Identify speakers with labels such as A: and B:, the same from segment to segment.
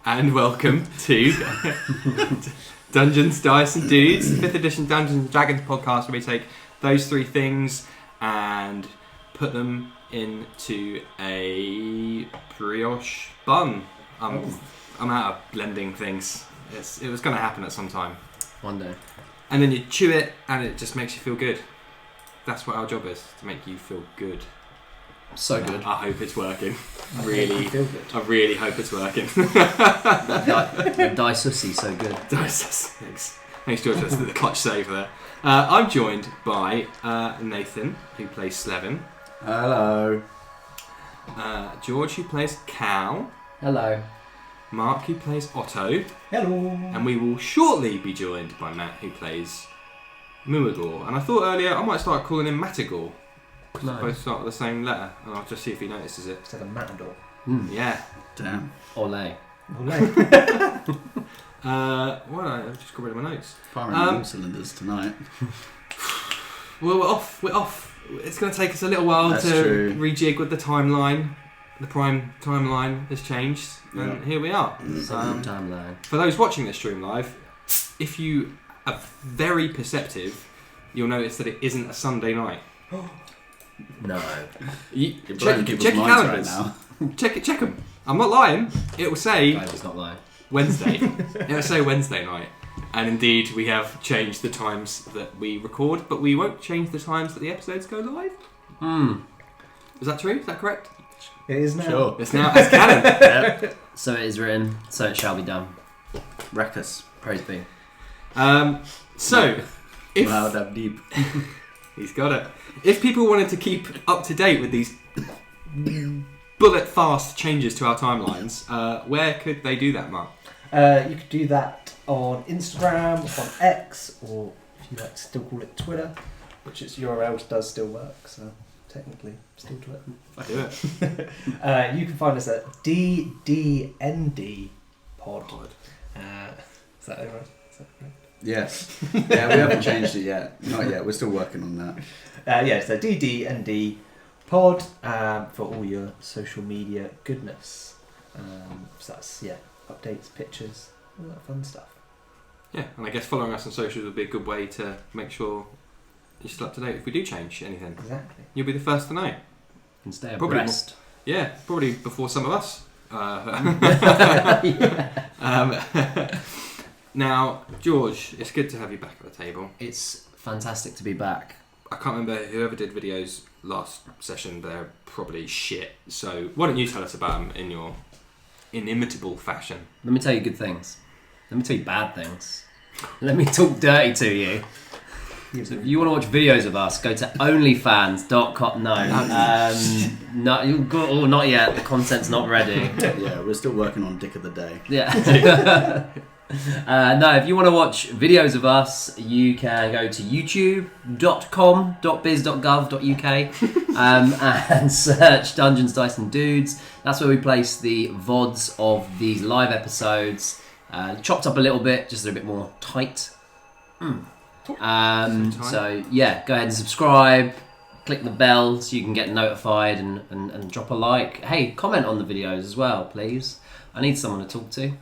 A: and welcome to Dungeons, Dice and Dudes, 5th edition Dungeons and Dragons podcast, where we take those three things and put them into a brioche bun. I'm out of blending things. It was going to happen at some time.
B: One day.
A: And then you chew it and it just makes you feel good. That's what our job is, to make you feel good.
B: So good.
A: I hope it's working. I really hope it's working.
B: The dice sussy, so good.
A: Thanks George, that's the clutch save there. I'm joined by Nathan, who plays Slevin.
C: Hello.
A: George, who plays Cal.
B: Hello.
A: Mark, who plays Otto.
D: Hello.
A: And we will shortly be joined by Matt, who plays Muighor. And I thought earlier I might start calling him Matagor.
B: No.
A: Both start with the same letter, and I'll just see if he notices it.
D: Instead of Matador.
A: Yeah.
C: Damn.
B: Ole.
A: Well, I've just got rid of my notes.
C: Firing all cylinders tonight.
A: Well, we're off. It's going to take us a little while
C: That's
A: to
C: true.
A: rejig with the timeline. The prime timeline has changed, and here we are.
B: Timeline.
A: For those watching this stream live, if you are very perceptive, you'll notice that it isn't a Sunday night.
B: No.
A: You're
C: blowing
A: check
C: people's
A: your
C: minds
A: calendars.
C: right now.
A: Check them. I'm not lying. It will say
B: Guys, it's not lying.
A: Wednesday. It will say Wednesday night. And indeed, we have changed the times that we record, but we won't change the times that the episodes go live. Is that true? Is that correct?
D: It is now.
C: Sure.
A: It's now as canon.
C: Yep.
B: So it is written, so it shall be done.
C: Wreck us.
B: Praise be.
A: So, if
C: Wow, that deep.
A: he's got it. If people wanted to keep up to date with these bullet fast changes to our timelines, where could they do that, Mark?
D: You could do that on Instagram, on X, or if you like to still call it Twitter, which its URL does still work, so technically still Twitter.
A: I do it.
D: You can find us at DDND Pod. Is that right?
C: Yes. Yeah, we haven't changed it yet. Not yet. We're still working on that.
D: So DDND Pod for all your social media goodness. So that's updates, pictures, all that fun stuff.
A: Yeah, and I guess following us on socials would be a good way to make sure you're still up to date if we do change anything.
D: Exactly.
A: You'll be the first to know.
B: You can stay
A: Probably
B: abreast.
A: Yeah, probably before some of us. Now, George, it's good to have you back at the table.
B: It's fantastic to be back.
A: I can't remember whoever did videos last session, they're probably shit. So why don't you tell us about them in your inimitable fashion?
B: Let me tell you good things. Let me tell you bad things. Let me talk dirty to you. So if you want to watch videos of us, go to onlyfans.com. No, not yet. The content's not ready.
C: Yeah, we're still working on Dick of the Day.
B: Yeah. No, if you want to watch videos of us, you can go to youtube.com.biz.gov.uk and search Dungeons, Dice and Dudes. That's where we place the VODs of these live episodes. Chopped up a little bit, just a bit more tight. So yeah, go ahead and subscribe, click the bell so you can get notified and drop a like. Hey, comment on the videos as well, please. I need someone to talk to.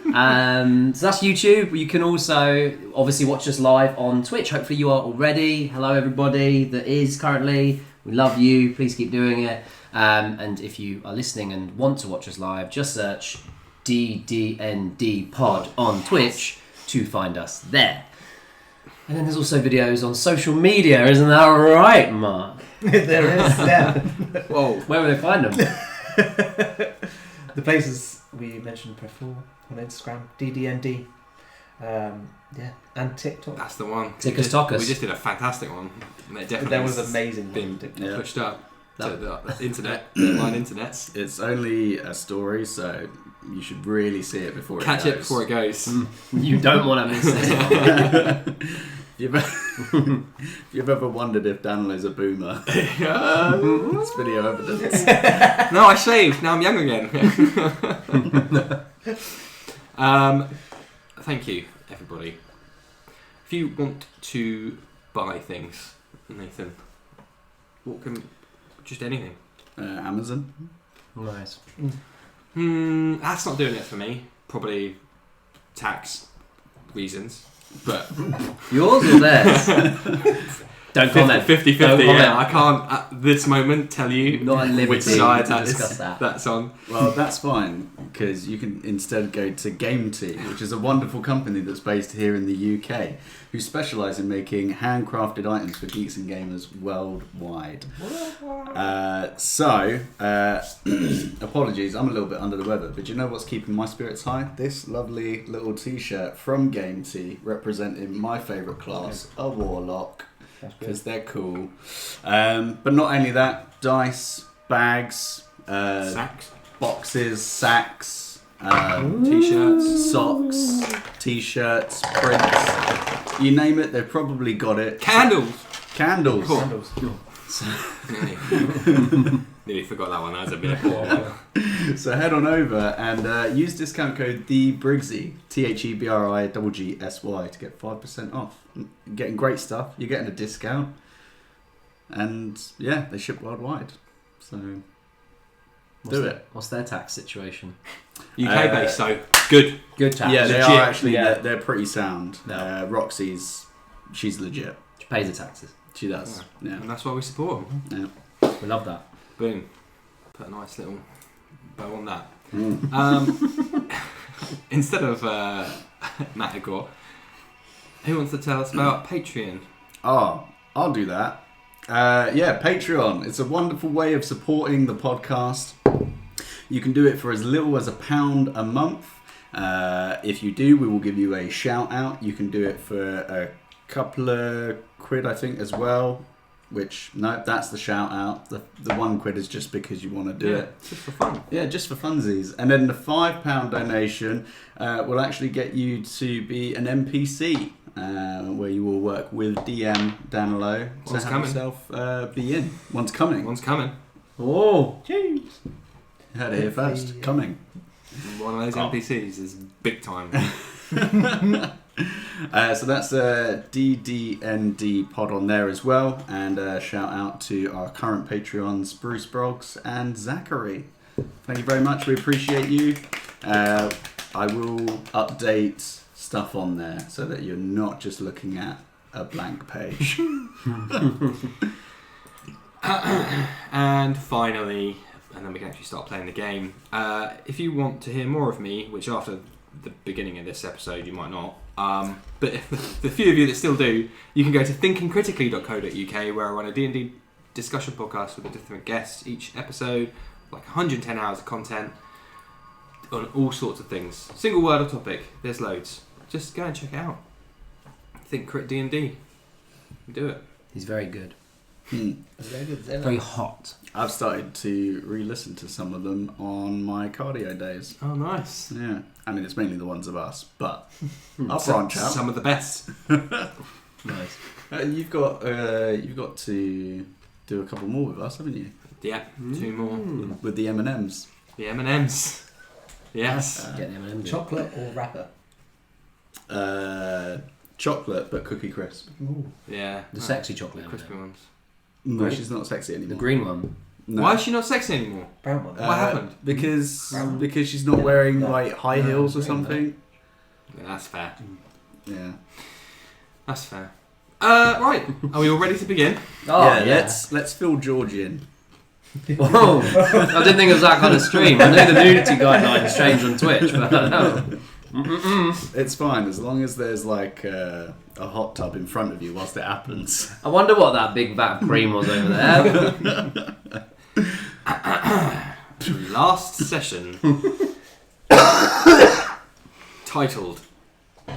B: So that's YouTube. You can also obviously watch us live on Twitch. Hopefully you are already. Hello everybody that is currently. We love you. Please keep doing it. And if you are listening and want to watch us live, just search DDND Pod on Twitch to find us there. And then there's also videos on social media, isn't that right, Mark?
D: There is, yeah.
B: Whoa, where will they find them?
D: The places we mentioned before on Instagram, DDND, and TikTok.
A: That's the one.
B: Tickers Talkers.
A: We just did a fantastic one. And it definitely
D: That was amazing.
A: been
C: Yeah.
A: pushed up to the internet, the online internets.
C: It's only a story, so you should really see it before
A: Catch
C: it
A: it before it goes.
B: You don't want to miss it.
C: If you've ever wondered if Danilo's a boomer, it's video evidence.
A: No, I shaved. Now I'm young again. Thank you, everybody. If you want to buy things, Nathan, what can... Just anything.
C: Amazon.
B: Nice.
A: That's not doing it for me. Probably tax reasons. But
B: Yours or theirs? Don't comment.
A: 50-50,
B: Don't comment.
A: yeah. I can't at this moment tell you
B: Not at liberty
A: which side
B: to discuss that.
A: that's on.
C: Well, that's fine, because you can instead go to Game Tea, which is a wonderful company that's based here in the UK, who specialise in making handcrafted items for geeks and gamers worldwide. Apologies, I'm a little bit under the weather, but do you know what's keeping my spirits high? This lovely little t-shirt from Game Tea, representing my favourite class, a Warlock, because they're cool. But not only that, dice, bags,
A: Sacks,
C: boxes, sacks,
A: t-shirts,
C: socks, t-shirts, prints, you name it, they've probably got it.
A: candles.
C: Candles.
A: Cool. Nearly forgot that one. That was a bit poor.
C: So head on over and use discount code THEBRIGSY, THEBRIGGSY, to get 5% off. You're getting great stuff. You're getting a discount, and yeah, they ship worldwide. So
B: What's their tax situation?
A: UK based, so good.
B: Good tax.
C: Yeah, they
A: Legit.
C: are actually.
B: Yeah.
C: They're pretty sound.
B: No.
C: Roxy's, she's legit.
B: She pays the taxes.
C: She does. Yeah.
A: And that's why we support them.
B: We love that.
A: Boom. Put a nice little bow on that. Instead of Muighor, who wants to tell us about Patreon?
C: Oh, I'll do that. Yeah, Patreon. It's a wonderful way of supporting the podcast. You can do it for as little as £1 a month. If you do, we will give you a shout out. You can do it for a couple of quid, I think, as well. Which, no, that's the shout out. The £1 is just because you want to do it.
A: Just for fun.
C: Yeah, just for funsies. And then the £5 donation will actually get you to be an NPC, where you will work with DM Danilo to
A: One's
C: have
A: coming.
C: yourself be in. One's coming.
A: One's coming.
B: Oh,
D: Jeez.
C: Heard it here first.
D: Yeah.
C: Coming.
A: One of those NPCs is big time.
C: So that's DDND pod on there as well. And shout out to our current Patreons, Bruce, Broggs and Zachary. Thank you very much. We appreciate you. I will update stuff on there so that you're not just looking at a blank page.
A: And finally, and then we can actually start playing the game. If you want to hear more of me, which after the beginning of this episode you might not, but if the few of you that still do, you can go to thinkingcritically.co.uk, where I run a D&D discussion podcast with a different guest each episode, like 110 hours of content on all sorts of things. Single word or topic, there's loads. Just go and check it out. Think Crit D&D. Do it.
B: he's very good.
D: Very
B: hot.
C: I've started to re-listen to some of them on my cardio days.
A: Oh, nice.
C: Yeah, I mean it's mainly the ones of us, but I'll branch out.
A: Some of the best.
B: Nice.
C: You've got to do a couple more with us, haven't you?
A: Yeah, 2 more.
C: With the M&Ms.
A: The M&Ms. Yes.
B: Get the M&Ms.
D: Chocolate or wrapper?
C: Chocolate, but cookie crisp.
D: Ooh.
A: Yeah.
B: The sexy chocolate
A: crispy
B: M&M.
A: ones.
C: No,
B: Right.
C: she's not sexy
B: The
C: anymore.
B: green one.
C: No.
A: Why is she not sexy anymore?
D: Brown one.
A: What happened?
C: Because
D: Brown.
C: because she's not
D: Yeah,
C: wearing
D: no.
C: like high
D: No,
C: heels or
D: green, no.
C: something.
A: Yeah, that's fair.
C: Yeah.
A: That's fair. Right. Are we all ready to begin?
B: Oh,
C: Let's fill George in.
B: Whoa. I didn't think it was that kind of stream. I know the nudity guidelines change on Twitch, but I don't know.
C: It's fine as long as there's like a hot tub in front of you whilst it happens.
B: I wonder what that big vat of cream was over there.
A: Last session. Titled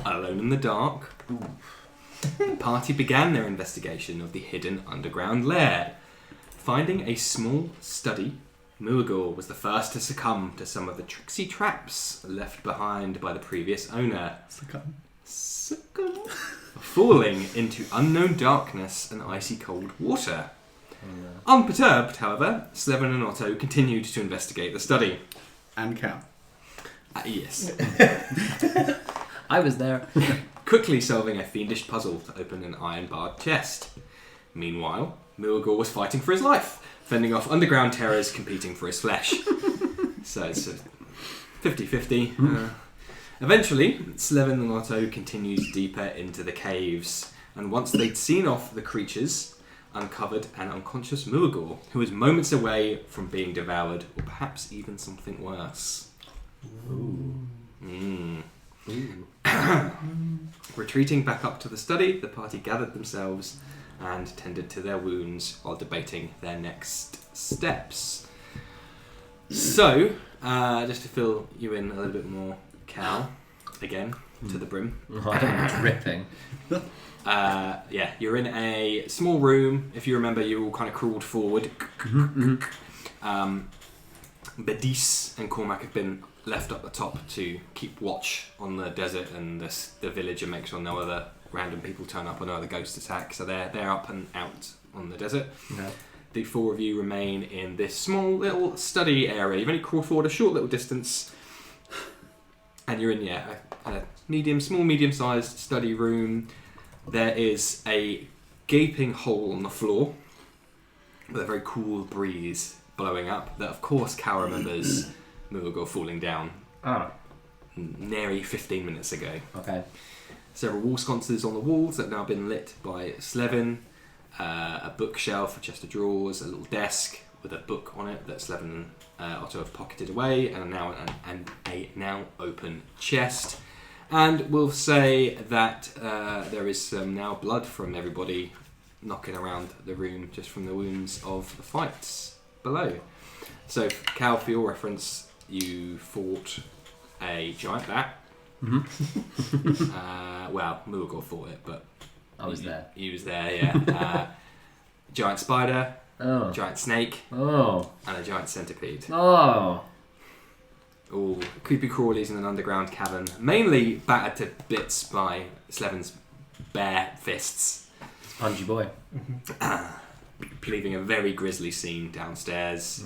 A: Alone in the Dark. The party began their investigation of the hidden underground lair. Finding a small study, Muighor was the first to succumb to some of the tricksy traps left behind by the previous owner. Falling into unknown darkness and icy cold water. Unperturbed, however, Slevin and Otto continued to investigate the study.
C: And Cal.
A: Yes.
B: I was there.
A: Quickly solving a fiendish puzzle to open an iron-barred chest. Meanwhile, Muighor was fighting for his life, fending off underground terrors competing for his flesh. So it's 50-50. Eventually, Slevin and Otto continues deeper into the caves, and once they'd seen off the creatures, uncovered an unconscious Muighor, who was moments away from being devoured, or perhaps even something worse.
B: Ooh.
A: Ooh. Retreating back up to the study, the party gathered themselves and tended to their wounds while debating their next steps. So, just to fill you in a little bit more, Cal, again, to the brim.
B: I don't know, dripping.
A: Yeah, you're in a small room. If you remember, you all kind of crawled forward. Bedis and Cormac have been left up the top to keep watch on the desert and the village and make sure no other random people turn up or no other ghosts attack. So they're up and out on the desert.
B: Okay.
A: The four of you remain in this small little study area. You've only crawled forward a short little distance, and you're in a medium-sized study room. There is a gaping hole on the floor with a very cool breeze blowing up. That, of course, Cal remembers Muighor falling down nearly 15 minutes ago.
B: Okay.
A: Several wall sconces on the walls that have now been lit by Slevin. A bookshelf, a chest of drawers, a little desk with a book on it that Slevin and Otto have pocketed away, and a now open chest. And we'll say that there is some now blood from everybody knocking around the room just from the wounds of the fights below. So, Cal, for your reference, you fought a giant bat. Well, Muighor fought it, but
B: I was there.
A: He was there, yeah. Giant spider, giant snake, and a giant centipede.
B: Oh.
A: All creepy crawlies in an underground cavern, mainly battered to bits by Slevin's bare fists.
B: Spongy boy.
A: Leaving a very grisly scene downstairs.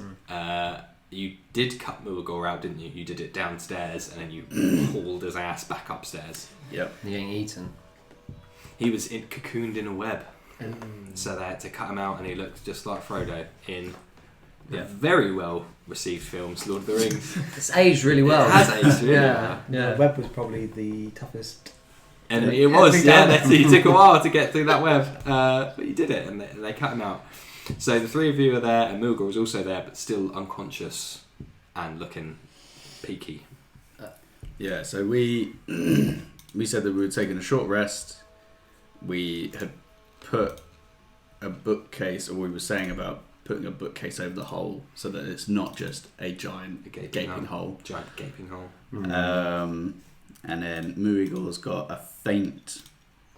A: You did cut Muighor out, didn't you? You did it downstairs, and then you hauled his ass back upstairs.
C: Yep.
B: You're getting eaten.
A: He was cocooned in a web, so they had to cut him out, and he looked just like Frodo in the very well received films Lord of the Rings.
B: It's aged really well.
A: It has aged really well.
B: Yeah.
D: The web was probably the toughest.
A: And it was, he took a while to get through that web, but he did it, and they cut him out. So the three of you are there, and Muighor was also there, but still unconscious and looking peaky.
C: Yeah, so we said that we were taking a short rest. We had put a bookcase, or we were saying about putting a bookcase over the hole so that it's not just a giant gaping hole.
A: Giant gaping hole.
C: And then Muighor's got a faint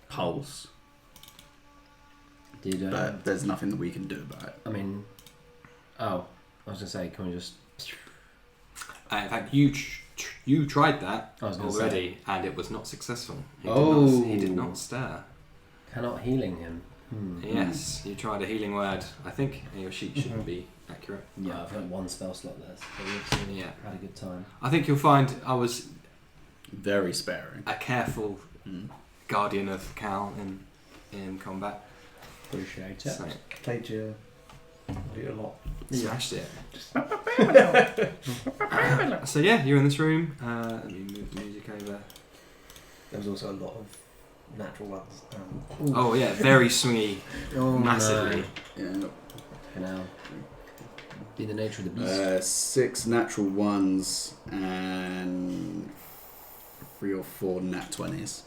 C: pulse. But there's nothing that we can do about it.
B: I mean, I was going to say, can we just...
A: In fact, you tried that already, and it was not successful. He did not stir.
B: Cannot healing him.
A: Yes, you tried a healing word. I think your sheet shouldn't be accurate.
B: Yeah, I've got one spell slot there, so we've had a good time.
A: I think you'll find I was
C: very sparing,
A: a careful guardian of Cal in combat.
B: Appreciate it.
A: So,
D: Played you a lot.
A: Smashed it. So yeah, you're in this room. Let me move the music over.
D: There was also a lot of natural ones.
A: Oh yeah, very swingy, massively.
C: Yeah.
B: Be the nature of the beast.
C: 6 natural ones and 3 or 4 nat 20s.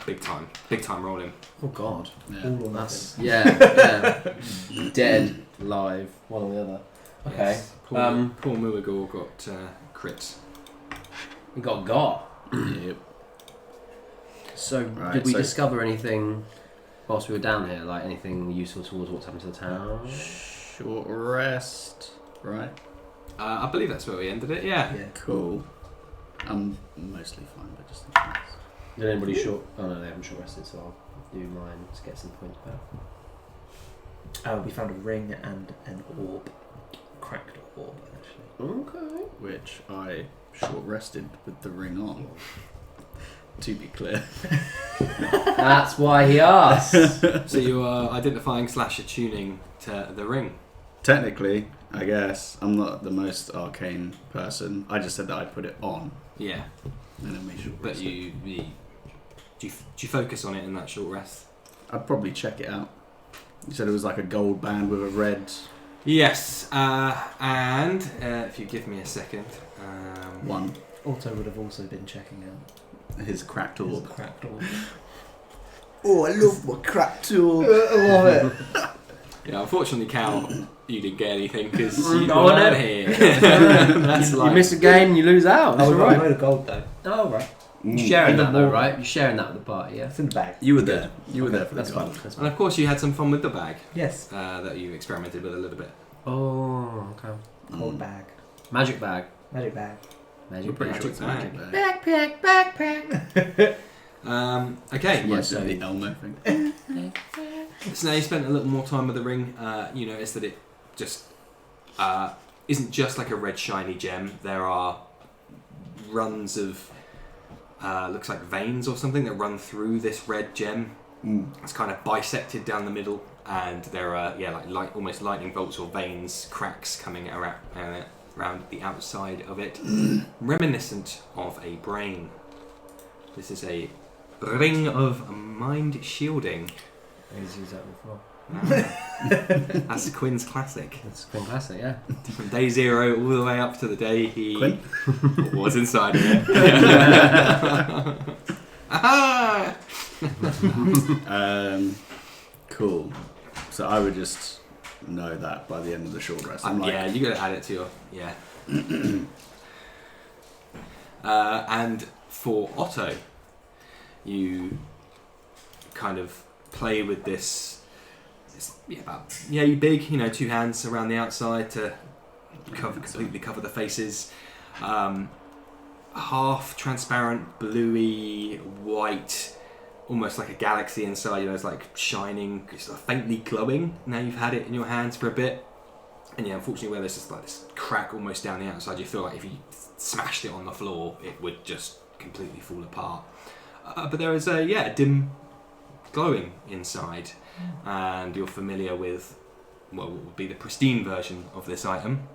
A: Big time rolling.
B: Oh god.
C: Yeah.
D: All or
B: That's
D: nothing.
B: Dead, live, one or the other. Okay.
A: Yes. Poor Muighor got crits.
B: We got.
C: Yep.
B: So,
C: Right,
B: did we discover anything whilst we were down here? Like anything useful towards what's happened to the town?
C: Short rest, right?
A: I believe that's where we ended it. Yeah.
C: Cool. I'm mostly fine, but just in case.
B: Did anybody short? Oh no, they haven't short rested, so I'll do mine to get some points back.
D: We found a ring and an orb. Cracked orb, actually.
B: Okay.
C: Which I short rested with the ring on. To be clear.
B: That's why he asked.
A: So you are identifying / attuning to the ring.
C: Technically, I guess. I'm not the most arcane person. I just said that I'd put it on.
A: Yeah.
C: And then make sure.
A: But do you focus on it in that short rest?
C: I'd probably check it out. You said it was like a gold band with a red...
A: Yes, and if you give me a second...
C: one.
D: Otto would have also been checking out
C: His cracked orb.
D: his cracked orb.
C: Oh, I love my cracked orb.
D: I love it.
A: Yeah, unfortunately, Cal, you didn't get anything because you
B: Oh,
A: weren't
B: no.
A: here. That's
B: You
A: like...
B: miss a game, you lose out. That's
D: Oh, we got a
B: right.
D: load of gold though.
B: Oh, right.
C: Mm.
B: You're sharing
D: Even
B: that though,
D: more.
B: right? You're sharing that with the party, yeah?
D: It's in the bag.
C: You were there. You were
B: Okay,
C: there for the
B: that's
C: gold.
B: fine. That's
A: And
B: fine.
A: of course, you had some fun with the bag
D: Yes.
A: that you experimented with a little bit.
B: Oh, okay.
D: Gold bag.
B: Magic bag.
D: Magic bag.
B: Magic
C: We're pretty
B: bag.
C: sure it's a magic bag.
B: Backpack, backpack.
A: Okay,
C: Yeah,
B: so-
C: the Elmo thing.
A: so now you spent a little more time with the ring. You notice that it just isn't just like a red shiny gem. There are runs of looks like veins or something that run through this red gem. It's kind of bisected down the middle, and there are like almost lightning bolts or veins, cracks coming around the outside of it, reminiscent of a brain. This is a ring of mind shielding.
B: He's used that before.
A: That's Quinn's classic.
B: It's been classic, yeah.
A: From day 0 all the way up to the day he
C: Quinn?
A: was inside of it. Aha!
C: Cool. So I would just know that by the end of the short rest. I'm like,
A: Yeah, you got to add it to your and for Otto, you kind of play with this. You're big, 2 hands around the outside to completely cover the faces. Half transparent, bluey, white, almost like a galaxy inside. It's like shining, sort of faintly glowing. Now you've had it in your hands for a bit, and unfortunately, where there's just like this crack almost down the outside, you feel like if you smashed it on the floor, it would just completely fall apart. But there is a dim glowing inside, and you're familiar with what would be the pristine version of this item.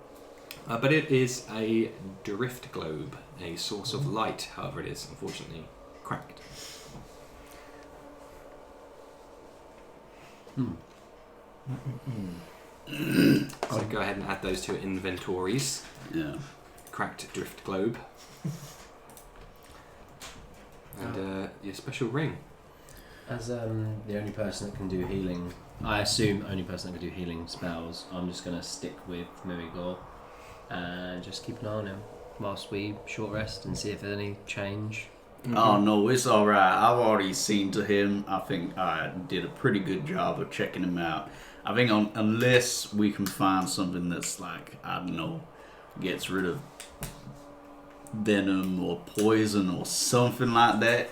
A: But it is a drift globe, a source of light. However, it is unfortunately cracked. So go ahead and add those to your inventories.
C: yeah.
A: Cracked drift globe. And your special ring.
B: As the only person that can do healing, I assume only person that can do healing spells, I'm just going to stick with Muighor and just keep an eye on him whilst we short rest and see if there's any change.
C: Oh no, it's alright. I've already seen to him. I think I did a pretty good job of checking him out. I think unless we can find something that's like, I don't know, gets rid of venom or poison or something like that,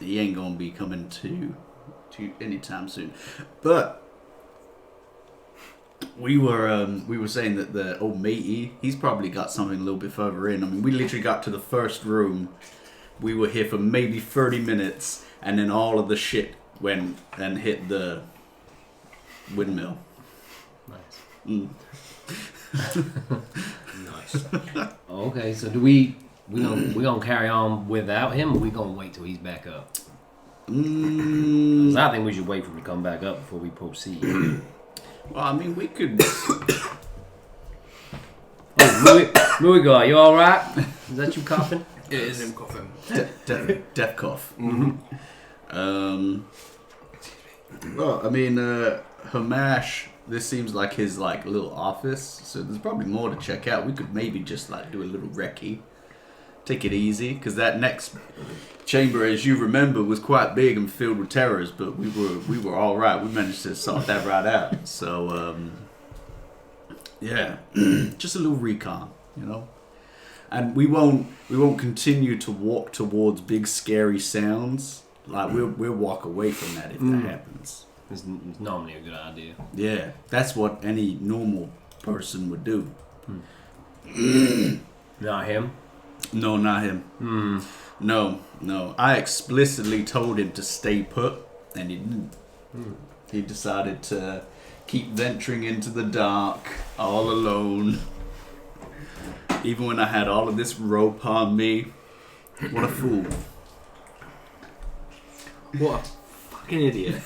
C: he ain't gonna be coming to anytime soon. But we were saying that the old matey, he's probably got something a little bit further in. I mean, we literally got to the first room. We were here for maybe 30 minutes, and then all of the shit went and hit the windmill.
B: Nice.
A: Nice.
B: Okay, so do we gonna carry on without him, or we gonna wait till he's back up? 'Cause I think we should wait for him to come back up before we proceed.
C: Well, I mean, we could.
B: Muighor, you all right? Is that you coughing?
A: It is him coughing.
C: Death cough.
A: Mm-hmm.
C: Well, I mean, Hemash, this seems like his little office, so there's probably more to check out. We could maybe just do a little recce, take it easy, because that next chamber, as you remember, was quite big and filled with terrors. But we were all right. We managed to sort that right out. So yeah, just a little recon, And we won't continue to walk towards big scary sounds. We'll walk away from that if that happens.
B: It's normally a good idea.
C: Yeah, that's what any normal person would do.
B: Not him.
C: No, not him. No. I explicitly told him to stay put, and he didn't. He decided to keep venturing into the dark, all alone. Even when I had all of this rope on me. What a fool.
A: What a fucking idiot.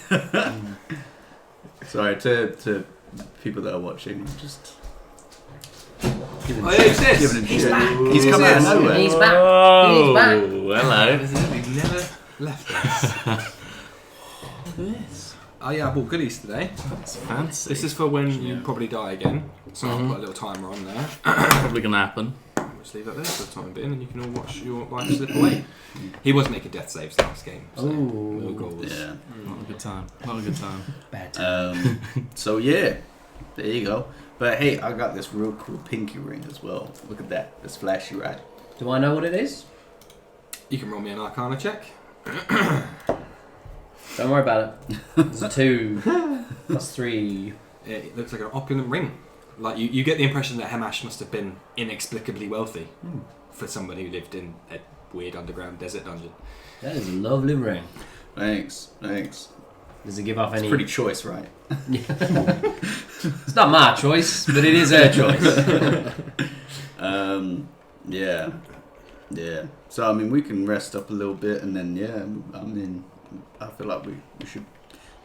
C: Sorry, to people that are watching, just...
A: Oh, yeah, he's this.
C: Giving him
B: He's
C: shit.
B: back.
C: He's come out of nowhere.
B: He's back. He's back.
E: Hello.
A: We've never left us.
E: This.
A: Oh yeah, I bought goodies today.
E: That's fancy.
A: This is for when you probably die again. So I'll put a little timer on there.
E: probably gonna happen.
A: We'll just leave that there for the time being, and you can all watch your life slip away. He was making death saves last game, so Muighor was.
C: Yeah.
E: Not a good time. Not a good time.
B: Bad time.
C: So yeah, there you go. But hey, I got this real cool pinky ring as well. Look at that. It's flashy, right?
B: Do I know what it is?
A: You can roll me an Arcana check.
B: Don't worry about it. It's a 2 plus 3.
A: It looks like an opulent ring. Like you get the impression that Hemash must have been inexplicably wealthy for somebody who lived in a weird underground desert dungeon.
B: That is a lovely ring.
C: Thanks.
B: Does it give off
C: It's
B: any?
C: pretty choice, right?
B: It's not my choice, but it is her choice.
C: Yeah. So I mean, we can rest up a little bit, and then I mean, I feel like we should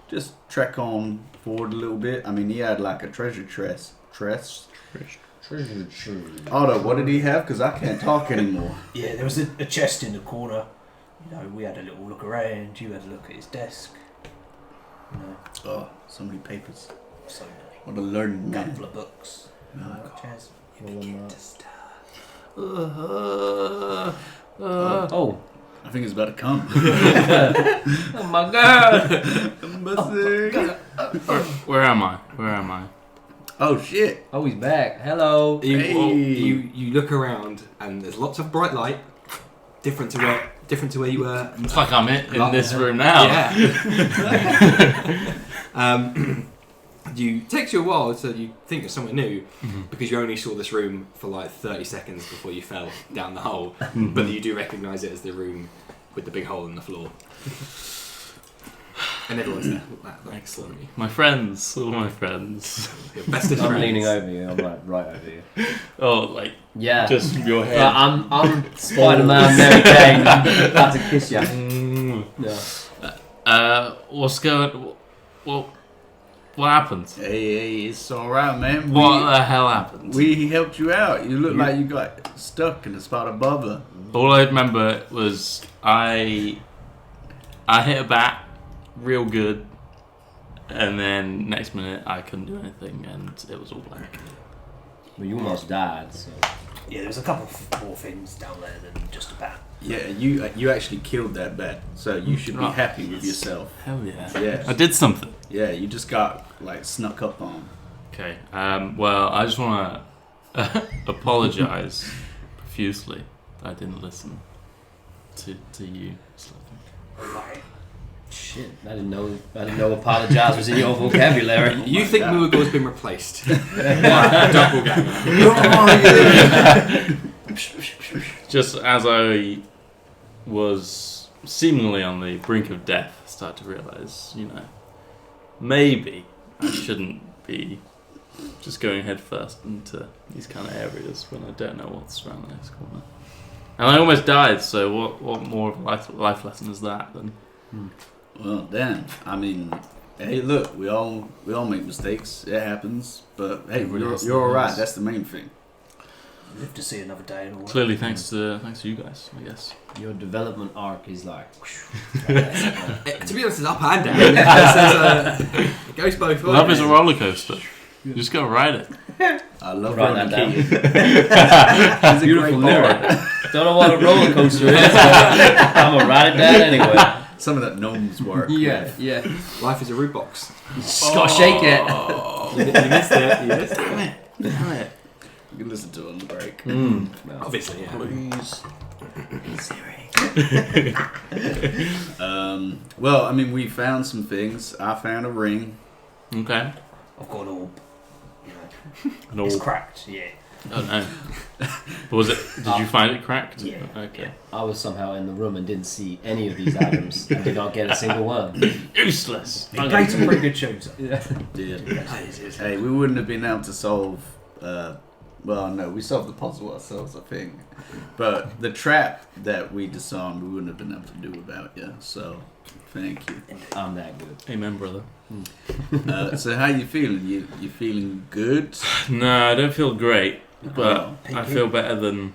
C: just trek on forward a little bit. I mean, he had like a treasure chest. Otto, what did he have? Because I can't talk anymore.
D: Yeah, there was a chest in the corner. You know, we had a little look around. You had a look at his desk. You know,
C: Oh, so many papers.
D: so many.
C: What a learned man.
D: Couple of books. You know, chairs.
A: You begin to stir.
B: Oh.
C: I think it's about to come.
B: Oh my god.
C: I'm missing.
E: Where am I?
C: Oh shit.
B: Oh, he's back. Hello.
A: You look around and there's lots of bright light, different to where you were.
E: It's like I'm in this room now.
A: Yeah. It takes you a while so you think it's somewhere new because you only saw this room for like 30 seconds before you fell down the hole, but you do recognise it as the room with the big hole in the floor. And everyone's there.
E: Excellent. My friends, all my friends.
A: Your bestest
B: I'm
A: friends.
B: leaning over you. I'm like right over you.
E: Oh, like
B: Yeah.
E: just your head.
B: I'm Spider-Man, Mary Jane. About to kiss you. Yeah.
E: What's going? What happened?
C: Hey, it's all right, man.
E: What the hell happened?
C: We helped you out. You look like you got stuck in the spot above her.
E: All I remember was I hit a bat real good, and then next minute I couldn't do anything, and it was all black.
B: Well, you almost died, so.
D: Yeah, there was a couple more things down there than just a bat.
C: Yeah, you actually killed that bat, so you should be
E: Oh,
C: happy with
E: yes.
C: yourself.
E: Hell yeah!
C: Yeah.
E: I did something.
C: Yeah, you just got like snuck up on.
E: Okay. Well, I just want to apologize profusely that I didn't listen to you.
B: Shit, I didn't know apologise was in your vocabulary.
A: You
C: my
A: think
C: God.
A: Muighor's been replaced? Doppelganger.
E: Just as I was seemingly on the brink of death, I started to realise, maybe I shouldn't be just going head first into these kind of areas when I don't know what's around the next corner. And I almost died, so what more of a life lesson is that than...
C: Well, damn. I mean, hey, look, we all make mistakes. It happens, but hey, you're all right. That's the main thing.
D: Live to see another day and all.
E: Clearly, thanks to you guys, I guess.
B: Your development arc is like.
A: To be honest, it's up and down. It goes both ways.
E: Love is a roller coaster. You just gotta ride it.
C: I love
B: Write
C: Ronan
B: that
C: Keating. He's a
B: Beautiful
C: great
B: lyric.
C: bard.
B: Don't know what a roller coaster is, but I'm gonna ride it down anyway.
C: Some of that gnomes work.
B: Yeah.
A: Life is a root box.
B: Just gotta shake it.
A: You missed it.
E: Damn it.
C: You can listen to it on the break.
A: Obviously, yeah.
E: Please.
C: Well, I mean, we found some things. I found a ring.
E: Okay.
D: I've got an orb.
E: An
D: It's
E: orb.
D: cracked, yeah.
E: Oh no. Was it? Did you find it cracked?
B: Yeah.
E: Okay.
B: I was somehow in the room and didn't see any of these items and did not get a single one.
E: Useless.
D: He played some pretty good shows.
B: Yeah.
C: Hey, we wouldn't have been able to solve. Well, no, we solved the puzzle ourselves, I think. But the trap that we disarmed, we wouldn't have been able to do without you. So, thank you.
B: I'm that good.
E: Amen, brother.
C: So, how you feeling? You feeling good?
E: No, I don't feel great, but
C: Oh,
E: I feel better than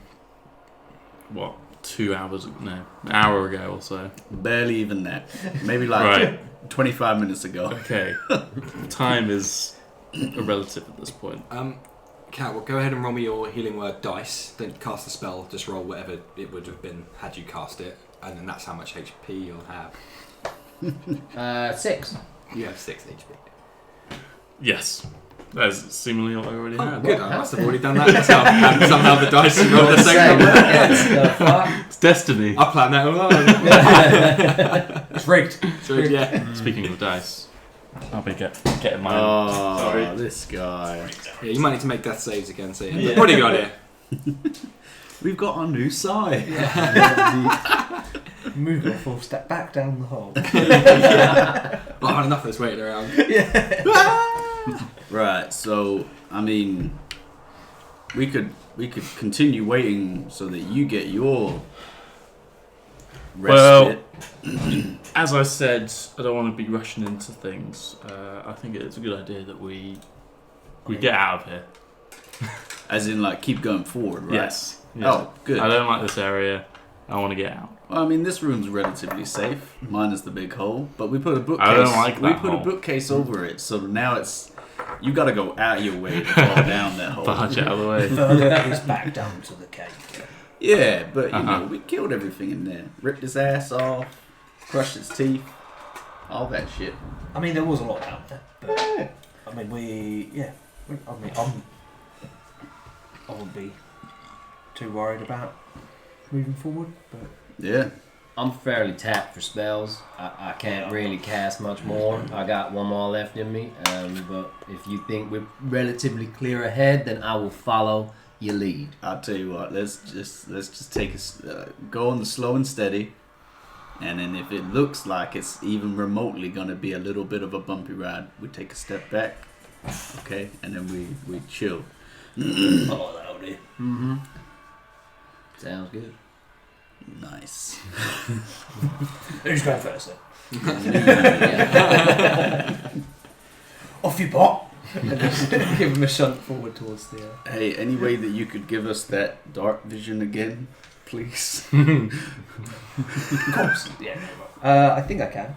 E: 2 hours? No, an hour ago or so.
C: Barely even that. Maybe like
E: Right.
C: 25 minutes ago.
E: Okay. Time is a relative at this point.
A: Cat, well, go ahead and roll me your healing word dice. Don't cast the spell, just roll whatever it would have been had you cast it, and then that's how much HP you'll have.
B: 6.
A: You have 6 HP.
E: Yes. That's seemingly what I already
A: Oh,
E: had.
A: good. I must have already done that myself. And somehow the dice rolled the same number.
E: It's destiny.
A: I planned that along.
D: It's rigged.
A: So, yeah.
E: Speaking of dice, I'll be getting mine.
C: Oh,
E: Sorry.
C: this guy.
A: Yeah, you might need to make death saves again, so yeah. Pretty good idea.
C: We've got our new side.
D: Muighor full step back down the hole.
A: But I had enough of this waiting around.
C: Right, so I mean, we could continue waiting so that you get your respite.
E: As I said, I don't want to be rushing into things. I think it's a good idea that we get out of here.
C: As in, like, keep going forward, right?
E: Yes.
C: Oh, good.
E: I don't like this area. I want to get out.
C: Well, I mean, this room's relatively safe, minus the big hole. But we put a bookcase.
E: I don't like that
C: We put
E: hole.
C: a bookcase over it, so now it's you got to go out of your way to fall down that hole.
E: Barge out of the way.
D: Further is back down to the cave.
C: Yeah, but you
E: Uh-huh.
C: know, we killed everything in there. Ripped his ass off, crushed its teeth, all that shit.
D: I mean, there was a lot down there, but I mean, I wouldn't be too worried about moving forward. But
C: Yeah.
B: I'm fairly tapped for spells. I can't really cast much more. I got one more left in me. But if you think we're relatively clear ahead, then I will follow your lead.
C: I'll tell you what. Let's just take go on the slow and steady, and then if it looks like it's even remotely gonna be a little bit of a bumpy ride, we take a step back, okay, and then we chill.
D: I like that idea.
B: Mm-hmm. Sounds good.
C: Nice.
D: Who's going first then?
B: Yeah.
D: Off you pop! And just give him a shunt forward towards the.
C: Hey, any way that you could give us that dark vision again, please?
D: Of course. Yeah. I think I can.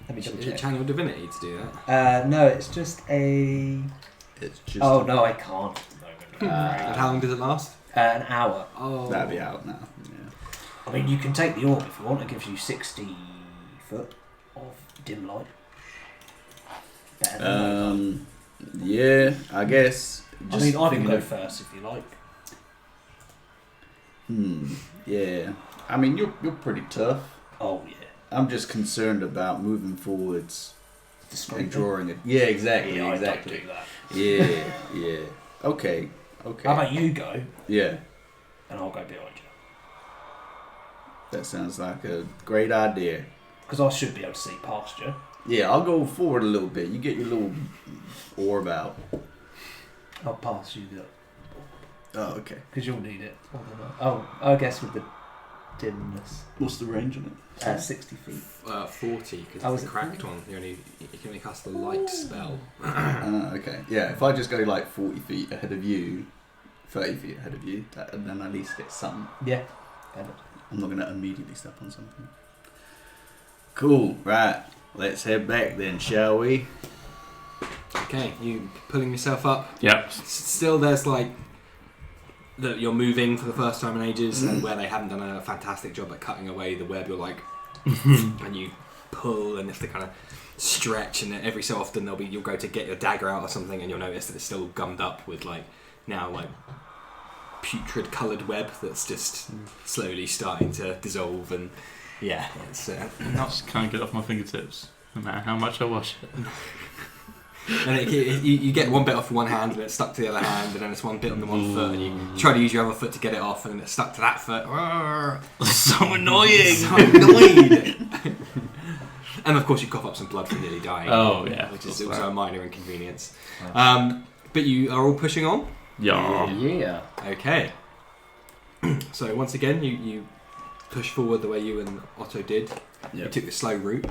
D: Let me double check.
A: Channel divinity to do that.
D: No, it's just a.
C: It's just.
D: Oh no, I can't.
A: And how long does it last?
D: An hour.
A: Oh,
C: That'd be out now. Yeah.
D: I mean, you can take the orb if you want. It gives you 60 foot of dim light. Better than
C: Yeah, I guess.
D: I mean, I can
C: thinking
D: go
C: of-
D: first if you like.
C: Yeah. I mean, you're pretty tough.
D: Oh yeah.
C: I'm just concerned about moving forwards
D: Discreetly.
C: and drawing it. Yeah, exactly.
D: Yeah,
C: exactly.
D: I don't do that.
C: Yeah, yeah. Okay.
D: How about you go,
C: Yeah,
D: and I'll go behind you.
C: that sounds like a great idea.
D: Because I should be able to see past you.
C: Yeah, I'll go forward a little bit. You get your little orb out.
D: I'll pass you the.
C: Oh, okay.
D: Because you'll need it. Oh, I guess with the dimness.
C: What's the range on it?
D: 60 feet.
A: 40, because
D: Oh,
A: it's
D: is
A: a
D: it
A: cracked
D: 40?
A: one. You can only cast the light spell.
C: Okay. Yeah, if I just go like 40 feet ahead of you, 30 feet ahead of you, then at least it's something.
D: Yeah. Better.
C: I'm not going to immediately step on something. Cool. Right. Let's head back then, shall we?
A: Okay, you pulling yourself up.
E: Yep.
A: Still, there's like that you're moving for the first time in ages, and where they haven't done a fantastic job at cutting away the web, you're like, and you pull, and if they kind of stretch, and then every so often you'll go to get your dagger out or something, and you'll notice that it's still gummed up with like putrid coloured web that's just slowly starting to dissolve, and yeah, it's
E: Just can't get off my fingertips, no matter how much I wash it.
A: And you get one bit off one hand and it's stuck to the other hand, and then it's one bit on the one foot, and you try to use your other foot to get it off, and then it's stuck to that foot.
E: So annoying.
A: So annoyed. And of course you cough up some blood from nearly dying.
E: Oh yeah,
A: which is also a minor inconvenience. But you are all pushing on?
B: Yeah.
A: Okay. So once again, you push forward the way you and Otto did.
C: Yep.
A: You took the slow route.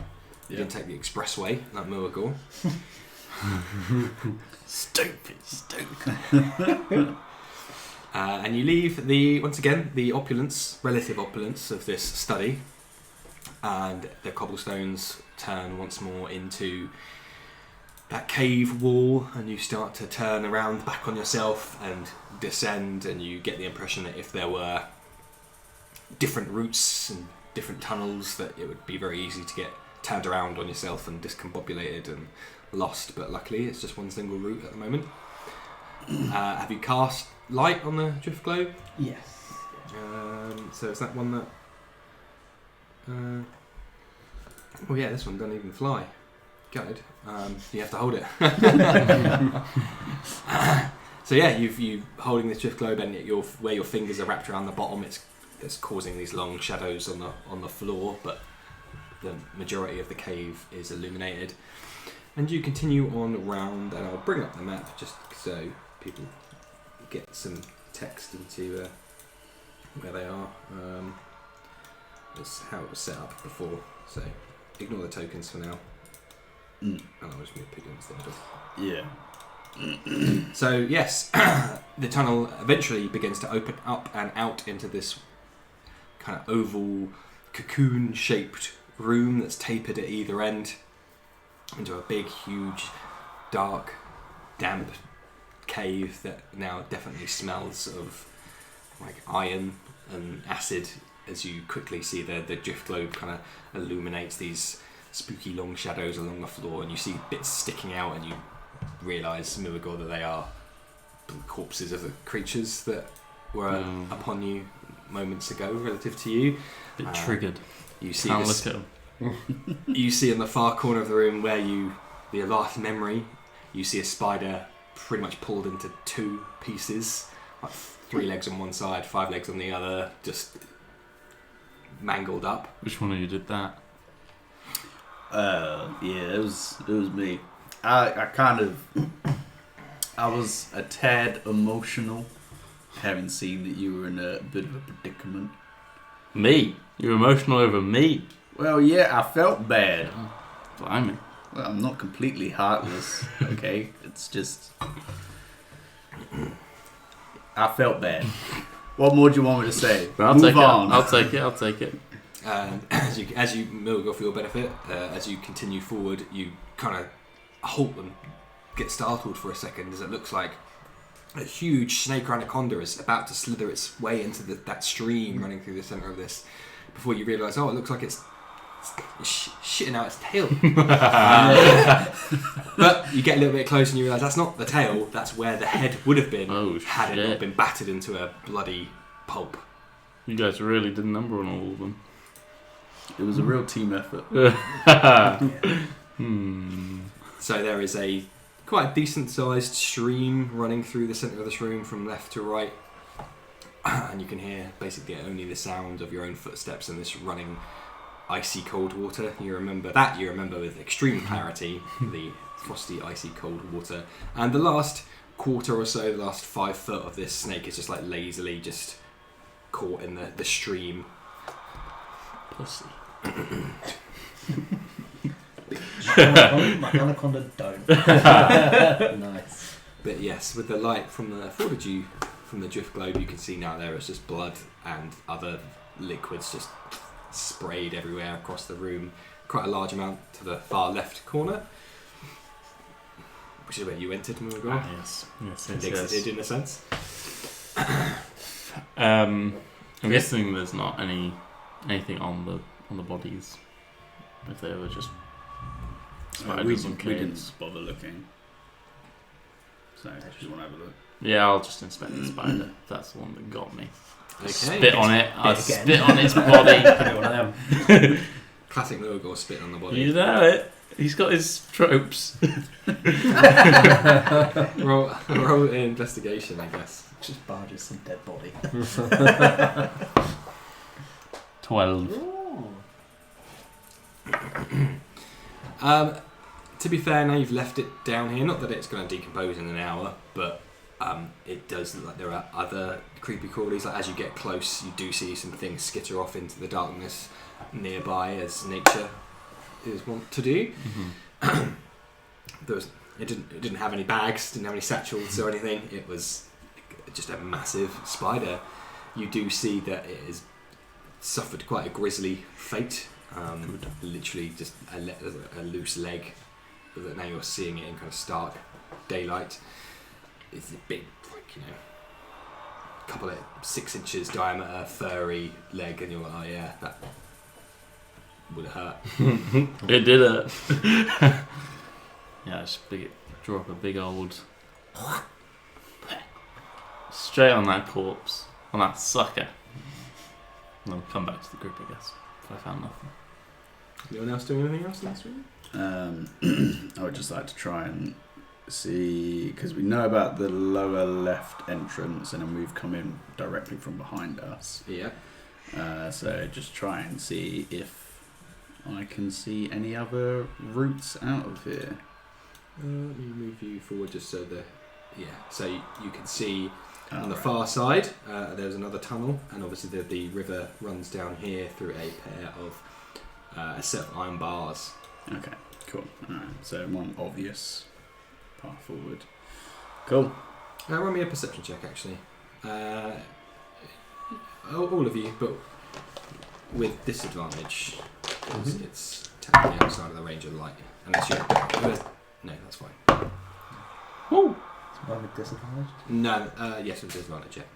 A: You
C: Yep.
A: didn't take the expressway like Muighor.
E: Stupid.
A: And you leave once again the relative opulence of this study, and the cobblestones turn once more into that cave wall, and you start to turn around back on yourself and descend, and you get the impression that if there were different routes and different tunnels, that it would be very easy to get turned around on yourself and discombobulated and lost, but luckily it's just one single route at the moment. Have you cast light on the drift globe?
D: Yes.
A: So is that one that oh yeah, this one doesn't even fly. Good. You have to hold it. So yeah, you holding this drift globe, and where your fingers are wrapped around the bottom, it's causing these long shadows on the floor, but the majority of the cave is illuminated. And you continue on round, and I'll bring up the map just so people get some text into where they are. That's how it was set up before, so ignore the tokens for now. And I'll just move piglins there.
C: Yeah.
A: So yes, the tunnel eventually begins to open up and out into this kind of oval, cocoon-shaped room that's tapered at either end into a big, huge, dark, damp cave that now definitely smells of like iron and acid, as you quickly see the drift globe kind of illuminates these spooky long shadows along the floor, and you see bits sticking out, and you realise, Muighor, that they are the corpses of the creatures that were upon you moments ago relative to you.
E: Bit triggered.
A: You see
E: Can't
A: this,
E: look at them.
A: you see in the far corner of the room where the last memory, you see a spider pretty much pulled into two pieces, like 3 legs on one side, 5 legs on the other, just mangled up.
E: Which one of you did that?
C: Yeah, it was me. I was a tad emotional, having seen that you were in a bit of a predicament.
E: Me? You're emotional over me?
C: Well, yeah, I felt bad.
E: Blimey.
C: Well, I'm not completely heartless, okay? It's just... I felt bad. What more do you want me to say?
E: I'll
C: Move
E: take
C: on.
E: it. I'll take it.
A: As you Muighor, for your benefit, as you continue forward, you kind of halt and get startled for a second, as it looks like a huge snake anaconda is about to slither its way into that stream running through the centre of this. Before you realise, it looks like it's shitting out its tail. But you get a little bit closer and you realise that's not the tail, that's where the head would have been had it not been battered into a bloody pulp.
E: You guys really did a number on all of them.
C: It was a real team effort.
A: So there is a quite a decent sized stream running through the centre of this room from left to right, and you can hear basically only the sound of your own footsteps in this running icy cold water. You remember with extreme clarity, the frosty icy cold water. And the last quarter or so, the last 5 foot of this snake is just like lazily just caught in the stream.
E: Pussy.
D: My anaconda don't.
B: Nice.
A: But yes, with the light afforded you from the drift globe, you can see now there is just blood and other liquids just sprayed everywhere across the room. Quite a large amount to the far left corner, which is where you entered, Muighor.
E: Yes.
A: And exited in a sense.
E: I'm guessing there's not anything on the bodies. If they were just spiders and
C: we didn't
E: caves.
C: bother looking. So, just want to have a look.
E: Yeah, I'll just inspect the spider. That's the one that got me.
A: Okay.
E: Spit on it. I
D: Again.
E: spit on its body.
B: Probably one of them.
A: Classic Muighor spit on the body.
E: You know it. He's got his tropes.
A: roll an investigation, I guess.
D: Just barges some dead body.
E: 12.
A: To be fair, now you've left it down here. Not that it's going to decompose in an hour, but it does look like there are other creepy crawlies. Like as you get close, you do see some things skitter off into the darkness nearby, as nature is wont to do.
E: Mm-hmm.
A: It didn't have any bags, didn't have any satchels or anything. It was just a massive spider. You do see that it has suffered quite a grisly fate. Literally just a loose leg. That now you're seeing it in kind of stark daylight. It's a big, couple of 6 inches diameter, furry leg, and you're like, oh yeah, that would hurt.
E: It did hurt. Yeah, just draw up a big old straight on that corpse, on that sucker, and then come back to the group, I guess. If I found nothing.
A: Anyone else doing anything else in this room?
C: I would just like to try and see, because we know about the lower left entrance, and then we've come in directly from behind us.
A: Yeah.
C: So just try and see if I can see any other routes out of here.
A: Let me move you forward just so so you can see on the
C: Right.
A: far side there's another tunnel, and obviously the river runs down here through a pair of a set of iron bars.
C: Okay, cool. Alright, so one obvious path forward. Cool.
A: Run me a perception check, actually. All of you, but with disadvantage, because it's technically outside of the range of light. Unless you... No, that's fine.
E: Woo!
D: Is mine with disadvantage?
A: No, yes, with disadvantage, yeah.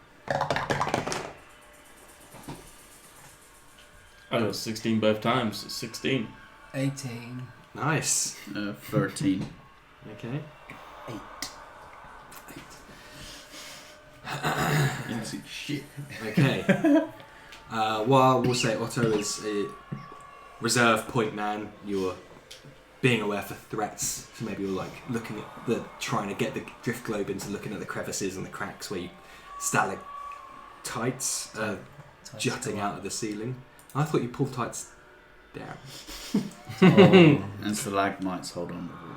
E: I got 16 both times. It's 16.
B: 18.
A: Nice.
C: 13.
A: Okay.
D: 8.
C: You can see shit.
A: Okay. While we'll say Otto is a reserve point man, you're being aware for threats. So maybe you're like looking at trying to get the drift globe into looking at the crevices and the cracks where you stalactites jutting out of the ceiling. I thought you pulled tights down.
C: And stalagmites hold on with all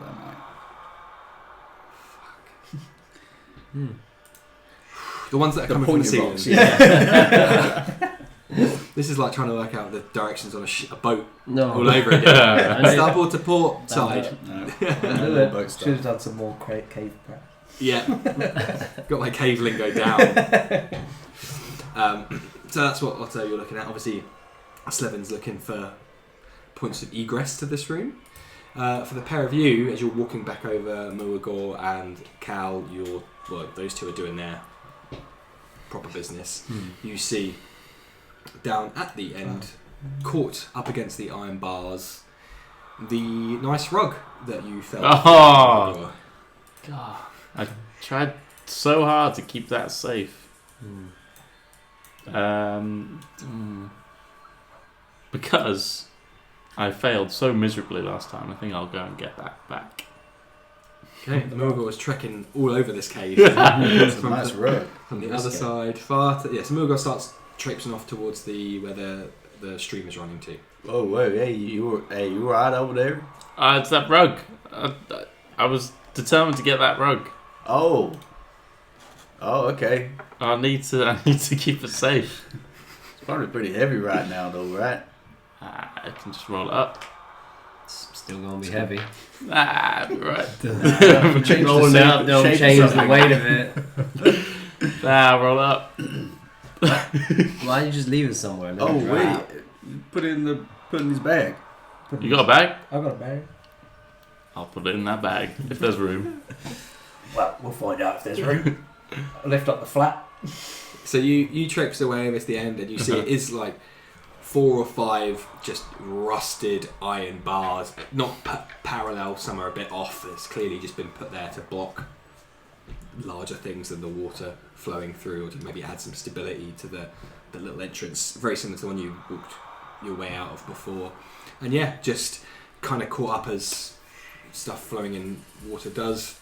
C: their might.
A: The ones that are coming from the ceiling.
C: box, yeah.
A: This is like trying to work out the directions on a boat
B: No.
A: all over again. Starboard to port side.
C: No.
D: Should have done some more cave prep.
A: Yeah. Got my cave lingo down. So that's what Otto you're looking at. Obviously, Slevin's looking for points of egress to this room. For the pair of you, as you're walking back over Muighor and Cal, those two are doing their proper business. You see down at the end, caught up against the iron bars, the nice rug that you felt.
E: Oh! God, I tried so hard to keep that safe. Because I failed so miserably last time, I think I'll go and get that back.
A: Okay, the Muighor was trekking all over this cave.
C: It's a nice rug.
A: From the other side, far to... Yes, Muighor starts traipsing off towards where the stream is running to.
C: Oh, whoa, hey, you right over there?
E: It's that rug. I was determined to get that rug.
C: Oh, okay.
E: I need to keep it safe.
C: It's probably pretty heavy right now, though, right?
E: I can just roll it up.
B: It's still going to be heavy.
E: Right.
B: Rolling it up, don't change the weight of it.
E: Roll up.
B: Why don't you just leave it somewhere? And let
C: Oh,
B: it dry
C: wait.
B: out?
C: Put in his bag.
E: You got a bag?
D: I've got a bag.
E: I'll put it in that bag if there's room.
D: Well, we'll find out if there's room. I lift up the flap.
A: So you traipse away with the end, and you see it is like 4 or 5 just rusted iron bars, not parallel, some are a bit off. It's clearly just been put there to block larger things than the water flowing through, or to maybe add some stability to the little entrance, very similar to the one you walked your way out of before. And yeah, just kind of caught up as stuff flowing in water does.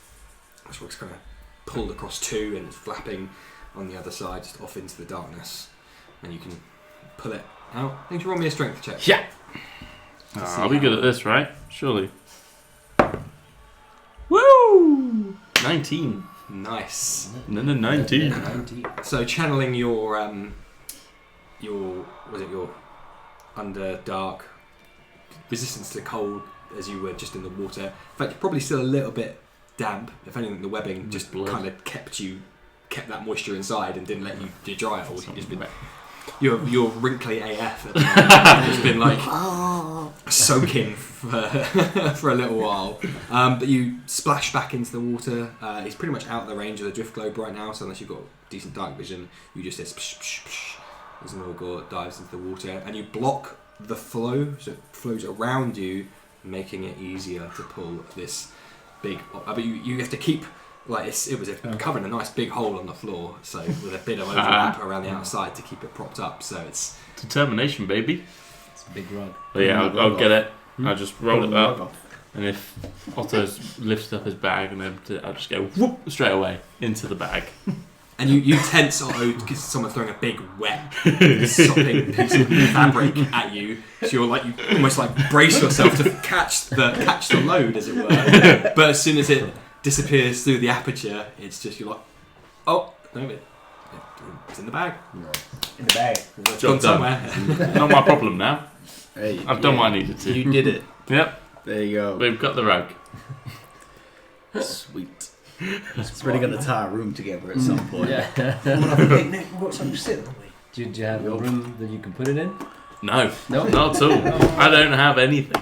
A: This rock's kind of pulled across two and it's flapping on the other side, just off into the darkness. And you can pull it out. I think you roll me a strength check.
E: Yeah. I'll be good at this, right? Surely. Woo! 19.
A: Nice.
E: No, 19.
B: 90.
A: So channeling your under dark resistance to cold as you were just in the water. In fact, you're probably still a little bit damp. If anything, the webbing just kind of kept that moisture inside and didn't let you dry it all. You've just been you're wrinkly AF at the moment. It's been like soaking for a little while. But you splash back into the water. It's pretty much out of the range of the drift globe right now, so unless you've got decent dark vision, you just hear psh, psh, psh, as Muighor dives into the water, and you block the flow, so it flows around you, making it easier to pull this big. But you have to keep. Like it was covering a nice big hole on the floor, so with a bit of overlap around the outside to keep it propped up. So it's
E: determination, baby.
B: It's a big rug.
E: But yeah, I'll get it. I'll just roll it up, and if Otto's lifted up his bag, and then I'll just go whoop straight away into the bag.
A: And you tense Otto because someone's throwing a big wet sopping piece of fabric at you. So you almost like brace yourself to catch the load, as it were. But as soon as it disappears through the aperture, it's just you're like, oh no, it's in the bag.
B: No.
D: In the bag.
A: It's gone somewhere.
E: Not my problem now.
C: Hey,
E: I've done what I needed to.
C: You did it.
E: Yep,
C: There you go.
E: we've got the rug.
C: Sweet. It's really going to tie a room together at some point.
B: Yeah.
D: Hey, Nick, we've got something to sit on.
B: Do you have a room that you can put it in?
E: No,
B: No.
E: not at all. I don't have anything.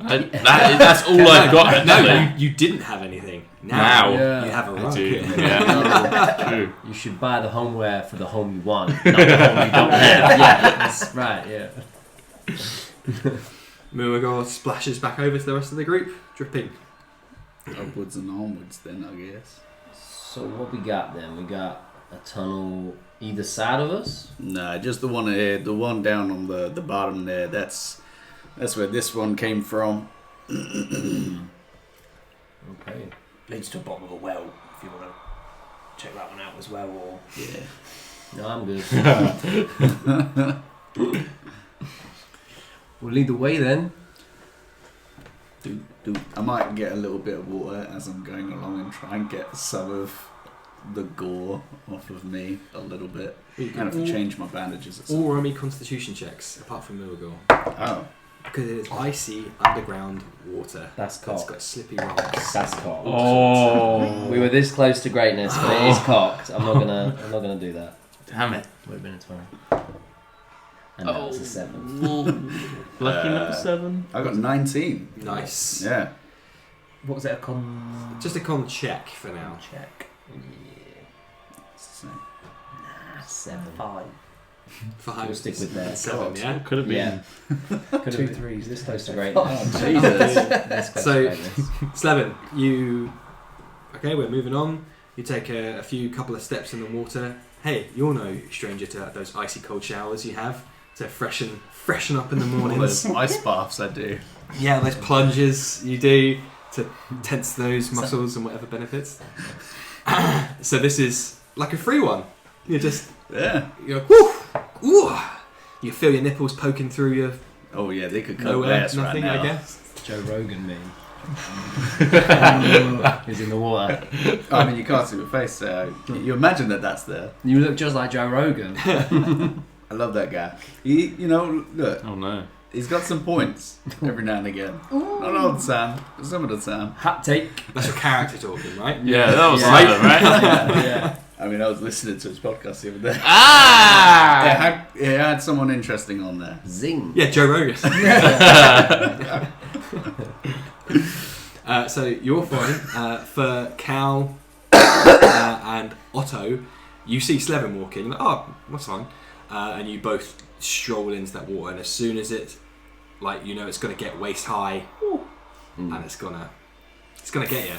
E: That's all I've got. Actually.
A: No, you didn't have anything. Now
B: Yeah.
A: you have a
E: I
A: rug.
E: do. Yeah, true.
B: You should buy the homeware for the home you want, not the home you don't have. Yeah, that's right. Yeah.
A: Muighor splashes back over to the rest of the group, dripping.
C: Upwards and onwards then, I guess.
B: So what we got then? We got a tunnel either side of us.
C: Nah, just the one ahead. The one down on the bottom there. That's where this one came from.
B: Okay.
D: Leads to the bottom of a well, if you want to check that one out as well. Or
C: Yeah.
B: No, I'm good. We'll lead the way then.
C: I might get a little bit of water as I'm going along and try and get some of the gore off of me a little bit.
A: You
C: I'm
A: can
C: going to have to change my bandages at some
A: all roll me constitution checks, apart from Muighor.
C: Oh.
A: Because it is icy underground water.
B: That's
A: It's
B: cocked.
A: got slippy rocks.
B: That's cocked.
E: Oh,
B: We were this close to greatness, but it is cocked. I'm not gonna do that.
E: damn it!
B: Would have been a 20. And now it's a 7.
E: Lucky number 7.
C: I got 19.
A: Nice.
C: Yeah.
D: what was it? A con
A: Just a con check for now.
D: check.
B: Yeah.
C: It's the same.
B: 7.
D: 5.
A: 5.
B: We'll stick with that.
A: 7, yeah?
E: Could have been.
B: Yeah.
D: 2 threes.
B: This close to greatness.
C: Oh, Jesus.
B: This close
A: So-
B: to greatness.
A: Slevin, we're moving on. You take a couple of steps in the water. Hey, you're no stranger to those icy cold showers you have to freshen up in the
C: All
A: mornings.
C: those ice baths I do.
A: Yeah, those plunges you do to tense those muscles and whatever benefits. So this is like a free one. You're
C: Yeah.
A: woo, woo. You feel your nipples poking through your
C: Oh yeah, they could cut
A: nowhere,
C: glass
A: nothing,
C: right now.
A: I guess.
B: Joe Rogan me. He's in the water.
C: I mean, you can't see my face, so you imagine that's there.
B: You look just like Joe Rogan.
C: I love that guy. Look,
E: Oh no.
C: he's got some points every now and again. Not all the time, but some of the time.
B: Hot take.
A: That's your character talking, right?
E: Yeah, that was
B: Yeah.
E: right, right?
B: Yeah.
C: I mean, I was listening to his podcast the other day.
E: Ah!
C: It had someone interesting on there.
B: Zing.
A: Yeah, Joe Rogan. So you're fine. For Cal and Otto, you see Slevin walking. You're like, oh, that's fine. And you both stroll into that water. And as soon as it's it's going to get waist high, and it's gonna get you.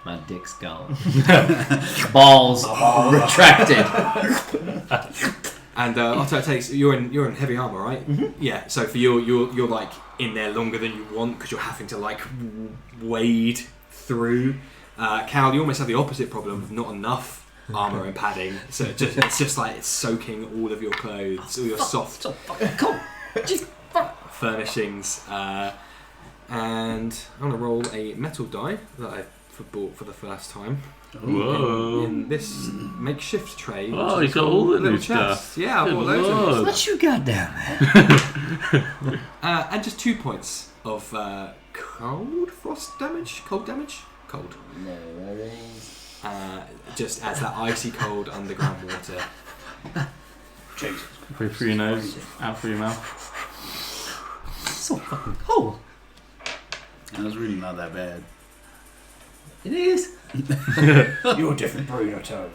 B: My dick's gone. Balls retracted.
A: And Otto takes you're in heavy armor, right?
D: Mm-hmm.
A: Yeah. So for you're like in there longer than you want because you're having to like wade through. Cal, you almost have the opposite problem of not enough armor and padding, so it's just like it's soaking all of your clothes, all your soft furnishings. And I'm gonna roll a metal die that I bought for the first time.
E: Whoa.
A: In this makeshift tray.
E: Oh,
A: which
E: you
A: is
E: got all
A: called
E: the new
A: little chests.
E: stuff.
A: Yeah, I
E: Good
A: bought loads of
E: lord.
A: new
B: What you got down there?
A: and just 2 points of cold damage. Cold.
B: No worries.
A: Just as that icy cold underground water.
E: Breathe through your nose, out through your mouth.
B: So fucking cold.
C: That was really not that bad.
B: It is.
D: You're a different breed, I tell you.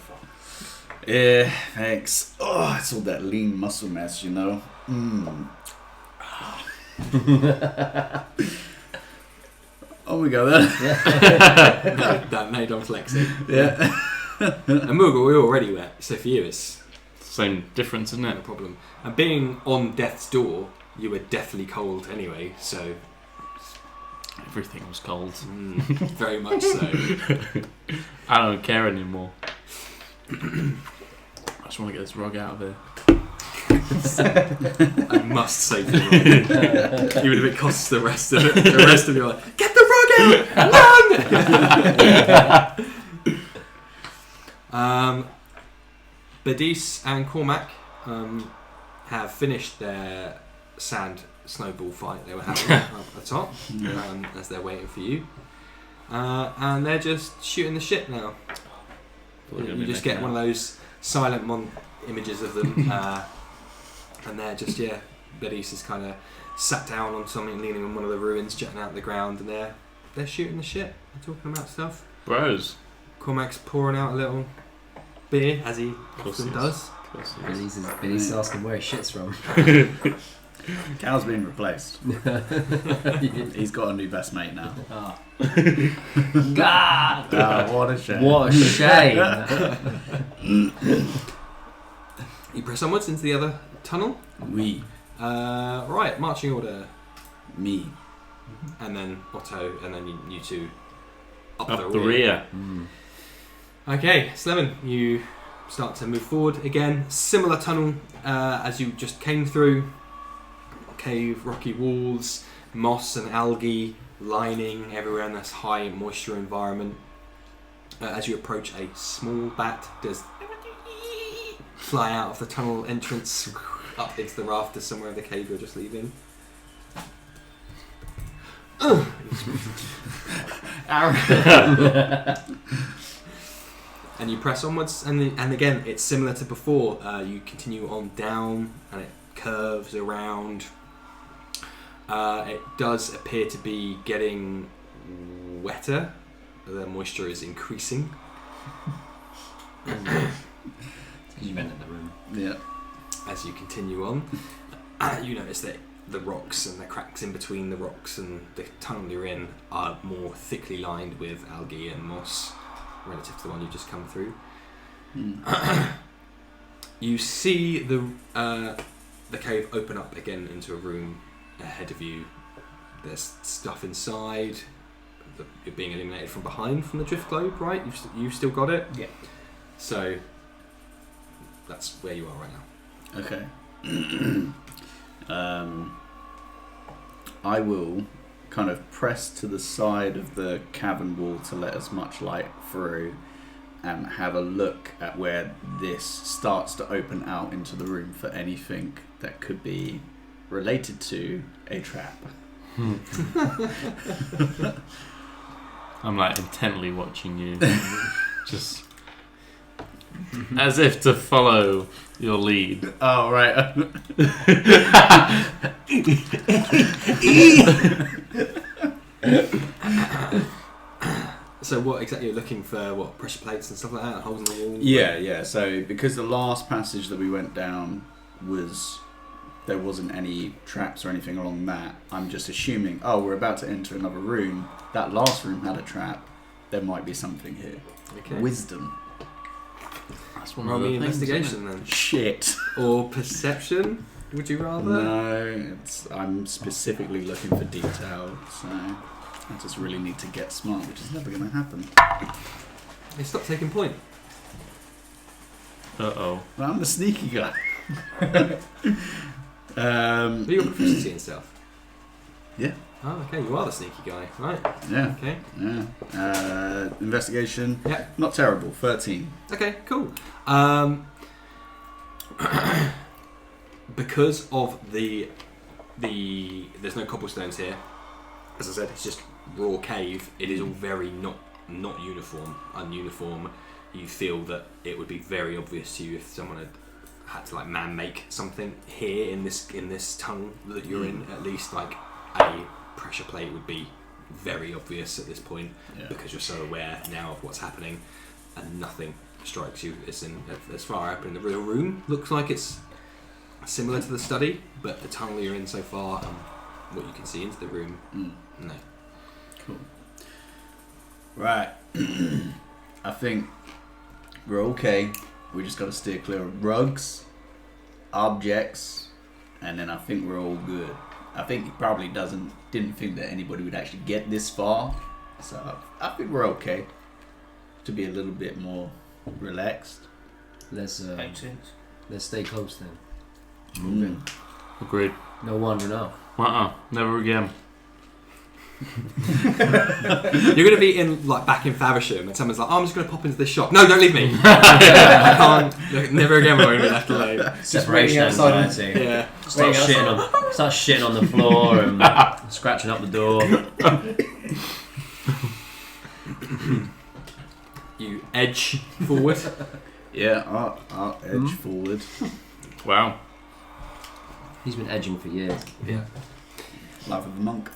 C: Yeah, thanks. Oh, it's all that lean muscle mass, you know. Oh my god, that.
A: No, don't flex it.
C: Yeah.
A: And Muighor, we're already wet, so for you it's
E: Same difference, isn't
A: no
E: it?
A: problem. And being on death's door, you were deathly cold anyway, so
E: Everything was cold.
A: very much so.
E: I don't care anymore. I just want to get this rug out of here.
A: I must say for you, even if it costs the rest of it. The rest of you are like, get the rug out! Run! Badis and Cormac have finished their sand snowball fight they were having up the top as they're waiting for you. And they're just shooting the shit now. You just get one of those silent images of them. And they're just, Badis is kind of sat down on something, leaning on one of the ruins, jutting out the ground, and they're shooting the shit. They're talking about stuff.
E: Bros.
A: Cormac's pouring out a little beer, as he often does.
B: Billy's asking where he shit's from.
C: Cal's been replaced. He's got a new best mate now.
B: God!
C: What a shame.
B: What a shame.
A: You press onwards into the other tunnel.
C: We.
A: Right, marching order.
C: Me.
A: And then Otto, and then you two up
E: Up the rear.
A: Okay, Slevin, you start to move forward again. Similar tunnel as you just came through. Cave, rocky walls, moss and algae lining everywhere in this high moisture environment. As you approach, a small bat does fly out of the tunnel entrance up into the rafters somewhere of the cave you're just leaving. And you press onwards, and again it's similar to before. You continue on down, and it curves around. It does appear to be getting wetter. The moisture is increasing.
B: You vented the room.
C: Yeah.
A: As you continue on, you notice that the rocks and the cracks in between the rocks and the tunnel you're in are more thickly lined with algae and moss relative to the one you've just come through. You see the cave open up again into a room ahead of you. There's stuff inside. You're being illuminated from behind from the drift globe, right? You've still got it?
D: Yeah.
A: So that's where you are right now.
C: Okay. I will kind of press to the side of the cavern wall to let as much light through and have a look at where this starts to open out into the room for anything that could be related to a trap.
E: I'm like intently watching you. Just as if to follow your lead.
C: Oh, right.
A: So what exactly you're looking for? What, pressure plates and stuff like that? Holes in the wall?
C: Yeah. So because the last passage that we went down there wasn't any traps or anything along that, I'm just assuming, we're about to enter another room. That last room had a trap. There might be something here.
A: Okay.
C: Wisdom.
E: That's one
A: Roll
E: of the
A: me
E: things,
A: investigation then.
C: Shit.
A: or perception? Would you rather?
C: No, I'm specifically looking for detail, so I just really need to get smart, which is never going to happen.
A: Hey, stop taking point.
E: Uh-oh.
C: Well, I'm the sneaky guy.
A: What are your proficiency and stuff?
C: Yeah.
A: Oh, okay. You are the sneaky guy, right?
C: Yeah.
A: Okay.
C: Yeah. Investigation.
A: Yeah.
C: Not terrible. 13.
A: Okay. Cool. Because of there's no cobblestones here. As I said, it's just raw cave. It is all very not uniform, ununiform. You feel that it would be very obvious to you if someone had to like man make something here in this tunnel that you're in. At least like a pressure plate would be very obvious at this point, because you're so aware now of what's happening, and nothing strikes you. It's as far up in the real room. Looks like it's similar to the study, but the tunnel you're in so far and what you can see into the room, no.
C: Cool. Right. I think we're okay. We just got to steer clear of rugs, objects, and then I think we're all good. I think he probably didn't think that anybody would actually get this far, so I think we're okay. To be a little bit more relaxed.
B: Let's stay close then.
C: Moving.
E: Agreed.
B: No wandering off.
E: Never again.
A: You're going to be in like back in Faversham and someone's like, oh, I'm just going to pop into this shop. No, don't leave me. I can't. Never again will I be left alone.
B: Separation anxiety.
A: Yeah.
B: Start shitting on the floor and scratching up the door.
A: You edge forward.
C: Yeah, I'll edge forward.
E: Wow.
B: He's been edging for years.
A: Yeah.
C: Life of a monk.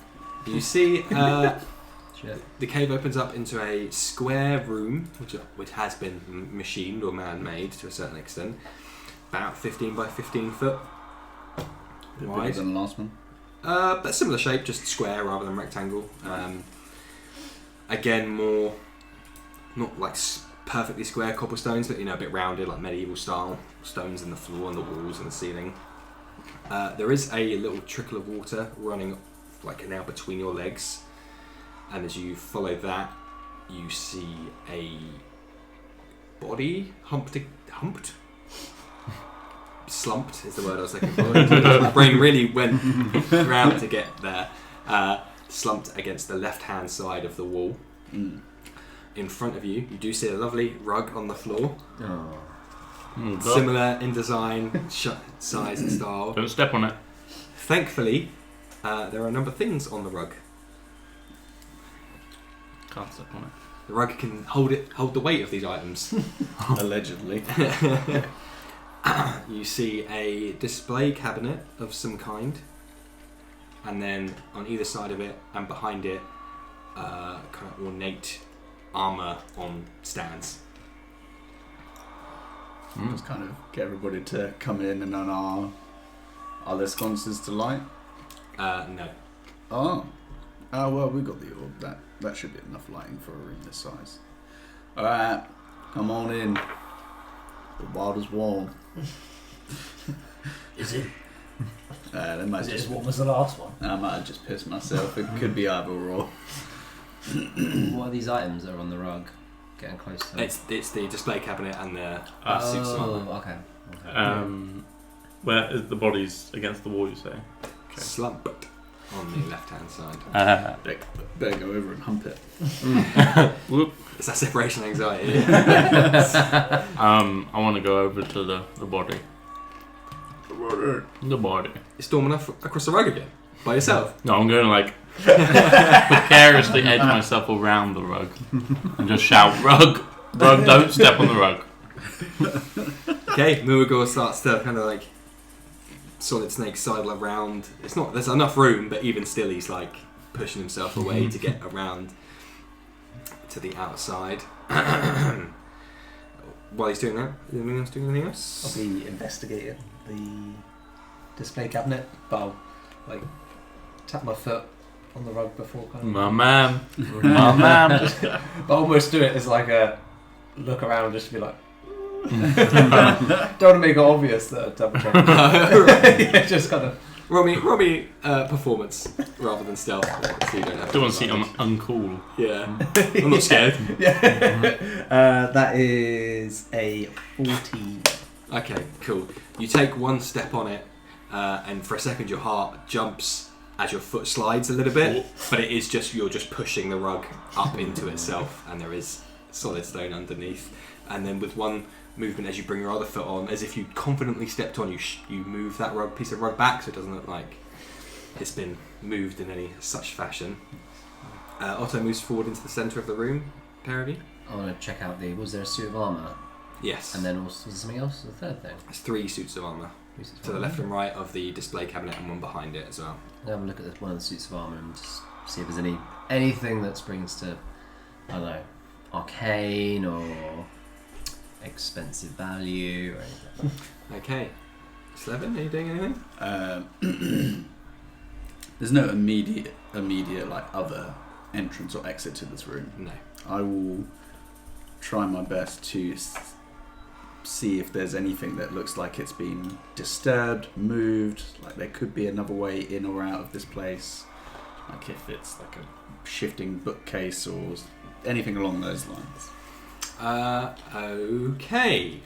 A: You see
B: Shit.
A: the cave opens up into a square room, which has been machined or man-made to a certain extent. About 15 by 15 foot
C: Bit
A: wide.
C: bigger than the last one.
A: But similar shape, just square rather than rectangle. Again, more not like perfectly square cobblestones, but a bit rounded, like medieval style stones in the floor and the walls and the ceiling. There is a little trickle of water running like a canal between your legs, and as you follow that, you see a body humped. Slumped is the word I was looking for. My brain really went round to get there. Slumped against the left-hand side of the wall. In front of you, you do see a lovely rug on the floor.
B: Oh.
A: Similar in design, size and style.
E: Don't step on it.
A: Thankfully, there are a number of things on the rug.
E: Can't step on it.
A: The rug can hold the weight of these items.
C: Allegedly.
A: You see a display cabinet of some kind, and then on either side of it and behind it, kind of ornate armour on stands.
C: Just kind of get everybody to come in, and then are there sconces to light?
A: No.
C: Oh, well, we got the orb. That should be enough lighting for a room this size. All right, come on in. The water's warm.
D: Is it?
C: They might
D: Is it
C: just,
D: as warm as the last one?
C: I might have just pissed myself. It could be either or.
B: What are these items that are on the rug? Getting close to
A: It's the display cabinet and the suits and armour.
B: Oh, okay.
E: Where is the body's against the wall, you say? Okay.
A: Slumped on the left-hand side.
C: Better go over and hump it.
E: Whoop.
A: It's that separation anxiety.
E: I want to go over to the body. The body.
A: You're storming across the rug again by yourself.
E: No, I'm going to like precariously edge myself around the rug and just shout, "Rug, rug! Don't step on the rug."
A: Okay, Muighor starts to kind of like Solid Snake sidle around. There's enough room, but even still, he's like pushing himself away to get around to the outside. While he's doing that, is anyone else doing anything else?
D: I'll be investigating the display cabinet, but I'll like tap my foot on the rug before kind of.
E: My man, my man.
D: But almost do it as like a look around, just to be like, Don't want to make it obvious that I double check. Yeah, just kind of.
A: Roll me performance rather than stealth. So you don't have
E: Don't want to see I'm uncool.
A: Yeah. I'm not scared.
D: Yeah. That is a 14.
A: Okay, cool. You take one step on it, and for a second your heart jumps as your foot slides a little bit, but it is just you're just pushing the rug up into itself, and there is solid stone underneath. And then with one movement, as you bring your other foot on, as if you confidently stepped on, you move that piece of rug back, so it doesn't look like it's been moved in any such fashion. Otto moves forward into the centre of the room. Pair of you.
B: I want to check out was there a suit of armour?
A: Yes.
B: And then was there something else? The third thing?
A: There's 3 suits of armour. To the left and right of the display cabinet, and one behind it as well.
B: I'll have a look at one of the suits of armour and just see if there's anything that springs to, I don't know, arcane or expensive value or anything like that.
A: Okay. Slevin, are you doing anything?
C: There's no immediate like other entrance or exit to this room.
A: No.
C: I will try my best to see if there's anything that looks like it's been disturbed, moved, like there could be another way in or out of this place, like if it's like a shifting bookcase or anything along those lines.
A: Okay.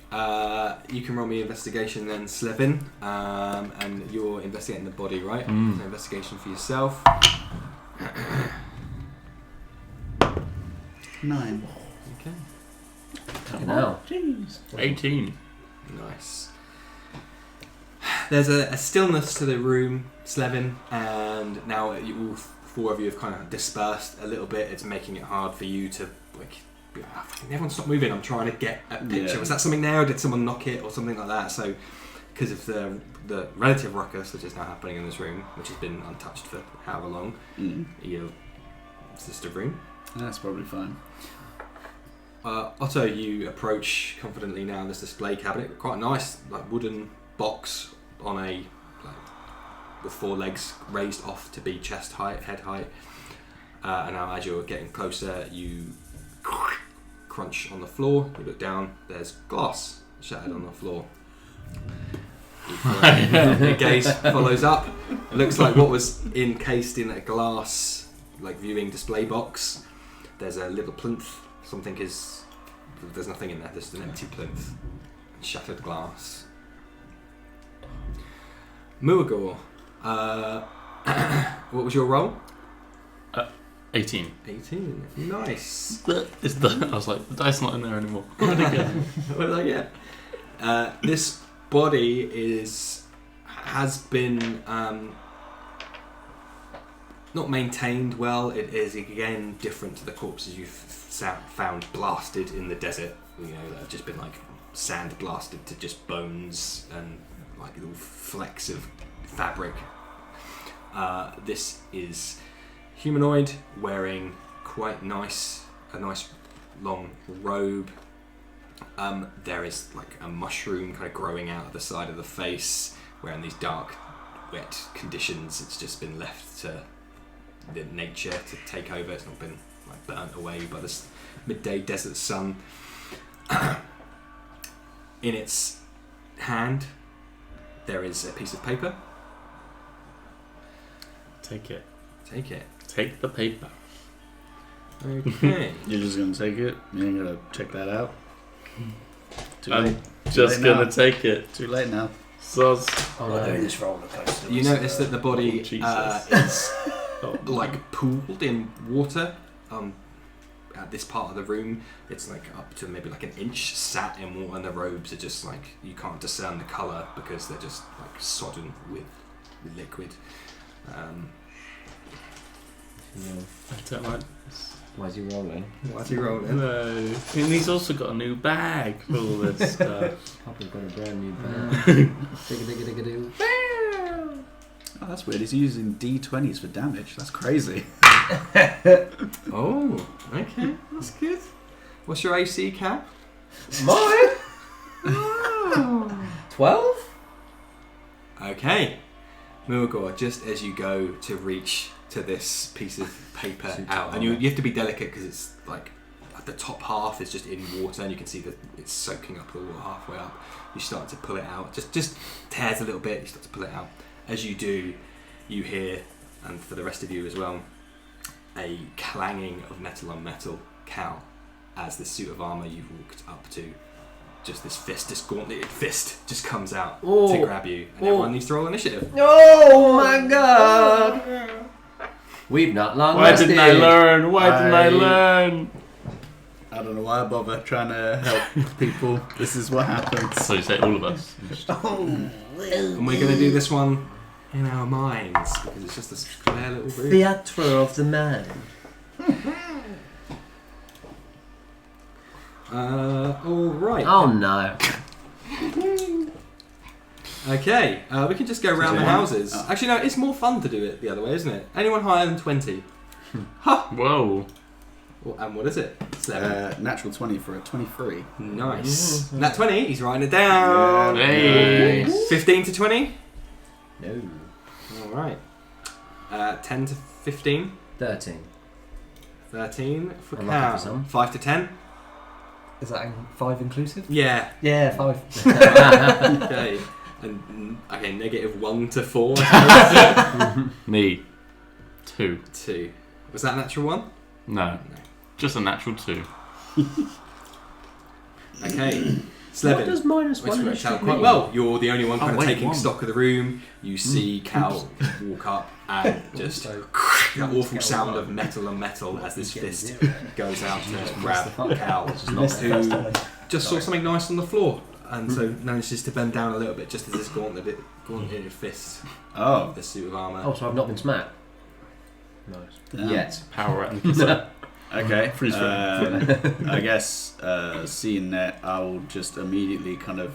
A: You can roll me investigation then, Slevin, and you're investigating the body, right? So investigation for yourself.
C: 9.
A: Okay.
B: Now.
C: Jeez.
E: 18.
A: Nice. There's a stillness to the room, Slevin, and now all 4 of you have kind of dispersed a little bit. It's making it hard for you to everyone stop moving. I'm trying to get a picture.
C: Yeah.
A: Was that something there, or did someone knock it, or something like that? So, because of the relative ruckus which is now happening in this room, which has been untouched for however long, it's just a room.
C: That's probably fine.
A: Otto, you approach confidently now this display cabinet, quite a nice like wooden box on a with 4 legs raised off to be chest height, head height. And now as you're getting closer, you crunch on the floor. You look down. There's glass shattered on the floor. Your gaze follows up. It looks like what was encased in a glass like viewing display box. There's a little plinth. There's nothing in there, there's an empty plinth. Shattered glass. Muighor, what was your roll?
E: 18.
A: 18. Nice.
E: I was like, the dice not in there anymore. Where did it go?
A: What did I get? This body has been not maintained well. It is again different to the corpses you've found blasted in the desert. You know, that have just been like sand blasted to just bones and like little flecks of fabric. This is humanoid, wearing quite a nice long robe. There is like a mushroom kind of growing out of the side of the face, where in these dark, wet conditions it's just been left to the nature to take over. It's not been like burnt away by this midday desert sun. In its hand there is a piece of paper.
E: Take it.
A: Take it.
E: Take the paper.
A: Okay.
C: You're just gonna take it? You ain't gonna check that out? Too
E: I'm
C: late.
E: just
C: late
E: gonna
C: now.
E: take it.
C: Too late now.
E: So
D: This roller coaster.
A: You notice that the body
E: Jesus.
A: is
E: Oh.
A: like pooled in water. At this part of the room, it's like up to maybe like an inch sat in water, and the robes are just like you can't discern the colour because they're just like sodden with liquid.
E: I don't like this.
B: Why is he rolling?
A: Why's he rolling?
E: No. And he's also got a new bag for all this stuff.
B: Probably got a brand new bag. Digga-digga-digga-doo.
C: Oh, that's weird. He's using D20s for damage. That's crazy.
A: Oh, okay, that's good. What's your AC, Cap?
D: Mine?
A: Oh.
D: 12?
A: Okay, Muighor, just as you go to reach to this piece of paper out, and you have to be delicate because it's like the top half is just in water, and you can see that it's soaking up the water halfway up. You start to pull it out. Just tears a little bit. You start to pull it out. As you do, you hear, and for the rest of you as well, a clanging of metal on metal. Cal, as this suit of armour you've walked up to, just this gauntleted fist just comes out to grab you, and everyone needs to roll initiative.
B: Oh my god! We've not long
E: Why
B: rested.
E: didn't I learn? Why didn't I learn?
C: I don't know why I bother trying to help people. This is what happens.
E: So you say all of us.
A: And we're going to do this one in our minds, because it's just a square little room.
B: Theatre of the man.
A: Alright.
B: Oh no.
A: Okay, we can just go around the houses. Actually, no, it's more fun to do it the other way, isn't it? Anyone higher than 20?
E: Whoa.
A: Well, and what is it? 7.
C: Natural 20 for a 23.
A: Nice. Nat 20, he's writing it down.
C: Yeah.
E: Hey.
A: 15 to 20?
B: No.
A: Alright. 10 to 15?
B: 13.
A: 13 for
B: I'm lucky
A: Cal.
B: for some.
A: 5 to 10?
D: Is that 5 inclusive?
A: Yeah.
D: Yeah, 5.
A: Okay. And okay, negative 1 to 4.
E: Me. 2.
A: 2. Was that a natural 1?
E: No. Just a natural 2.
A: Okay.
B: What
A: Slevin.
B: does minus
A: Which
B: one
A: works out
B: actually
A: quite
B: mean?
A: well. You're the only one kind of
E: wait,
A: taking
E: 1.
A: stock of the room. You see Cal walk up and just that awful sound of metal on metal as this fist goes out to grab Cal, who just saw something nice on the floor, and so manages to bend down a little bit just as this gauntleted fist of the suit of armour.
B: Oh, so I've not been smacked. Nice.
C: Damn.
B: Yet.
E: Power up.
C: Okay.
E: Freeze
C: I guess seeing that, I will just immediately kind of,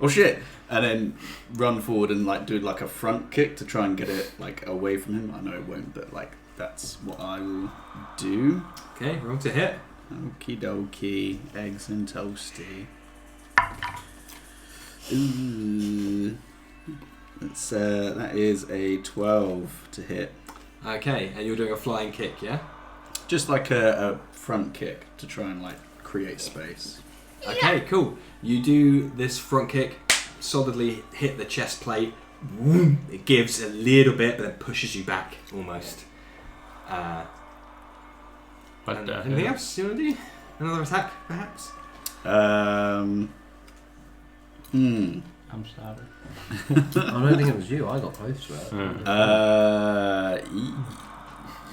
C: oh shit, and then run forward and like do like a front kick to try and get it like away from him. I know it won't, but like that's what I will do.
A: Okay, roll to hit.
C: Okie dokie, eggs and toasty. Ooh, that is a 12 to hit.
A: Okay, and you're doing a flying kick, yeah?
C: Just like a front kick to try and like create space.
A: Okay, cool. You do this front kick, solidly hit the chest plate. It gives a little bit, but then pushes you back almost. And anything else you want to do? Another attack, perhaps?
E: I'm sorry.
B: I don't think it was you. I got close to it.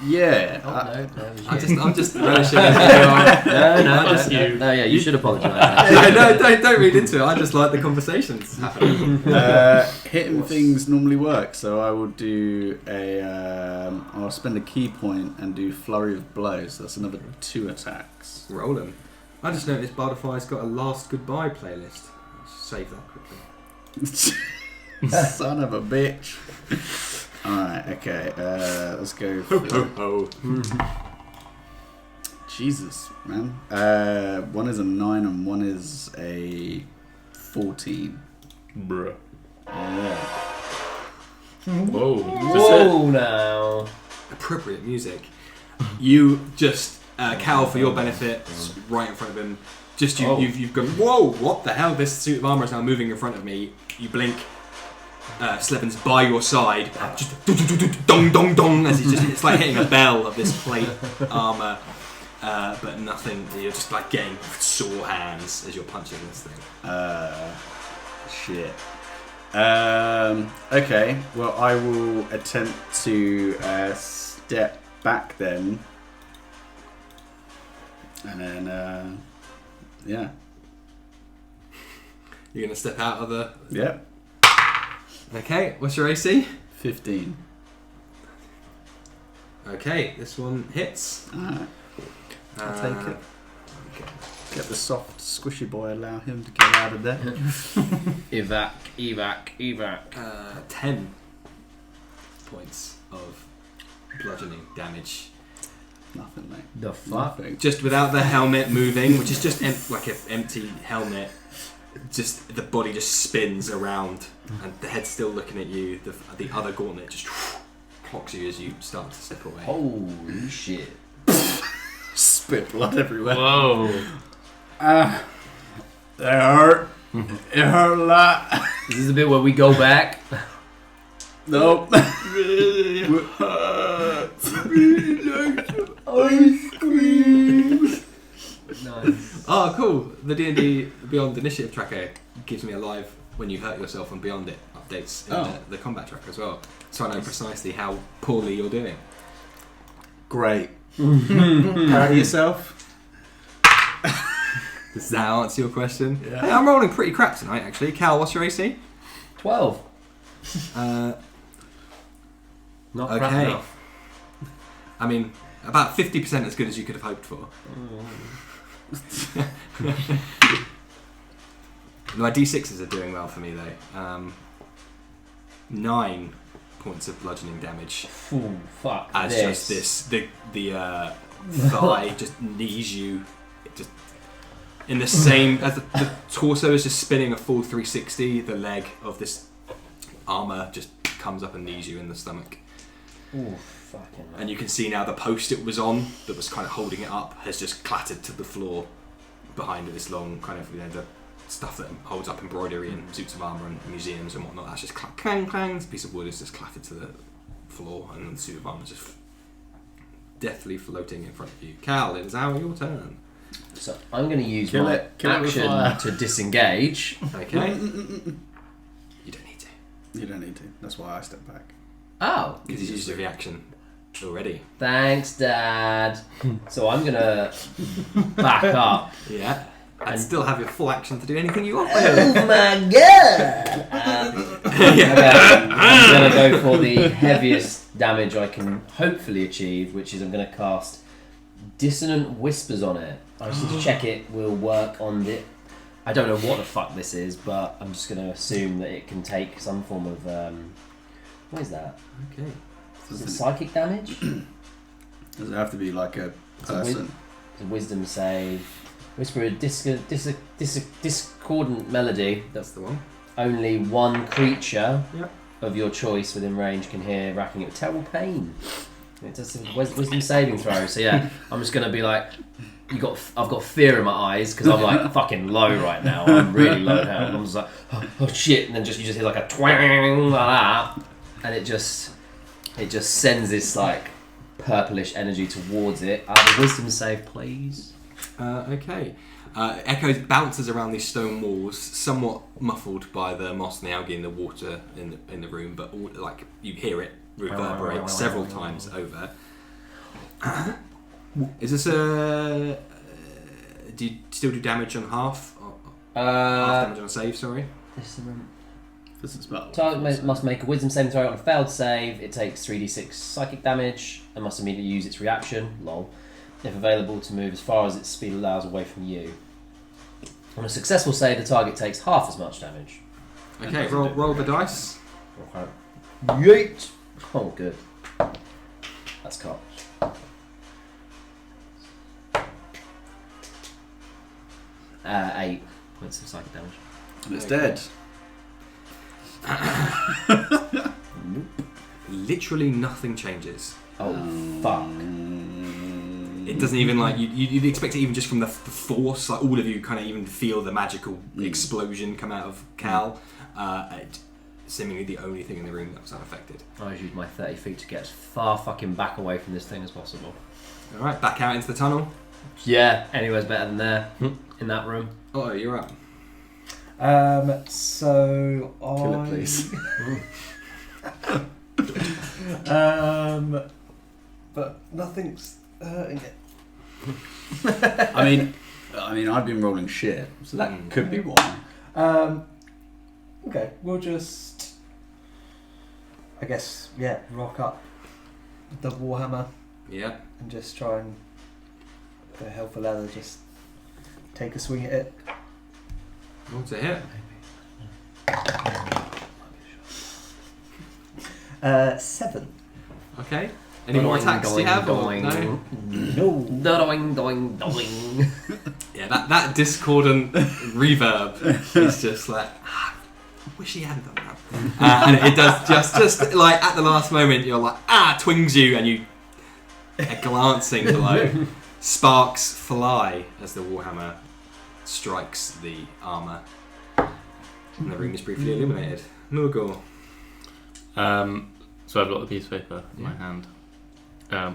C: Yeah.
B: Oh, no, it was you.
A: I'm just relishing it.
B: No, yeah, you should apologise.
A: Don't read into it. I just like the conversations happening.
C: Hitting things normally work, so I will do I'll spend a key point and do flurry of blows. That's another 2 attacks.
A: Roll them. I just noticed Bardify's got a last goodbye playlist. Let's save that quickly.
C: Son of a bitch. Alright, okay, let's go. Jesus, man. One is a 9 and one is a 14.
E: Bruh.
C: Yeah.
E: Whoa.
B: Whoa, now.
A: Appropriate music. You just, Cal, for your benefit, right in front of him. Just you've gone, whoa, what the hell? This suit of armour is now moving in front of me. You blink. Slevin's by your side, just dong dong dong as it's like hitting a bell of this plate armour, but nothing. You're just like getting sore hands as you're punching this thing.
C: Shit. Okay. Well, I will attempt to step back then, and then yeah.
A: You're gonna step out of the.
C: Yep.
A: Okay, what's your AC?
C: 15.
A: Okay, this one hits.
C: Alright. I'll take it.
A: Okay.
C: Get the soft, squishy boy, allow him to get out of there.
B: Evac.
A: 10 points of bludgeoning damage.
C: Nothing, mate.
B: The fuck?
C: Nothing.
A: Just without the helmet moving, which is just like an empty helmet. Just the body just spins around, and the head's still looking at you. The other gauntlet just clocks you as you start to slip away.
B: Holy shit.
C: Spit blood everywhere.
E: Whoa.
C: It hurt. It hurt a lot.
B: This is the bit where we go back.
C: Nope.
E: Really hurts.
D: Ice cream.
B: Nice.
A: Oh, cool. The D&D Beyond Initiative tracker gives me a live when you hurt yourself and Beyond It updates in the combat tracker as well. So I know precisely how poorly you're doing.
C: Great. Proud of yourself?
A: Does that answer your question?
C: Yeah.
A: Hey, I'm rolling pretty crap tonight, actually. Cal, what's your AC?
B: 12. Not crap
A: Okay.
B: enough.
A: I mean, about 50% as good as you could have hoped for. My D6s are doing well for me, though. 9 points of bludgeoning damage.
B: Ooh, fuck
A: As
B: this.
A: just this, the thigh just knees you, it just in the same as the torso is just spinning a full 360. The leg of this armour just comes up and knees you in the stomach.
B: Ooh, fucking hell.
A: And you can see now the post it was on that was kind of holding it up has just clattered to the floor behind it. This long kind of, the stuff that holds up embroidery and suits of armour and museums and whatnot, that's just clang clang. This piece of wood is just clattered to the floor and the suit of armour is just deathly floating in front of you. Cal, it is now your turn.
B: So I'm going to use
C: Kill
B: my
C: it with fire.
B: action to disengage.
A: Okay. You don't need to.
C: You don't need to. That's why I step back.
B: Oh,
A: Because he's used a reaction already.
B: thanks, Dad. So I'm going to back up.
A: Yeah. And still have your full action to do anything you want.
B: Oh my god! I'm going to go for the heaviest damage I can hopefully achieve, which is I'm going to cast Dissonant Whispers on it. I just need to check it will work on the... I don't know what the fuck this is, but I'm just going to assume that it can take some form of... what is that?
A: Okay.
B: Is it psychic damage?
C: Does it have to be like a person?
B: It's a wisdom save. Whisper a discordant melody.
A: That's the one.
B: Only one creature
A: Yep.
B: of your choice within range can hear, racking it with terrible pain. It does a wisdom saving throw. So yeah, I'm just gonna be like, I've got fear in my eyes because I'm like fucking low right now. I'm really low now. And I'm just like, oh shit, and then you just hear like a twang like that, and it just sends this like purplish energy towards it. A wisdom save, please.
A: Okay. Echo bounces around these stone walls, somewhat muffled by the moss and the algae and the water in the room, but like you hear it reverberate several times over. Is this a? Do you still do damage on half? Half damage on a save. Sorry.
C: This is about
B: Target must make a wisdom saving throw on a failed save. It takes 3d6 psychic damage and must immediately use its reaction. Lol. If available, to move as far as its speed allows away from you. On a successful save, the target takes half as much damage.
A: Okay. Roll the dice.
B: Okay. Yeet! Oh, good. That's cocked. 8 points of psychic damage.
C: and it's dead.
A: Literally nothing changes.
B: Oh, fuck.
A: It doesn't even like you'd expect it even just from the force. Like all of you kind of even feel the magical explosion come out of Cal. Seemingly the only thing in the room that was unaffected.
B: I used my 30 feet to get as far fucking back away from this thing as possible.
A: All right, back out into the tunnel.
B: Yeah, anywhere's better than there. In that room.
A: Oh, you're up.
D: So
C: Kill it, please.
D: But nothing's hurting it.
C: I mean, I've been rolling shit, so that could be why.
D: Okay, we'll just, I guess, rock up the warhammer
A: Yeah.
D: and just try and, for hell for leather, just take a swing at it.
A: What's it hit?
D: 7.
A: Okay. Any more attacks do you have? Or no?
D: No.
B: Doing, doing, doing.
A: Yeah, that discordant reverb is just like, I wish he hadn't done that. And it does just like at the last moment, you're like, twings you, and you are glancing below. Sparks fly as the warhammer strikes the armour. And the room is briefly illuminated. Muighor.
E: So I've got the piece of paper in my hand.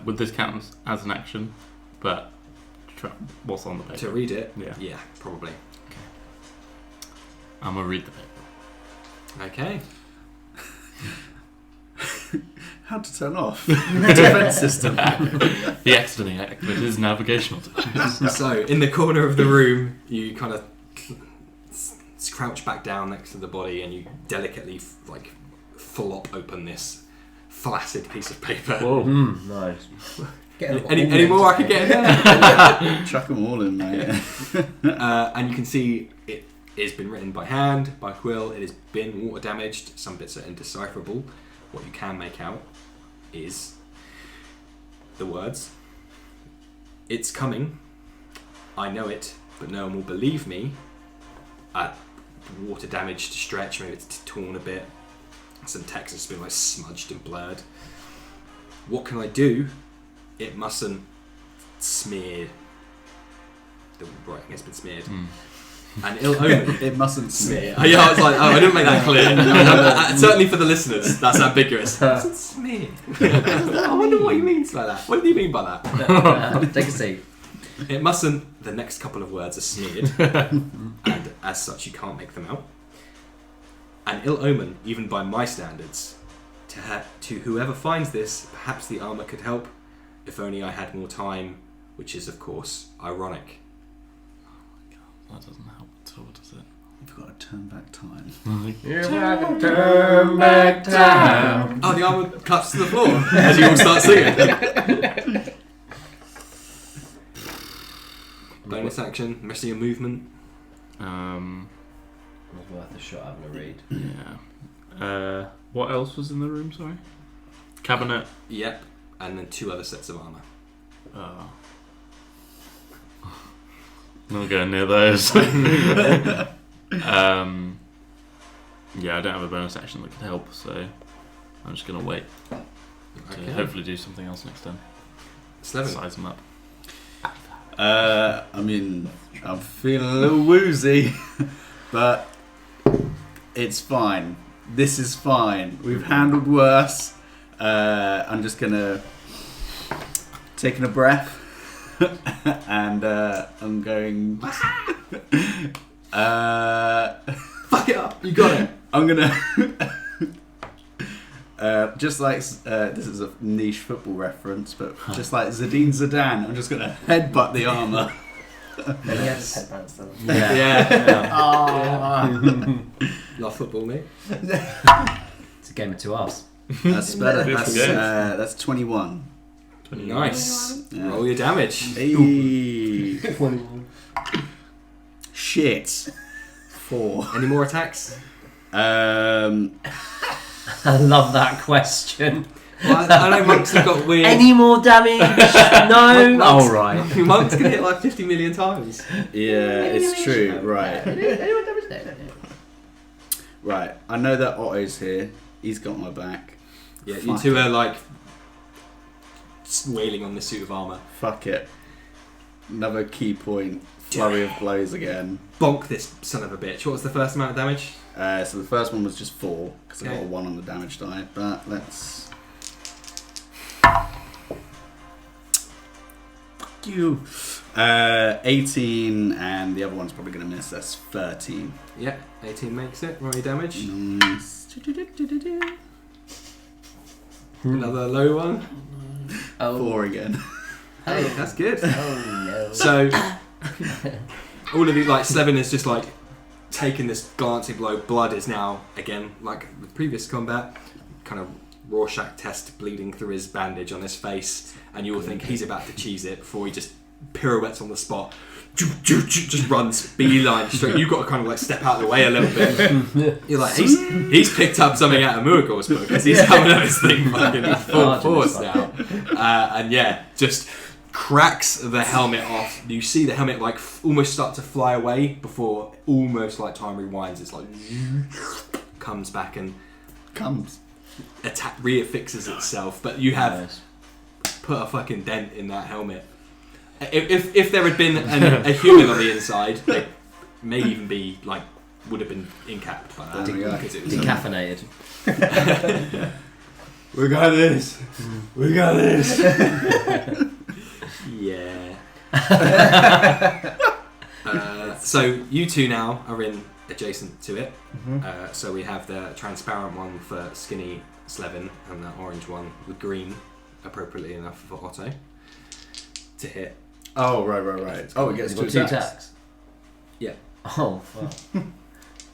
E: Would this count as an action? But what's on the paper?
A: To read it?
E: Yeah.
A: Yeah, probably.
E: I'm gonna read the paper.
A: Okay.
C: How to turn off the defense system?
E: He accidentally activated his navigational device.
A: So, in the corner of the room, you kind of crouch back down next to the body and you delicately flop open this flaccid piece of paper.
E: Whoa.
B: Nice.
A: Any more I could get in there?
C: Chuck them all in, mate.
A: And you can see it has been written by hand, by quill. It has been water damaged. Some bits are indecipherable. What you can make out is the words, "It's coming. I know it, but no one will believe me." Water damaged stretch, maybe it's torn a bit. Some text has been smudged and blurred. What can I do? It mustn't smear. The writing has been smeared. An ill omen.
C: It mustn't smear.
A: Yeah, I was like, I didn't make that clear. Certainly for the listeners, that's ambiguous. It mustn't smear. I wonder what he means by that. What did he mean by that?
B: Take a seat.
A: It mustn't. The next couple of words are smeared, and as such, you can't make them out. An ill omen, even by my standards. To whoever finds this, perhaps the armour could help. If only I had more time, which is, of course, ironic.
E: That doesn't help at all, does it?
C: You've got to turn back time.
B: Turn back time.
A: Oh, the armour cuts to the floor as you all start singing. Bonus action, rest of your movement.
B: It was worth a shot having a read.
E: Yeah. What else was in the room, sorry? Cabinet.
A: Yep, and then 2 other sets of armour.
E: Not going near those. Yeah, I don't have a bonus action that could help, so I'm just going to wait to hopefully do something else next time.
A: Slevin.
E: Size them up.
C: I mean, I'm feeling a little woozy, but it's fine. This is fine. We've handled worse. I'm just gonna taking a breath, and I'm going.
A: Fuck it up. You got it.
C: I'm gonna. Just like this is a niche football reference, but just like Zinedine Zidane, I'm just gonna headbutt the armour.
D: Yes. Headbands though.
A: Yeah. Love football, mate.
B: It's a game of 2 halves.
C: That's better.
E: Beautiful
C: That's 21.
A: Nice.
C: Yeah.
A: Roll your damage.
C: Hey. Shit. 4.
A: Any more attacks?
B: I love that question.
A: Well, I know monks have got weird.
B: Any more damage? No.
A: Monks-
B: Alright.
A: Monks can hit like 50 million times.
C: Yeah, it's true. Right.
B: Anyone damage there?
C: Right. I know that Otto's here. He's got my back.
A: Yeah, you
C: Fuck
A: 2
C: it.
A: are like wailing on this suit of armour.
C: Fuck it. Another key point. Flurry of blows again.
A: Bonk this son of a bitch. What was the first amount of damage?
C: So the first one was just 4 because I got
A: Okay.
C: a 1 on the damage die. But let's. Fuck you. 18, and the other one's probably going to miss. That's 13.
A: Yeah, 18 makes it. Roll your damage.
C: Nice.
A: Another low one.
B: Oh.
C: 4 again.
A: Hey, that's good.
B: Oh no.
A: So, all of you, like, Slevin is just like taking this glancing blow. Blood is now, again, like with previous combat, kind of Rorschach test bleeding through his bandage on his face, and you all think he's about to cheese it before he just pirouettes on the spot. Just runs beeline straight. You've got to kind of like step out of the way a little bit. You're like, he's picked up something out of Muighor's book because he's having this thing fucking full force now. And yeah, just cracks the helmet off. You see the helmet like almost start to fly away before almost like time rewinds. It's like comes back and reaffixes itself. But you have put a fucking dent in that helmet. If there had been a human on the inside, they may even be like would have been incapped by that
C: There we go.
A: because it was
B: Decaffeinated.
C: We got this. We got this.
A: yeah. So you two now are in adjacent to it. So we have the transparent one for Skinny Slevin and the orange one with green, appropriately enough for Otto to hit.
C: Oh, right. Oh, it gets
B: You've got
C: two
B: two
C: attacks.
B: attacks.
A: Yeah.
B: Oh, fuck.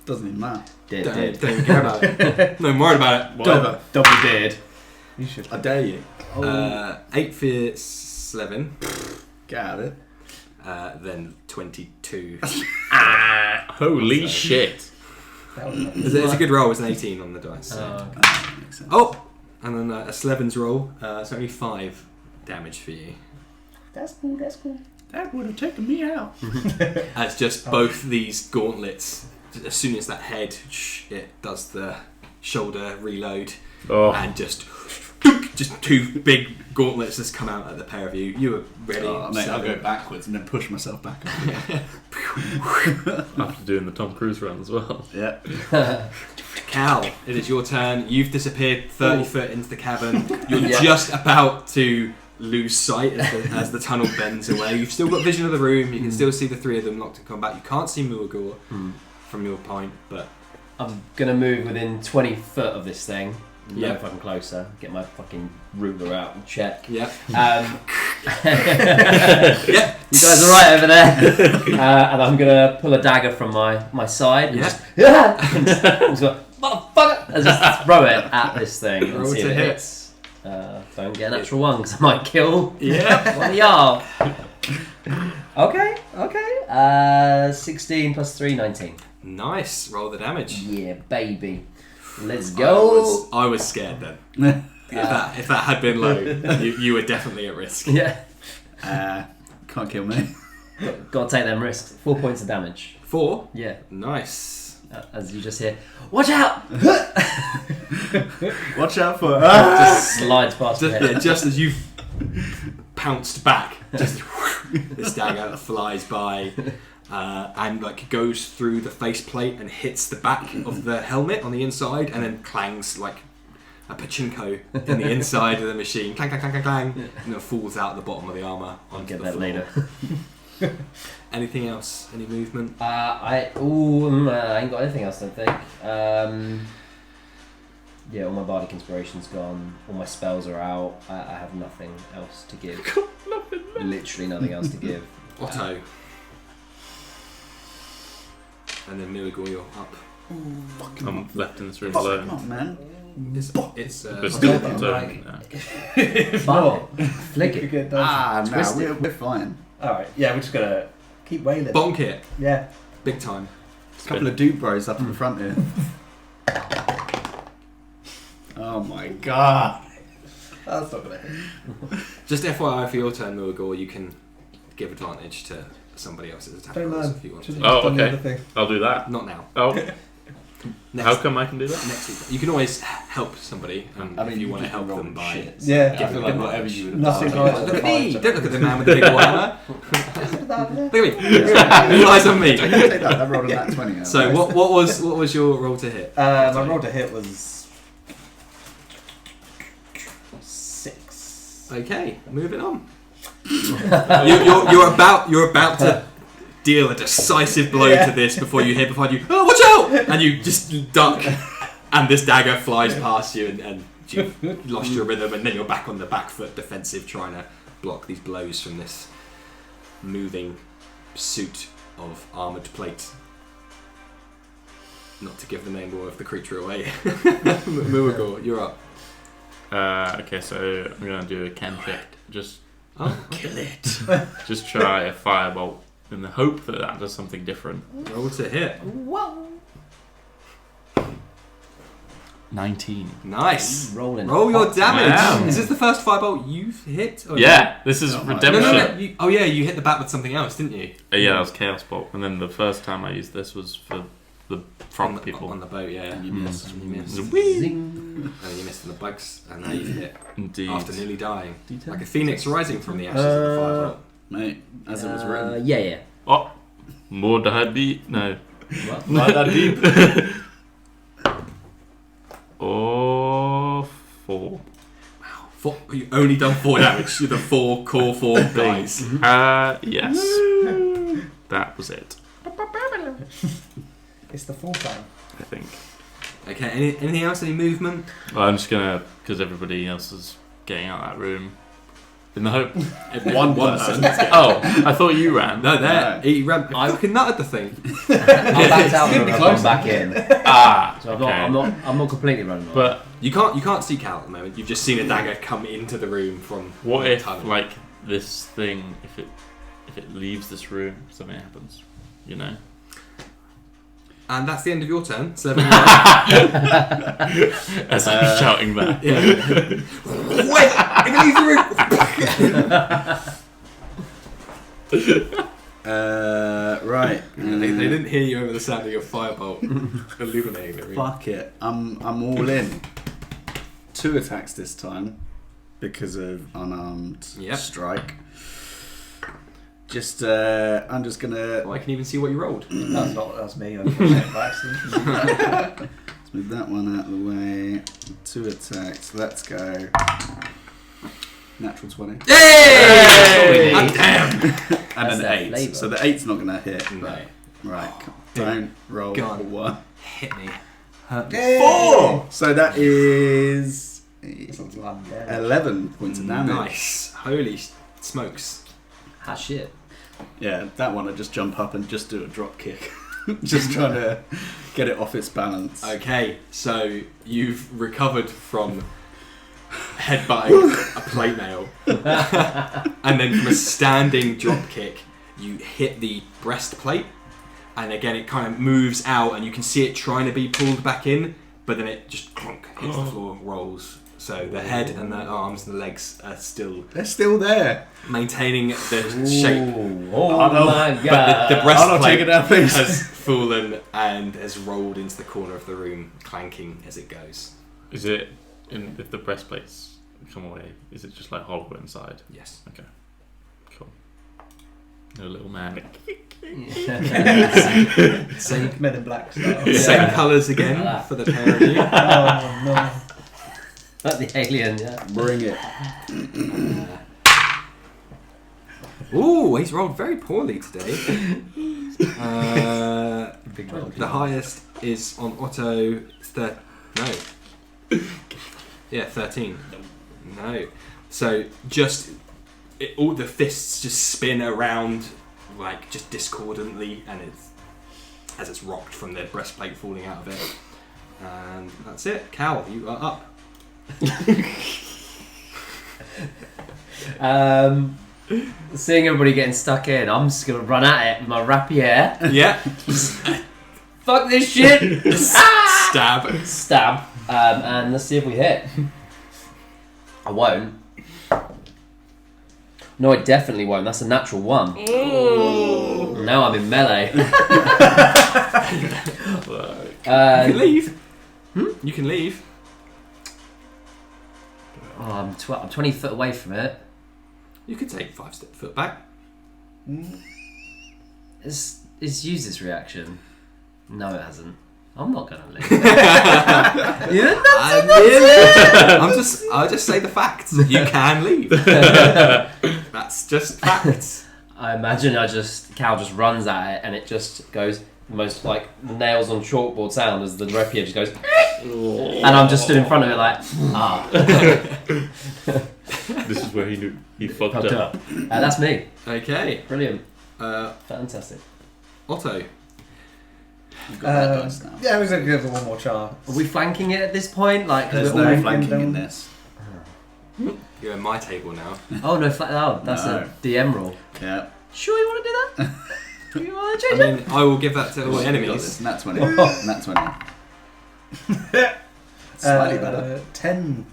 C: Doesn't even matter.
A: Don't even care about it. No, I'm worried about it.
C: Whatever.
B: Double did.
D: You should.
C: I dare you.
A: 8 for Slevin,
C: Get out of it.
A: then 22.
E: Holy
A: So-
E: shit.
A: It's a good roll. It's an 18 on the dice. So.
C: That makes sense.
A: Oh, and then a Slevin's roll. So only 5 damage for you.
D: That's cool.
C: That would have taken me out.
A: As just both these gauntlets, as soon as that head, it does the shoulder reload,
E: Oh,
A: and just 2 big gauntlets just come out at the pair of you. You were ready.
C: Oh, mate, I'll
A: so-
C: go backwards and then push myself back up.
E: after doing the Tom Cruise run as well.
C: Yeah.
A: Cal, it is your turn. You've disappeared 30 foot into the cavern. You're
B: Yeah.
A: just about to lose sight as the tunnel bends away. You've still got vision of the room. You can still see the 3 of them locked in combat. You can't see Muighor from your point, but
B: I'm gonna move within 20 foot of this thing.
A: Yeah.
B: No fucking closer. Get my fucking ruler out and check.
A: yeah.
B: Yeah. You guys alright over there? And I'm gonna pull a dagger from my side and
A: Yeah.
B: just go, motherfucker! And just throw it at this thing and
A: Roll
B: see if
A: to
B: it
A: hit.
B: hits. Don't get a natural 1 because I might kill
A: Yeah.
B: one of y'all. Okay. 16 plus 3, 19.
A: Nice. Roll the damage.
B: Yeah, baby. Let's go.
A: I was scared then. If that had been low, you were definitely at risk.
B: Yeah.
C: Can't kill me.
B: Gotta take them risks. 4 points of damage.
A: 4.
B: Yeah.
A: Nice.
B: As you just hear, watch out!
C: Watch out for.
B: Just slides past your head.
A: Just as you've pounced back, just this dagger flies by and like goes through the faceplate and hits the back of the helmet on the inside, and then clangs like a pachinko in the inside of the machine. Clang, clang, clang, clang, clang, and then falls out the bottom of the armor
B: I'll
A: onto
B: get
A: the
B: that
A: floor.
B: later.
A: Anything else? Any movement?
B: I ain't got anything else, I don't think. Yeah, all my bardic inspiration's gone. All my spells are out. I have nothing else to give. Literally nothing else to give.
A: Otto. And then Muighor, you're up.
E: I'm left in this room
C: Come
E: alone.
C: on, man.
A: It's
E: There's
D: Okay,
E: still
D: I'm
E: so,
D: like-
E: yeah.
B: Fire. Flick it.
D: Good.
C: No,
B: Twist it.
C: we're fine.
D: Alright, yeah, we're just gonna keep wailing.
A: bonk it.
D: Yeah.
A: Big time.
C: A couple of dude bros up in the front here. Oh my god.
D: That's not gonna hit.
A: Just FYI for your turn, Muighor, you can give advantage to somebody else's attack
D: Don't
A: rolls
D: mind.
A: if you want
D: Should've
A: to.
E: Oh,
D: done the
E: okay.
D: other thing.
E: I'll do that.
A: Not now.
E: Oh,
A: Next,
E: how come I can do that?
A: next week. You can always help somebody if you want to help them by.
D: Yeah.
A: Give them
D: I
A: whatever
C: you
D: Nothing
A: Look
D: like
A: at me! Don't look at the man with the big hammer. Look at me. All eyes on me.
C: Take that rolled a nat 20.
A: So what was your roll to hit?
D: My roll to hit was 6.
A: Okay, moving on. You're about to deal a decisive blow to this before you hear behind you. Oh, watch out! And you just duck, and this dagger flies past you, and you've lost your rhythm, and then you're back on the back foot defensive, trying to block these blows from this moving suit of armoured plate. Not to give the name of the creature away. Muighor, you're up.
E: Okay, so I'm gonna do a cantrip. Just
C: kill it.
E: just try a firebolt in the hope that that does something different.
A: Roll to hit.
D: Whoa.
E: 19.
A: Nice.
B: Rolling.
A: Roll your damage.
E: Wow.
A: Is this the first firebolt you've hit? Or
E: Yeah, this is
C: Oh my
E: redemption.
A: No. You, oh yeah, you hit the bat with something else, didn't you?
E: Yeah, that was Chaos Bolt. And then the first time I used this was for the frog
A: on the,
E: people.
A: on the boat, yeah.
C: And you missed.
A: You missed.
B: Zing.
A: And then you missed on the bugs, and now you've hit
E: Indeed.
A: after nearly dying.
B: D10.
A: Like a phoenix rising from the ashes of the firebolt.
C: Mate, as it was written.
B: Yeah.
E: Oh, more deep. No.
B: What?
D: Not that deep.
E: Oh, 4.
A: You only done 4 damage. You're the 4 core 4 guys.
E: Yes. That was it,
D: It's the full time.
E: I think.
A: Okay, anything else? Any movement?
E: Well, I'm just gonna, because everybody else is getting out of that room, in the hope.
C: One person.
E: Oh, I thought you ran.
A: No, there.
C: No.
A: He ran. I fucking nutted the thing.
B: I backed out
D: Could
B: and
D: be
B: I've
D: close.
B: gone back in.
E: So
B: So I'm not completely running away.
E: But
A: You can't see Cal at the moment. You've just seen a dagger come into the room from.
E: what
A: the
E: if,
A: tunnel.
E: like, this thing, if it leaves this room, something happens, you know?
A: And that's the end of your turn. So everyone.
E: As I'm shouting that.
A: Yeah. Wait! I'm gonna leave the room.
C: Right.
A: They didn't hear you over the sound of your firebolt illuminating the room.
C: Fuck it. I'm all in. 2 attacks this time because of unarmed
A: Yep.
C: strike. I'm just gonna
A: Oh, I can even see what you rolled.
D: That's me. I pushed by accident.
C: let's move that one out of the way. 2 attacks. Let's go. Natural 20.
A: Yay! Ah, damn!
C: And
B: That's
C: an
B: their
C: 8.
B: flavour.
C: So the 8's not gonna hit.
A: No.
C: Right. Don't roll
A: Go on.
C: for 1.
A: Hit me. Hurt me.
C: 4! So that is
D: Sounds like dead.
C: 11 points of damage.
A: Nice. Holy smokes.
B: Ah, shit.
C: Yeah, that one I just jump up and just do a drop kick. Just trying to get it off its balance.
A: Okay, so you've recovered from headbutting a plate nail, and then from a standing drop kick, you hit the breastplate, and again it kind of moves out, and you can see it trying to be pulled back in, but then it just clunk hits the floor, rolls. So the head and the arms and the legs are still
C: They're still there.
A: maintaining the shape.
B: Oh
C: no.
B: my
A: But
B: god.
A: the
C: I'll not
A: breastplate
C: take it down, please.
A: has fallen and has rolled into the corner of the room, clanking as it goes.
E: Is it, if the breastplates come away, is it just like hollow inside?
A: Yes.
E: Okay. Cool. No little man.
A: Same,
D: Men in Black style.
A: same colours again for the pair of you.
D: Oh no.
B: Like the alien, yeah.
C: Bring it.
A: Ooh, he's rolled very poorly today.
D: Big roll.
A: The highest is on Otto. No. Yeah, 13. No. So just all the fists just spin around like just discordantly, and as it's rocked from the breastplate falling out of it. And that's it. Cal, you are up.
B: Seeing everybody getting stuck in, I'm just gonna run at it with my rapier.
A: Yeah.
B: Fuck this shit!
A: Stab.
B: Stab. And let's see if we hit. I won't. No, I definitely won't. That's a natural 1.
A: Ooh.
B: Now I'm in melee.
A: You can leave. You can leave.
B: Oh, I'm 20 foot away from it.
A: You could take 5 foot back.
B: It's used this reaction. No, it hasn't. I'm not gonna leave.
A: I'll just say the facts. You can leave. That's just facts.
B: I imagine Cal just runs at it and it just goes the most like nails on chalkboard sound as the rapier just goes, and I'm just stood in front of it like,
E: This is where he knew he fucked
B: fucked
E: up.
B: up. That's me.
A: Okay.
B: Brilliant.
A: Uh,
B: Fantastic.
A: Otto.
C: You've got that dice now.
D: Yeah, we're going to give it one more chance.
B: Are we flanking it at this point? Like,
C: There's
B: we're
C: no
B: all-
C: flanking in this.
A: You're at my table now.
B: Oh no, that's
C: No.
B: a DM rule.
C: Yeah.
B: Sure, you want to do that? You want to
A: I
B: change it?
A: mean, I will give that to all
C: Got
A: enemies.
C: this. Nat 20. Nat 20. Slightly better.
D: 10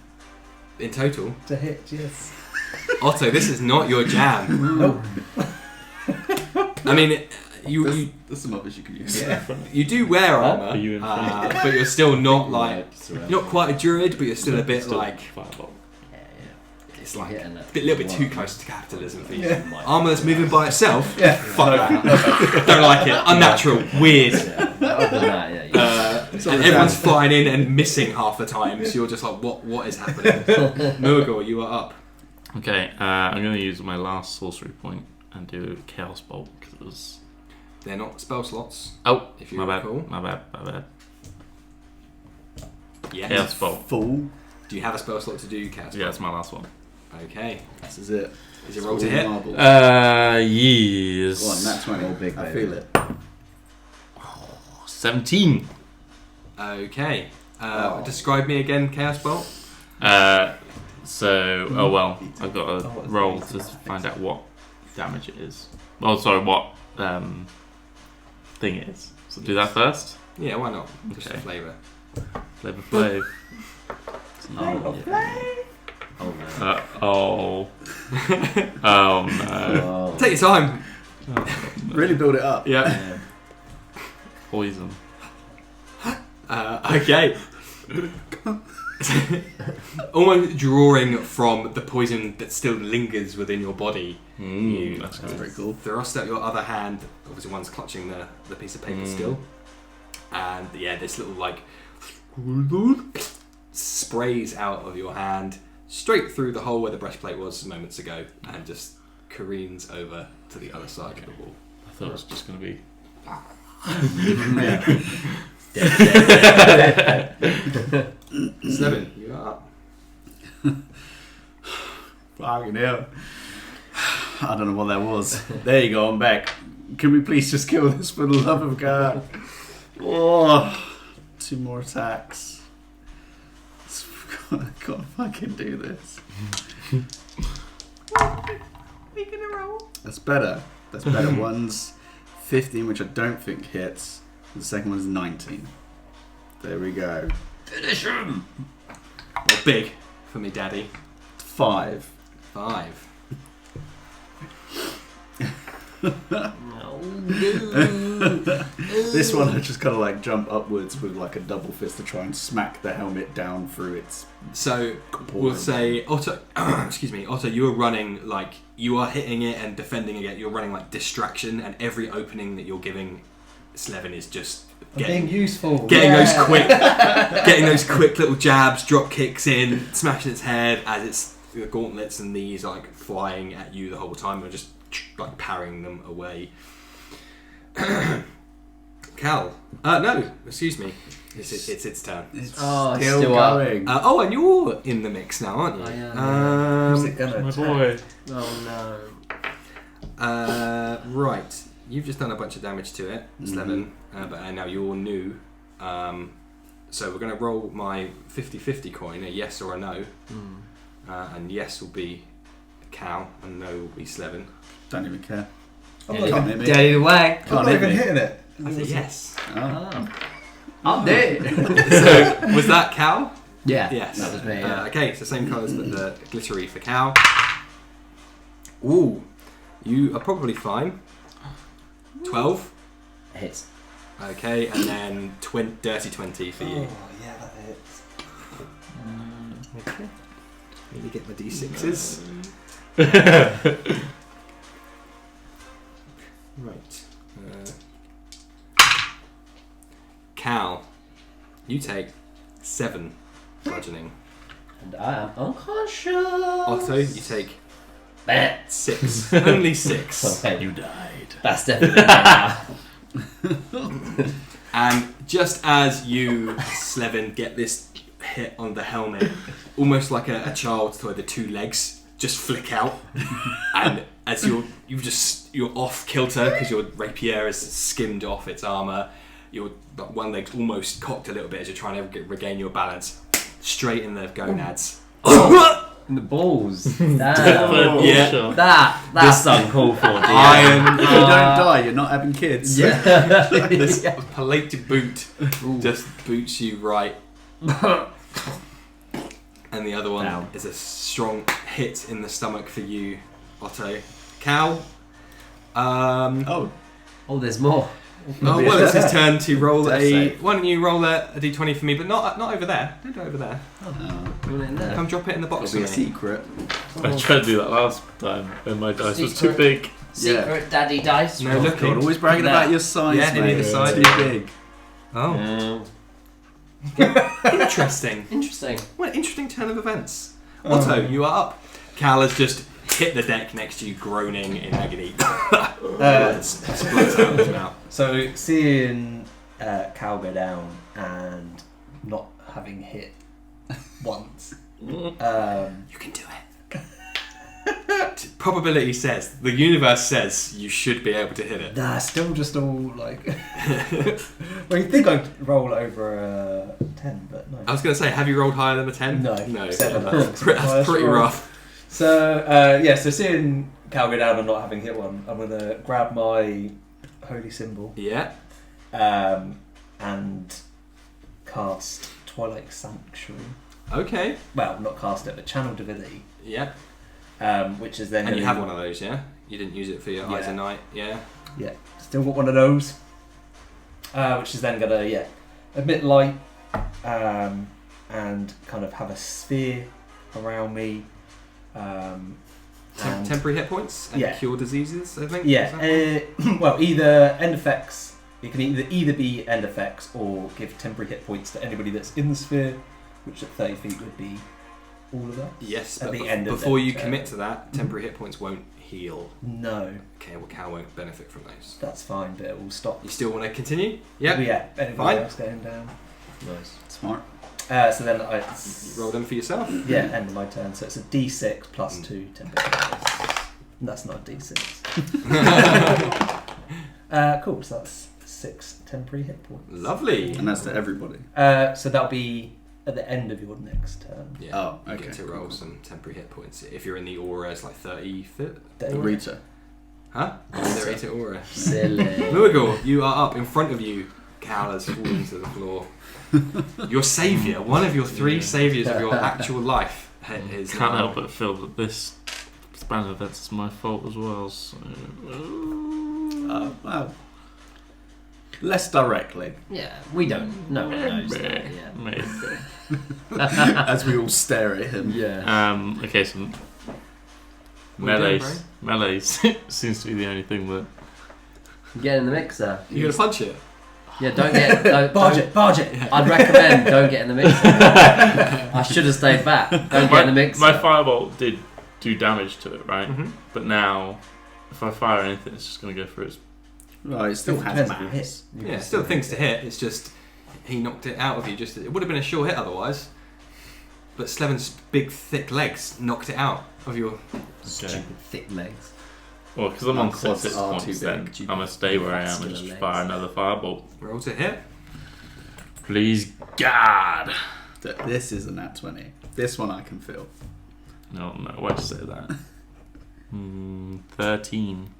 A: In total.
D: to hit, yes.
A: Otto, this is not your jam.
D: Nope.
A: I mean, you
C: There's some others you can use.
D: Yeah.
A: you do wear armour,
E: Are you in front?
A: but you're still not like, you're not quite a druid, but you're still a bit like,
E: Fireball.
A: it's like
B: Getting it.
A: a little bit too close to capitalism for you.
D: Yeah.
A: Armour that's moving by itself.
D: Yeah.
A: Fuck that. Don't like it. Unnatural. Weird.
B: Yeah, other than that, yeah.
A: And everyone's flying in and missing half the time, so you're just like, what is happening? Muighor, you are up.
E: Okay, I'm going to use my last sorcery point and do Chaos Bolt because
A: They're not spell slots.
E: Oh,
A: if you
E: my bad,
A: recall.
E: my bad.
A: Yes.
E: Chaos Bolt.
C: Fool.
A: Do you have a spell slot to do Chaos
E: Yeah, that's my last one.
A: Bolt? Okay.
C: This is it.
A: Is it roll to hit?
C: Marbles.
E: Yes.
C: Go on, that's 20.
B: All big,
C: I
B: baby.
C: feel it.
E: 17.
A: Okay.
C: Oh.
A: Describe me again, Chaos Bolt.
E: Oh well, I've got to roll to find out what damage it is. Oh, sorry, what thing it is. So do that first.
A: Yeah, why not? Just
E: Okay.
A: for flavour.
E: Flavor Flav.
B: Oh, yeah. Oh no.
E: Oh. Oh no.
B: Oh.
A: Take your time.
C: Really build it up.
A: Yeah.
B: Yeah.
E: Poison.
A: Okay. Almost drawing from the poison that still lingers within your body, you
E: That's
C: That's
E: good.
C: very cool.
A: thrust out your other hand. Obviously, one's clutching the piece of paper still, and yeah, this little like sprays out of your hand straight through the hole where the breastplate was moments ago, and just careens over to the other side of the wall.
E: I thought it was just going to be.
A: Seven, you are up.
C: Fucking hell. I don't know what that was. There you go, I'm back. Can we please just kill this for the love of God? Oh, 2 more attacks. I can't fucking do this.
A: We gonna roll.
C: That's better. That's better. One's 15, which I don't think hits. The second one's 19. There we go.
B: Finish him!
A: Well, big for me, Daddy.
C: 5.
A: 5.
C: This one I just kind of like jump upwards with like a double fist to try and smack the helmet down through its.
A: So we'll say Otto. Excuse me, Otto. You are running like you are hitting it and defending it. You're running like distraction, and every opening that you're giving Slevin is just
D: Being useful.
A: getting those quick little jabs, drop kicks in, smashing its head as its the gauntlets and knees are like flying at you the whole time, and just like parrying them away. Cal, no, excuse me. It's its turn.
C: It's
B: Oh, it's
C: still
B: still up.
C: going.
A: Oh, and you're in the mix now, aren't you?
B: I am,
D: Who's it gonna
E: My
D: attack?
E: boy.
B: Oh
A: Right. You've just done a bunch of damage to it, Slevin, but now you're new. So we're going to roll my 50-50 coin, a yes or a no. And yes will be Cal, and no will be Slevin.
C: Don't even care.
D: I'm
B: no.
D: not
C: Can't
D: even,
C: hit me.
B: Dead either way.
D: I'm not even hitting it.
A: I said yes.
C: Oh.
B: Oh. I'm dead.
A: So was that Cal?
B: Yeah.
A: Yes.
B: That was me. Yeah.
A: Okay, so same colours but the glittery for Cal. Ooh, you are probably fine. 12.
B: Hits.
A: Okay, and then dirty 20 for you.
D: Oh, yeah, that hits.
A: Okay. Need to get my d6s. Right. Cal, you take 7 bludgeoning.
B: And I am unconscious.
A: Otto, you take
B: Bah.
A: 6. Only 6.
B: Okay.
E: You died.
B: That's definitely
A: And just as you, Slevin, get this hit on the helmet, almost like a child's toy, the 2 legs just flick out, and as you're off kilter because your rapier has skimmed off its armour. Your one leg's almost cocked a little bit as you're trying to regain your balance. Straight in the gonads.
B: in the balls.
E: Third
B: Damn.
A: Yeah.
E: shot.
B: That's uncalled for. DM.
A: Iron.
C: If you don't die, you're not having kids.
B: Yeah.
A: This palated boot just boots you right. And the other one
B: Down.
A: is a strong hit in the stomach for you, Otto. Cal.
C: Oh,
B: Oh, there's more.
A: Oh well, it's his turn to roll
D: Death
A: a.
D: save.
A: Why don't you roll a d20 for me, but not over there. Don't do it over there.
B: Put it in there.
A: Come drop it in the box
C: It'll
A: for
C: be a
A: me.
C: secret.
E: I tried to do that last time when my dice was too
B: Secret.
E: big.
B: Secret daddy dice.
A: No
B: roll.
A: looking.
C: God, always bragging
B: Nah.
C: about your size,
A: Yeah, in
C: mate.
A: either side.
C: Too big.
A: Oh,
B: Mm.
A: interesting.
B: Interesting.
A: What an interesting turn of events. Otto, you are up. Cal has just hit the deck next to you, groaning in agony. Explodes out of his mouth.
D: So seeing Cal go down and not having hit once.
A: You can do it. Probability says, the universe says you should be able to hit it.
D: Nah, still just all like. Well, you think I'd roll over a 10, but no.
A: I was going to say, have you rolled higher than a 10?
D: No,
A: No.
D: 7.
A: That's pretty rough.
D: So so seeing Cal go down and not having hit one, I'm gonna grab my holy symbol
A: Yeah.
D: and cast Twilight Sanctuary.
A: Okay.
D: Well, not cast it, but channel divinity,
A: Yeah.
D: which is then.
A: And you
D: gonna-
A: have one of those, yeah? You didn't use it for your Eyes
D: Yeah.
A: of Night, yeah?
D: Yeah, still got one of those. Which is then gonna emit light and kind of have a sphere around me. And-
A: Temporary hit points and
D: Yeah.
A: cure diseases, I think.
D: Yeah,
A: Is that right?
D: well, either end effects. It can either be end effects or give temporary hit points to anybody that's in the sphere, which at 30 feet would be all of that.
A: Yes,
D: at
A: but
D: the end of
A: before
D: their
A: you
D: turn.
A: commit to that, temporary hit points won't heal.
D: No,
A: Okay, well, Cal won't benefit from those.
D: that's fine, but it will stop.
A: You still want to continue? Yeah.
D: Yeah, anybody
A: Fine.
D: else going down.
B: Nice.
C: Smart.
D: So then
A: You roll them for yourself.
D: yeah, end of my turn. So it's a D6 plus 2 temporary hit points. That's not a D6. Cool. So that's 6 temporary hit points.
A: Lovely.
C: And that's to everybody.
D: So that'll be at the end of your next turn.
A: Yeah.
C: Oh,
A: You
C: okay,
A: get to
C: cool,
A: roll
C: cool.
A: some temporary hit points. If you're in the aura, it's like 30 foot.
D: Then-
C: Rita.
A: Huh? There is an aura.
B: Silly.
A: Muighor, you are up in front of you. Cal has fallen to the floor. Your saviour, one of your 3 saviours of your actual life, is
E: Can't help but feel that this span of events is my fault as well. So,
C: Well, less directly,
B: Yeah, we don't. No one knows that. Yeah.
E: maybe.
C: as we all stare at him.
B: Yeah.
E: Okay, so
A: What are you doing,
E: melee seems to be the only thing that.
B: Get in the mixer.
A: You're gonna punch it.
B: Yeah, don't get.
D: Barge it, barge it.
B: I'd recommend don't get in the mixer. I should have stayed back. Don't get in the mixer.
E: My firebolt did do damage to it, right?
A: Mm-hmm.
E: But now, if I fire anything, it's just going to go for its.
C: Well, it still has
D: Depends if you
C: mass.
A: Yeah, still things to hit. It's just he knocked it out of you. Just it would have been a sure hit otherwise. But Sleven's big, thick legs knocked it out of your.
B: Stupid thick legs.
E: Well, because I'm on
C: My quads
E: 6
C: are
E: points,
C: too
E: then
C: big.
E: I'm going to stay where I am and
B: Vascular
E: just
B: legs.
E: fire another firebolt.
A: Roll to hit.
E: Please, God!
C: This is a nat 20. This one I can feel.
E: No, why'd you say that? 13.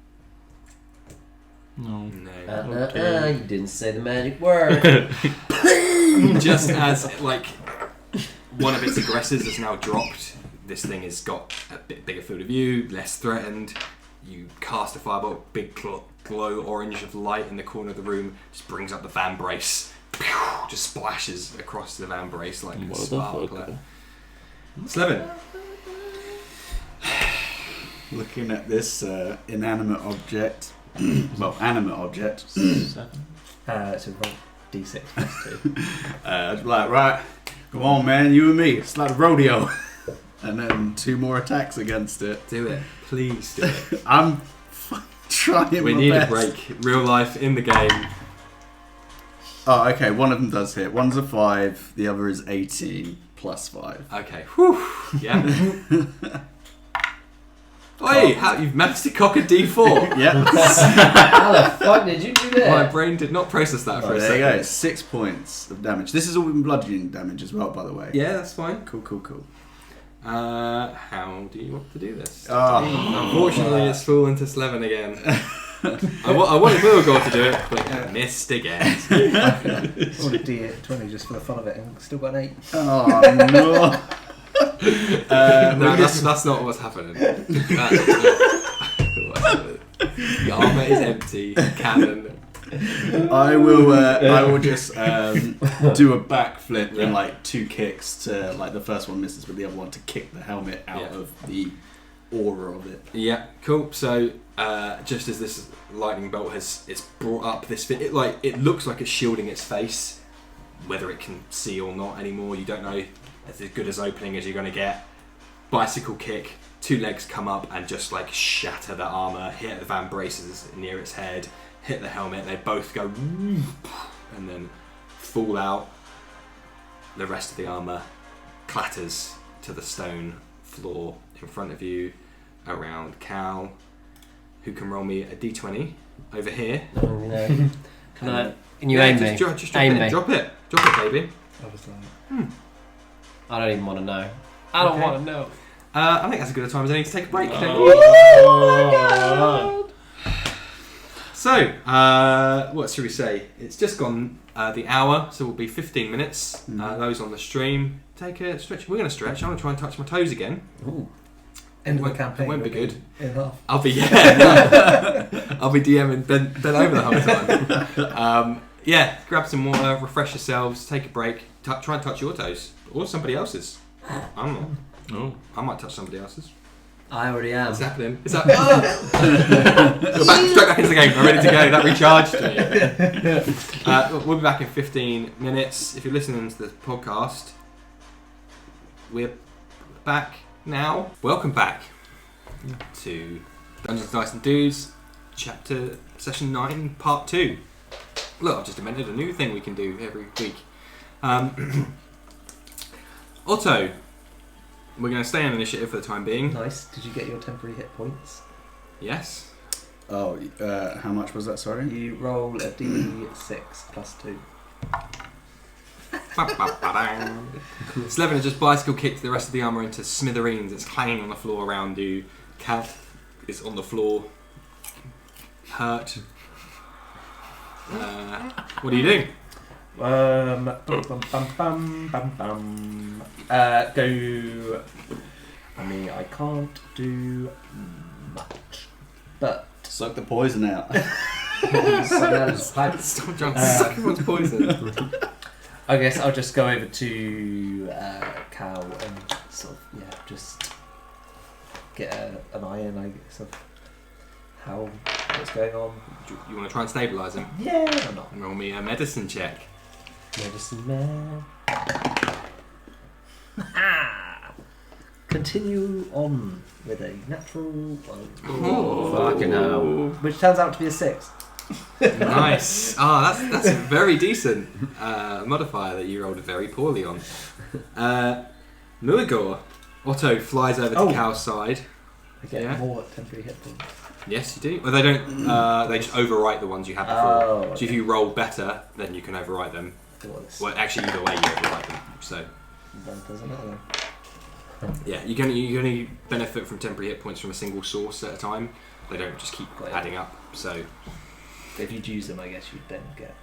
E: No.
A: No.
B: You didn't say the magic word.
A: Just as like one of its aggressors has now dropped, this thing has got a bit bigger field of view, less threatened. You cast a firebolt, big glow orange of light in the corner of the room, just brings up the van brace, just splashes across the van brace like a
E: What the
A: sparkler.
E: fuck?
A: Sleven.
C: Looking at this inanimate object, well, animate object,
E: 7.
D: So roll D6 plus 2.
C: like, right, come on, man, you and me, it's like a rodeo. And then 2 more attacks against it.
A: Do it. Please do it.
C: I'm trying
A: We
C: my
A: need
C: best.
A: a break. Real life in the game.
C: Oh, okay, one of them does hit. One's a 5, the other is 18 plus 5.
A: Okay. Whew. Yeah. Oi, how you've managed to cock a D4.
C: Yep.
B: How the fuck did you do
A: My
B: that?
A: brain did not process that for a
C: There you
A: second.
C: go, 6 points of damage. This is all been bludgeoning damage as well, by the way.
A: Yeah, that's fine.
C: Cool.
A: How do you want to do this?
C: Oh.
A: Unfortunately, it's fallen to Sleven again. I wanted Muighor to do it, but I missed again.
D: Roll a D20 just for the fun of it, and still got an 8.
C: Oh, no.
A: No, that's not what's happening. That is not what's happening. The armour is empty. Cannon
C: I will just do a backflip and like 2 kicks to like the first one misses, but the other one to kick the helmet out of the aura of it.
A: Yeah, cool. So just as this lightning bolt it's brought up this it looks like it's shielding its face, whether it can see or not anymore. You don't know. It's as good as opening as you're going to get. Bicycle kick. 2 legs come up and just like shatter the armour, hit the van braces near its head, hit the helmet. They both go and then fall out. The rest of the armour clatters to the stone floor in front of you, around Cal, who can roll me a d20 over here.
B: Can you aim me?
A: Just
B: aim
A: me.
B: me.
A: Drop it, baby.
D: I was like,
B: I don't even want to know. I don't want to know.
A: I think that's as good a time as any to take a break. So, what should we say? It's just gone the hour, so it will be 15 minutes. Those on the stream, take a stretch. We're going to stretch. I'm going to try and touch my toes again.
B: Ooh.
D: end of the campaign.
A: It won't be good.
D: Enough.
A: I'll be I'll be DMing Ben over the whole time. Grab some water, refresh yourselves, take a break, try and touch your toes or somebody else's. I'm not.
E: Oh.
A: I might touch somebody else's.
B: I already am.
A: What's happening? You're straight back into the game. I'm ready to go. That recharged me. We'll be back in 15 minutes. If you're listening to the podcast, we're back now. Welcome back to Dungeons, Dice and Dudes, session 9, part 2. Look, I've just invented a new thing we can do every week. Otto, we're going to stay on initiative for the time being.
D: Nice. Did you get your temporary hit points?
A: Yes.
C: Oh, how much was that, sorry?
D: You roll a d6 plus 2.
A: Slevin just bicycle kicked the rest of the armour into smithereens. It's clanging on the floor around you. Cal is on the floor, hurt. What are you doing?
D: Go. I mean, I can't do much, but
C: Suck the poison out.
A: Stop trying to suck everyone's poison.
D: I guess I'll just go over to Cal and sort of just get an eye in, I guess, of what's going on.
A: You want to try and stabilise him?
D: Yeah, or not.
A: Roll me a medicine check.
D: Medicine man. Continue on with a natural one.
A: Oh,
B: fucking hell.
D: Which turns out to be a 6.
A: Nice. That's a very decent modifier that you rolled very poorly on. Muighor. Otto flies over to Cal's side.
D: I get more temporary hit points.
A: Yes, you do. Well, they don't. They just overwrite the ones you had before.
D: Oh, okay.
A: So if you roll better, then you can overwrite them. Well, actually, either way, you overwrite them. So
D: That doesn't matter.
A: yeah, you can only benefit from temporary hit points from a single source at a time. They don't just keep adding up. So
D: if you'd use them, I guess you'd then get.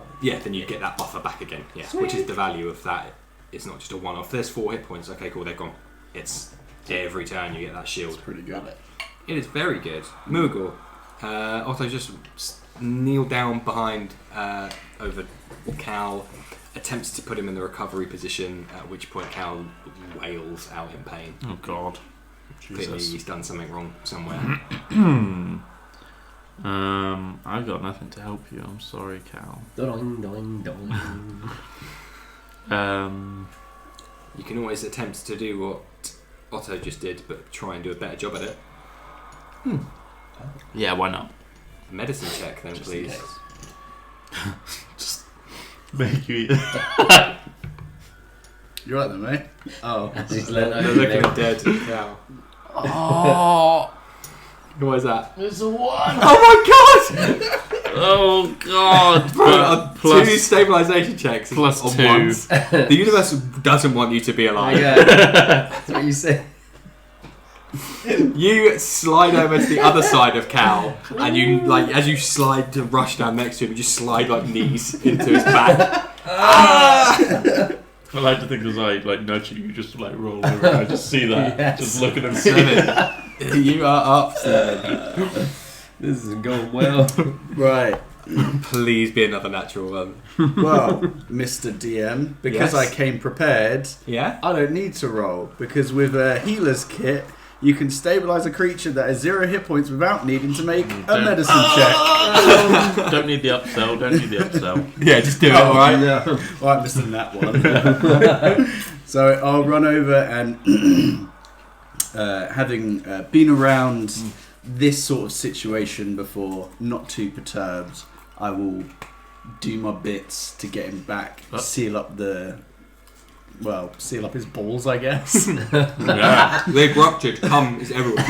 A: then you get that buffer back again. Yeah, which is the value of that. It's not just a one-off. There's 4 hit points. Okay, cool. They're gone. It's every turn you get that shield.
C: That's pretty good.
A: It is very good. Muighor. Otto just kneeled down behind over Cal, attempts to put him in the recovery position, at which point Cal wails out in pain.
E: Oh God.
A: Clearly he's done something wrong somewhere.
E: I've got nothing to help you. I'm sorry, Cal.
B: Doing, doing, doing.
A: You can always attempt to do what Otto just did, but try and do a better job at it.
E: Yeah, why not?
A: Medicine check then, please.
E: Just make you eat it.
C: You're right then, mate. Oh.
B: He's learned
A: They're looking at dead Cal.
E: Oh,
A: What is that?
E: it's a 1.
A: Oh my god!
E: Oh God.
A: Bro,
E: Plus-
A: 2 stabilization checks
E: plus
A: on
E: 2.
A: once. The universe doesn't want you to be alive.
B: Yeah, that's what you say.
A: You slide over to the other side of Cal, and you as you slide to rush down next to him, you just slide like knees into his back.
E: I like to think as I nudge you, just roll over. And I just see that.
B: Yes.
E: Just look at him.
A: 7. You are up, 7.
B: This isn't going well.
C: Right.
A: Please be another natural one.
C: Well, Mr. DM, because
A: Yes?
C: I came prepared,
A: Yeah?
C: I don't need to roll. Because with a healer's kit, you can stabilize a creature that has 0 hit points without needing to make a medicine check.
E: Don't need the upsell.
A: Yeah, just do it, alright?
C: Yeah. Alright, Mr. Nat one. So I'll run over and having been around this sort of situation before, not too perturbed, I will do my bits to get him back, seal up his balls, I guess.
E: Yeah.
A: They've ruptured. Cum is everywhere.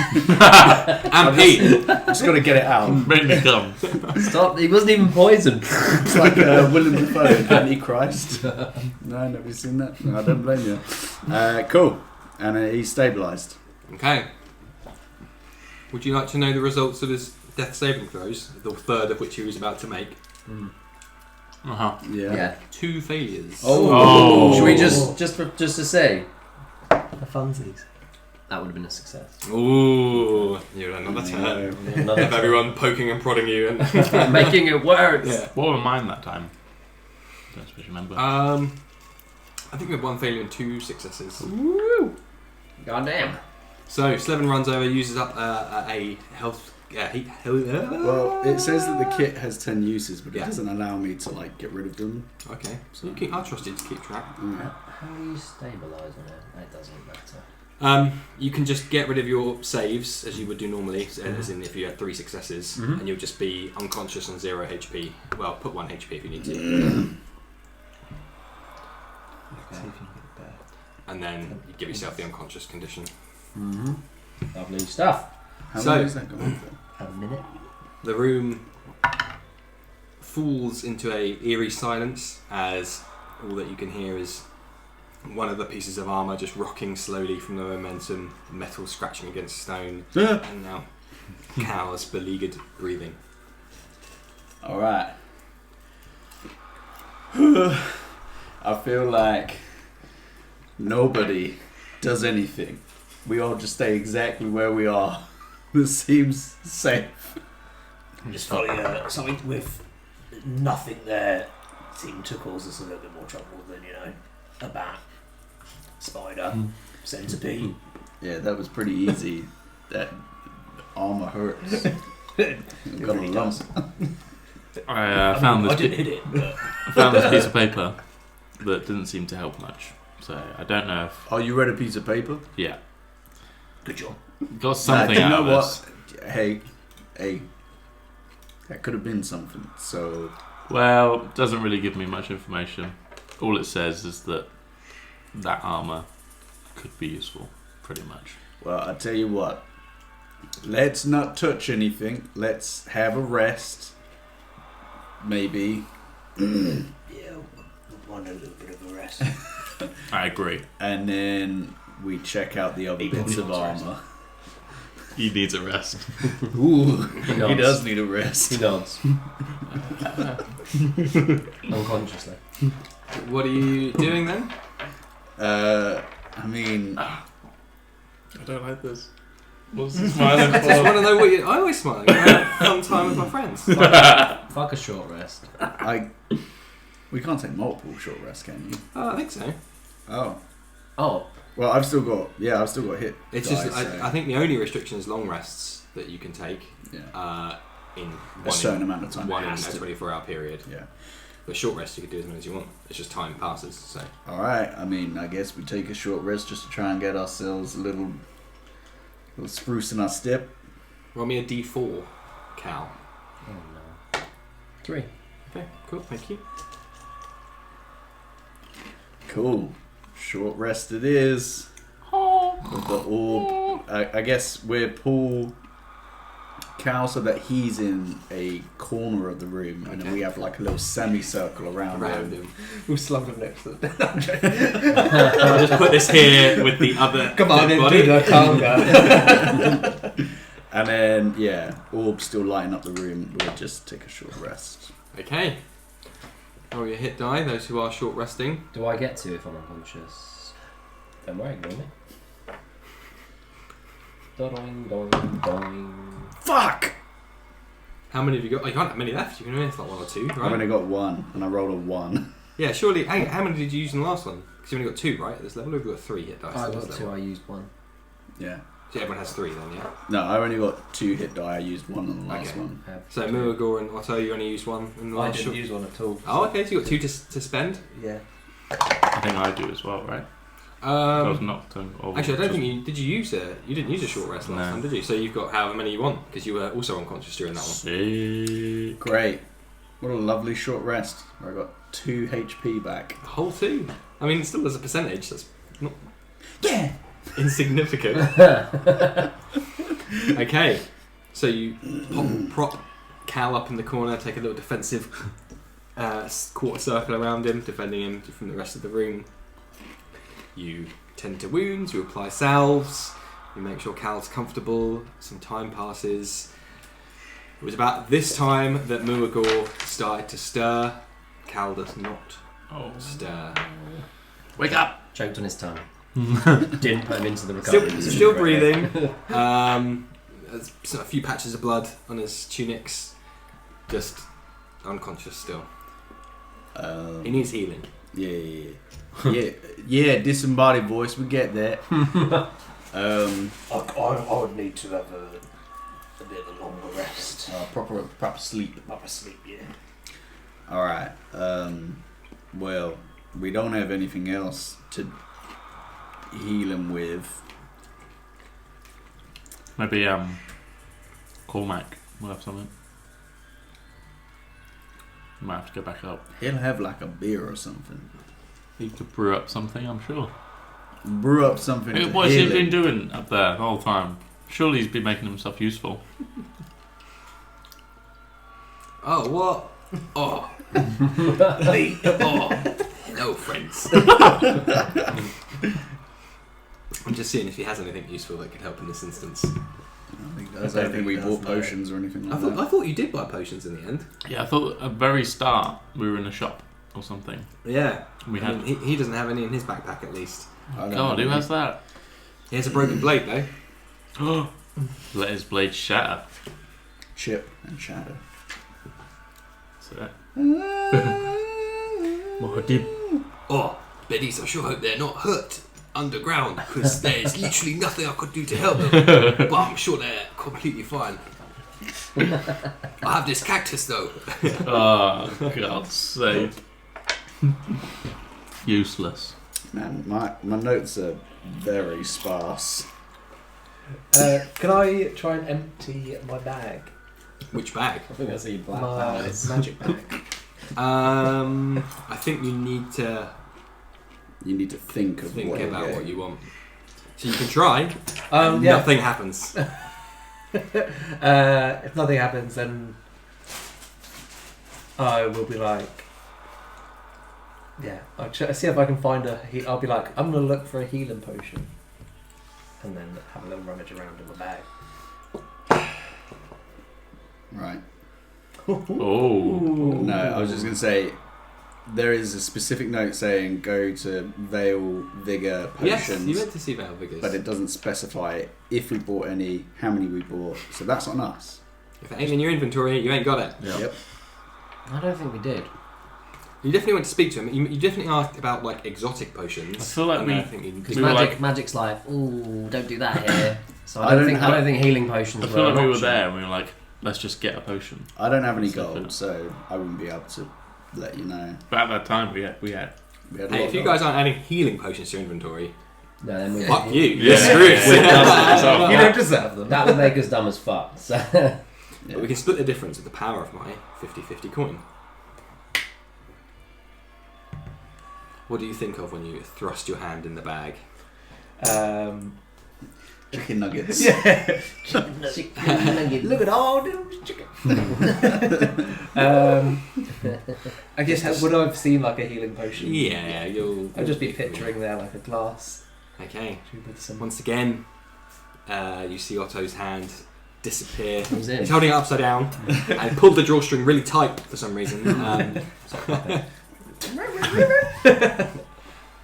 A: And pee.
C: Just got to get it out.
E: Make me come.
B: Stop! He wasn't even poisoned.
C: It's like Willem Dafoe in Antichrist. No, never seen that. No, I don't blame you. Cool. And he's stabilised.
A: Okay. Would you like to know the results of his death saving throws? The third of which he was about to make.
E: Uh-huh.
C: Yeah.
A: 2 failures.
E: Oh.
B: Should we just to say
D: The funsies.
B: that would have been a success?
A: Ooh, you're another turn.
B: Another
A: Of everyone poking and prodding you. And
B: making it worse.
A: yeah.
E: What were mine that time? Don't suppose you remember.
A: I think we had 1 failure and 2 successes.
B: Woo! Goddamn.
A: So Slevin runs over, uses up a health.
C: Well, it says that the kit has 10 uses, but it
A: Yeah.
C: doesn't allow me to get rid of them.
A: Okay, so I'll trust you to keep track.
C: Yeah.
B: How are you stabilising it? It doesn't matter.
A: You can just get rid of your saves as you would do normally, as in if you had 3 successes, and you'll just be unconscious on 0 HP. Well, put 1 HP if you need to.
D: See if you can get it better.
A: And then you give yourself the unconscious condition.
B: Lovely stuff.
C: How
A: So-
C: long is that going for?
B: A minute.
A: The room falls into a eerie silence as all that you can hear is one of the pieces of armour just rocking slowly from the momentum, metal scratching against stone, and now Cal's beleaguered breathing.
C: Alright. I feel like nobody does anything. We all just stay exactly where we are. This seems safe.
D: Just got something with nothing there seemed to cause us a little bit more trouble than, a bat, spider, centipede.
C: Yeah, that was pretty easy. That armour hurts. Got a
D: really
C: lump.
D: does.
E: I found
D: I
E: this.
D: didn't hit it, but
E: I found this piece of paper that didn't seem to help much. So I don't know if.
C: Oh, you read a piece of paper?
E: Yeah,
D: good job.
E: got something
C: do you
E: out
C: know
E: of
C: what?
E: this.
C: Hey, that could have been something. So
E: Well, it doesn't really give me much information. All it says is that armour could be useful, pretty much.
C: well, I tell you what. Let's not touch anything. Let's have a rest. Maybe.
D: Yeah, we want a little bit of a rest.
E: I agree.
C: And then we check out the other
D: He
C: bits
D: probably
C: of
D: wants
C: armour.
E: He needs a rest.
C: Ooh, he
B: nods.
C: does need a rest.
B: He nods. Unconsciously.
A: What are you doing then?
C: I mean,
E: I don't like this. What's he smiling
A: I just want to know what you. I always smile. I have fun time with my friends.
B: Fuck a short rest.
C: we can't take multiple short rests, can you?
A: I think so.
C: Oh,
B: Oh,
C: well, I've still got hit.
A: It's
C: dice,
A: just
C: so,
A: I think the only restriction is long rests that you can take
C: yeah,
A: in
C: a certain amount of time.
A: one
C: It
A: in
C: has
A: a
C: to.
A: 24-hour period.
C: Yeah.
A: But short rest you can do as many as you want. It's just time passes. So
C: All right. I mean, I guess we take a short rest just to try and get ourselves a little spruce in our step.
A: roll me a D4, Cal.
B: oh no. 3.
A: Okay, cool. Thank you.
C: Cool. Short rest it is. With the orb. I guess we'll pull Cal so that he's in a corner of the room, and then we have like a little semicircle around him.
D: We'll slump him next to them.
A: I'll just put this here with the other.
D: Come on,
A: dead
D: in,
A: body.
D: do the conga.
C: And then, yeah, orb still lighting up the room. We'll just take a short rest.
A: Okay. Roll your hit die. Those who are short resting.
B: Do I get to if I'm unconscious? Don't worry, ignore me. Doing, doing, doing.
C: Fuck!
A: How many have you got? Oh, you can't have many left. You can only have like 1 or 2, right?
C: I've only got 1, and I rolled a 1.
A: Yeah, surely. How many did you use in the last one? Because you only got 2, right, at this level? Or have you got 3 hit dice?
B: I
A: at
B: got
A: this
B: 2.
A: level?
B: I used 1.
C: Yeah.
A: So everyone has 3 then, yeah?
C: No, I only got 2 hit die. I used 1 on the last
A: Okay.
C: one.
A: So Muighor and Otto, you only used 1 in the
D: I
A: last
D: didn't use one at all.
A: Oh, okay, so you got 2 to spend?
D: Yeah.
E: I think I do as well, right? I was knocked on.
A: Actually, I don't think you did. You didn't use a short rest last
E: No.
A: time, did you? So you've got however many you want because you were also unconscious during that one.
E: Sick.
C: Great. What a lovely short rest. I got 2 HP back.
A: A whole 2. I mean, still as a percentage, that's not
C: Yeah.
A: insignificant. Okay, so you prop Cal up in the corner, take a little defensive quarter circle around him, defending him from the rest of the room. You tend to wounds, you apply salves, you make sure Cal's comfortable, some time passes. It was about this time that Muighor started to stir. Cal does not stir.
E: Wake up!
B: Choked on his tongue. Didn't put him into the recovery position.
A: Still breathing. There's a few patches of blood on his tunics. Just unconscious still. He needs healing.
C: Yeah, disembodied voice, we get that.
D: I would need to have a bit of a longer rest.
C: Proper sleep.
D: Proper sleep, yeah.
C: Alright, well, we don't have anything else to heal him with.
E: Maybe Cormac will have something. Might have to go back up.
C: He'll have like a beer or something.
E: He could brew up something, I'm sure.
C: Brew up something to
E: What's he
C: heal
E: been
C: him.
E: doing up there the whole time? Surely he's been making himself useful.
A: Oh, what? Oh. Hello, friends. I'm just seeing if he has anything useful that could help in this instance.
C: I don't think we bought potions or anything like that.
A: I thought you did buy potions in the end.
E: Yeah, I thought at the very start we were in a shop or something.
A: Yeah.
E: We
A: I
E: had.
A: mean, he doesn't have any in his backpack at least.
E: God, who has that?
A: He has a broken blade though.
E: Let his blade shatter.
C: Chip and shatter.
E: So,
A: Oh, Beddies, I sure hope they're not hurt underground because there's literally nothing I could do to help them. But I'm sure they're completely fine. I have this cactus though.
E: oh, God's sake. Useless.
C: Man, my notes are very sparse.
D: Can I try and empty my bag?
A: Which bag?
B: I think that's a black
D: My
B: powers.
D: magic bag.
A: I think you need to
C: You need to think of
A: think
C: what
A: about what you want. So you can try.
D: Yeah.
A: Nothing happens.
D: If nothing happens, then I will be like, yeah. I'll see if I can find I'll be like, I'm gonna look for a healing potion, and then have a little rummage around in my bag.
C: Right.
E: Oh.
C: No, I was just going to say, there is a specific note saying go to Veil Vigor
A: Yes,
C: potions.
A: you went to see Veil Vigors.
C: But it doesn't specify if we bought any, how many we bought. So that's on us.
A: If it ain't in your inventory, you ain't got it.
E: Yeah.
C: Yep.
B: I don't think we did.
A: You definitely went to speak to him. You definitely asked about like exotic potions.
E: I feel like
A: and
E: we-
A: I think you
B: Because
E: We were
B: magic's like, ooh, don't do that here. So
C: I
B: I
C: don't
B: don't think healing potions
E: I
B: were
E: feel like
B: an
E: we were
B: option.
E: there and we were like, let's just get a potion.
C: I don't have any
E: So
C: gold, so I wouldn't be able to let you know.
E: But at that time we had.
C: We had a
A: Hey,
C: lot
A: if you
C: of
A: guys aren't adding healing potions to your inventory,
B: No, then we're
A: fuck you.
E: Yeah.
A: You're screwed.
E: We're done.
D: You don't deserve them.
B: That would make us dumb as fuck. So
A: But we can split the difference with the power of my 50-50 coin. What do you think of when you thrust your hand in the bag?
C: chicken nuggets.
D: Yeah. Look at all those chicken. I guess would I have seen like a healing potion?
A: Yeah, you'll...
D: I'd just be picturing there like a glass
A: Okay.
D: with some.
A: Once again, you see Otto's hand disappear.
B: Comes in.
A: He's holding it upside down and pulled the drawstring really tight for some reason.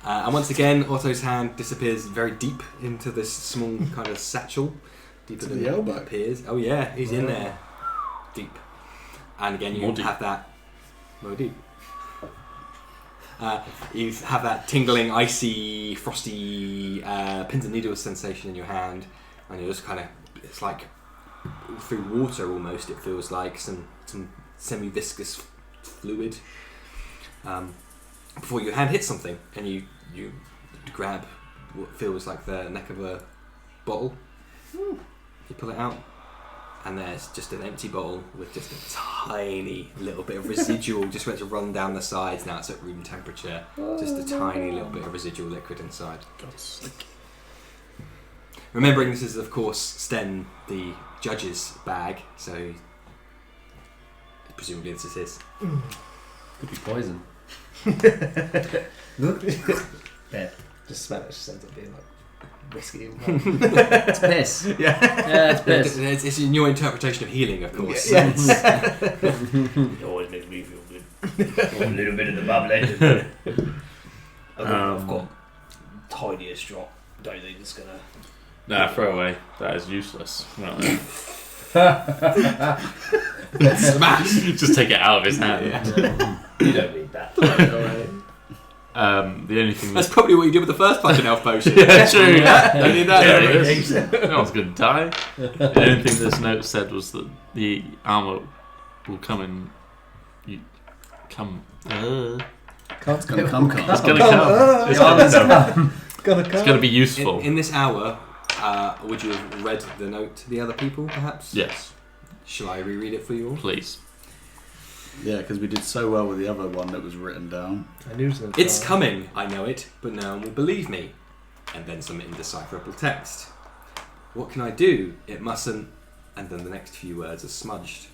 A: And once again, Otto's hand disappears very deep into this small kind of satchel. Deeper
C: To
A: than
C: the
A: it
C: elbow.
A: appears. Oh yeah, he's in there. Deep. And again, you
E: More deep.
A: have that. More deep. You have that tingling, icy, frosty pins and needles sensation in your hand, and you're just kind of, it's like through water almost. It feels like some semi-viscous fluid. Before your hand hits something, and you grab what feels like the neck of a bottle. You pull it out, and there's just an empty bottle with just a tiny little bit of residual, just went to run down the sides. Now it's at room temperature. Just a tiny little bit of residual liquid inside. Remembering this is, of course, Sten, the judge's bag, so presumably this is his.
B: Could be poison.
D: Yeah, just smell it. It just ends up being like whiskey.
B: It's piss. Yeah, it's piss.
A: It's in your interpretation of healing, of course.
D: Yes.
F: It always makes me feel good. A little bit of the bubbly. I've got tiniest drop. Don't think it's gonna.
E: Nah, throw away. That is useless. Right.
A: Smash!
E: Just take it out of his hand.
F: You don't need that.
E: The only thing
A: That's probably what you did with the first fucking elf potion.
E: yeah, true.
A: Don't need that.
E: No one's going to die. The only thing this note said was that the armour will come in.
C: It's gonna come.
E: It's going to come. It's going to be useful.
A: In this hour, would you have read the note to the other people, perhaps?
E: Yes,
A: Shall I reread it for you all?
E: please.
C: Yeah, because we did so well with the other one that was written down.
D: I knew it was gonna
A: It's
D: die.
A: coming, I know it, but no one will believe me. And then some indecipherable text. What can I do? It mustn't. And then the next few words are smudged.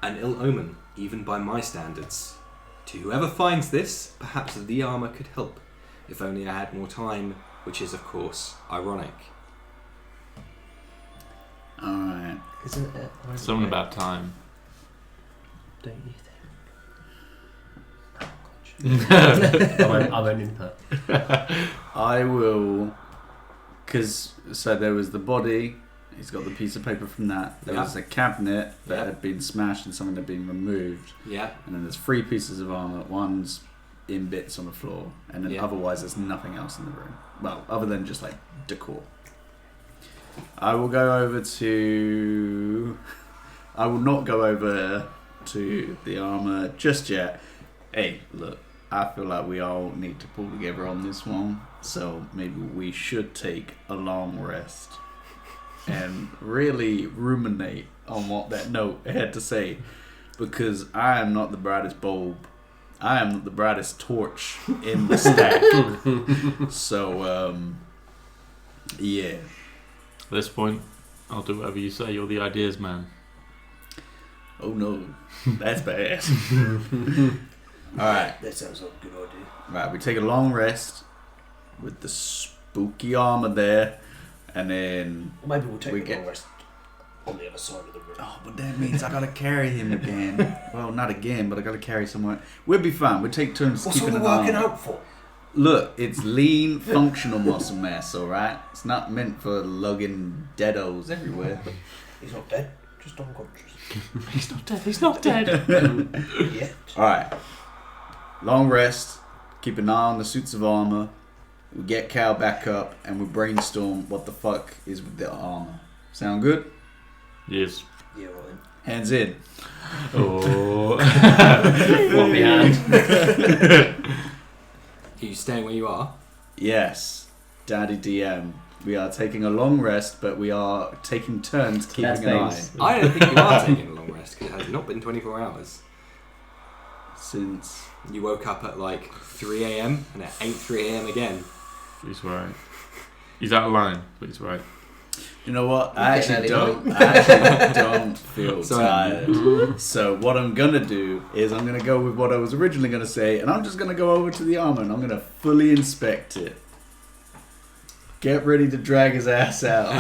A: An ill omen, even by my standards. To whoever finds this, perhaps the armour could help. If only I had more time, which is, of course, ironic.
C: Alright.
D: Isn't it?
E: Something about time.
D: Don't you think?
B: I'm an input.
C: I will. Because, so there was the body, he's got the piece of paper from that. There
A: Yeah.
C: was a cabinet that
A: Yeah.
C: had been smashed and something had been removed.
A: Yeah.
C: And then there's 3 pieces of armour. One's in bits on the floor. And then
A: Yeah.
C: otherwise there's nothing else in the room. Well, other than just like decor. I will go over to. I will not go over to the armour just yet. Hey, look, I feel like we all need to pull together on this one. So maybe we should take a long rest and really ruminate on what that note had to say. Because I am not the brightest bulb. I am not the brightest torch in the stack. So, yeah.
E: At this point, I'll do whatever you say. You're the ideas man.
C: Oh no, that's bad. Alright,
F: That sounds like a good idea.
C: right, we take a long rest with the spooky armour there, and then.
F: Or maybe we'll take
C: We
F: a
C: get-
F: long rest on the other side of the room.
C: Oh, but that means I gotta carry him again. Well, not again, but I gotta carry somewhere. We'll be fine. We'll take turns
F: What's all
C: keeping
F: the
C: an
F: working
C: arm.
F: out for?
C: Look, it's lean, functional muscle mass, alright? It's not meant for lugging deados everywhere.
F: He's not dead, just unconscious.
E: He's not dead. He's not dead.
F: Yet.
C: Alright. Long rest, keep an eye on the suits of armour. We get Cal back up and we brainstorm what the fuck is with the armour. Sound good?
E: Yes.
F: Yeah, right then.
C: Hands in.
E: Oh.
B: Floppy hand.
A: Are you staying where you are?
C: Yes, Daddy DM. We are taking a long rest, but we are taking turns keeping
B: That's
C: an eye.
B: things.
A: I don't think you are taking a long rest because it has not been 24 hours.
C: Since
A: You woke up at like 3 a.m. and it ain't 3 a.m. again.
E: He's right. He's out of line, but he's right.
C: you know what, I
D: Getting
C: actually
D: early
C: don't feel
A: So-
C: tired. So what I'm gonna do is I'm gonna go with what I was originally gonna say, and I'm just gonna go over to the armor and I'm gonna fully inspect it. Get ready to drag his ass out.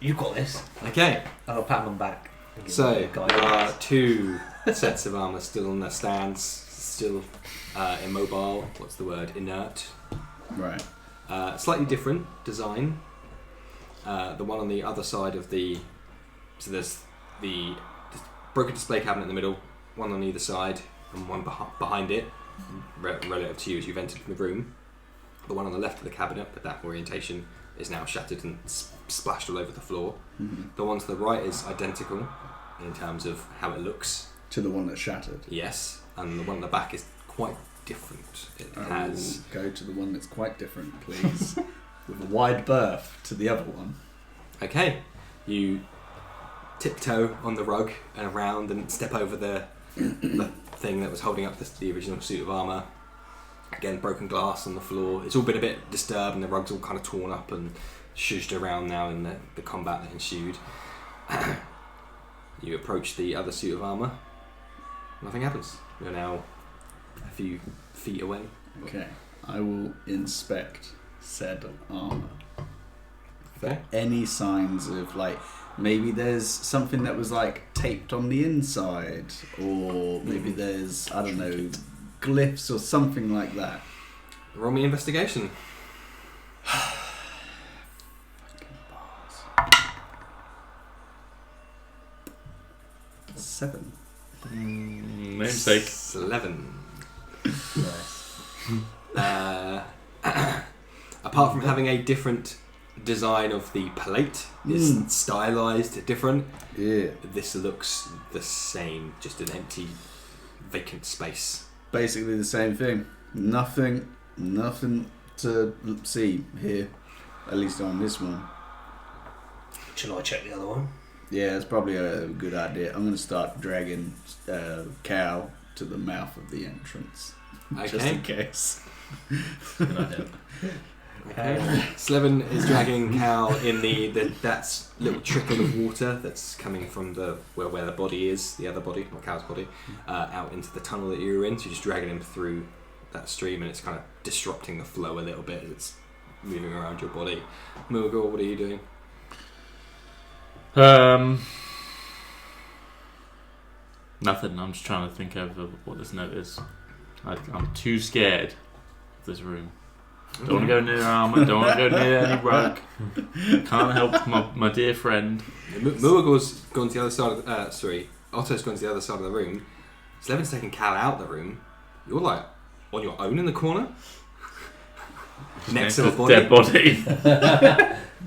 F: You got this.
A: Okay,
D: I'll pat him on the back. and give
A: so
D: him a
A: there
D: guidance.
A: are 2 sets of armour still on their stands, still immobile. What's the word? Inert.
C: Right.
A: Slightly different design. The one on the other side of the... So there's the broken display cabinet in the middle, one on either side, and one behind it, relative to you as you've entered the room. The one on the left of the cabinet, but that orientation is now shattered and splashed all over the floor.
C: Mm-hmm.
A: The one to the right is identical in terms of how it looks.
C: To the one that's shattered.
A: Yes, and the one at the back is quite different. It
C: I
A: has...
C: will go to the one that's quite different, please. With a wide berth to the other one.
A: Okay, you tiptoe on the rug and around and step over the thing that was holding up the original suit of armour. Again, broken glass on the floor. It's all been a bit disturbed and the rug's all kind of torn up and shushed around now in the combat that ensued. You approach the other suit of armour. Nothing happens. You're now a few feet away.
C: Okay, I will inspect said armour.
A: Okay.
C: Any signs of, like, maybe there's something that was, like, taped on the inside, or maybe there's, I don't know, glyphs or something like that.
A: Roll me investigation.
C: 7.
E: Namesake.
A: 11.
B: Nice.
A: Apart from having a different design of the plate, it's stylized different.
C: Yeah.
A: This looks the same, just an empty, vacant space.
C: Basically the same thing. Nothing to see here, at least on this one.
F: Shall I check the other one?
C: Yeah, it's probably a good idea. I'm going to start dragging Cal to the mouth of the entrance, just in case.
B: Good idea.
A: Okay. Slevin is dragging Cal in that little trickle of water that's coming from where the body is, the other body, not Cal's body, out into the tunnel that you were in. So you're just dragging him through that stream, and it's kind of disrupting the flow a little bit as it's moving around your body. Muighor, what are you doing?
E: Nothing. I'm just trying to think over what this note is. I'm too scared of this room. Don't want to go near armour. Don't want to go near any rug. Can't help my dear friend.
A: Muighor's gone to the other side of Otto's gone to the other side of the room. Slevin's taking Cal out of the room. You're like on your own in the corner. Next to the body.
E: Dead body.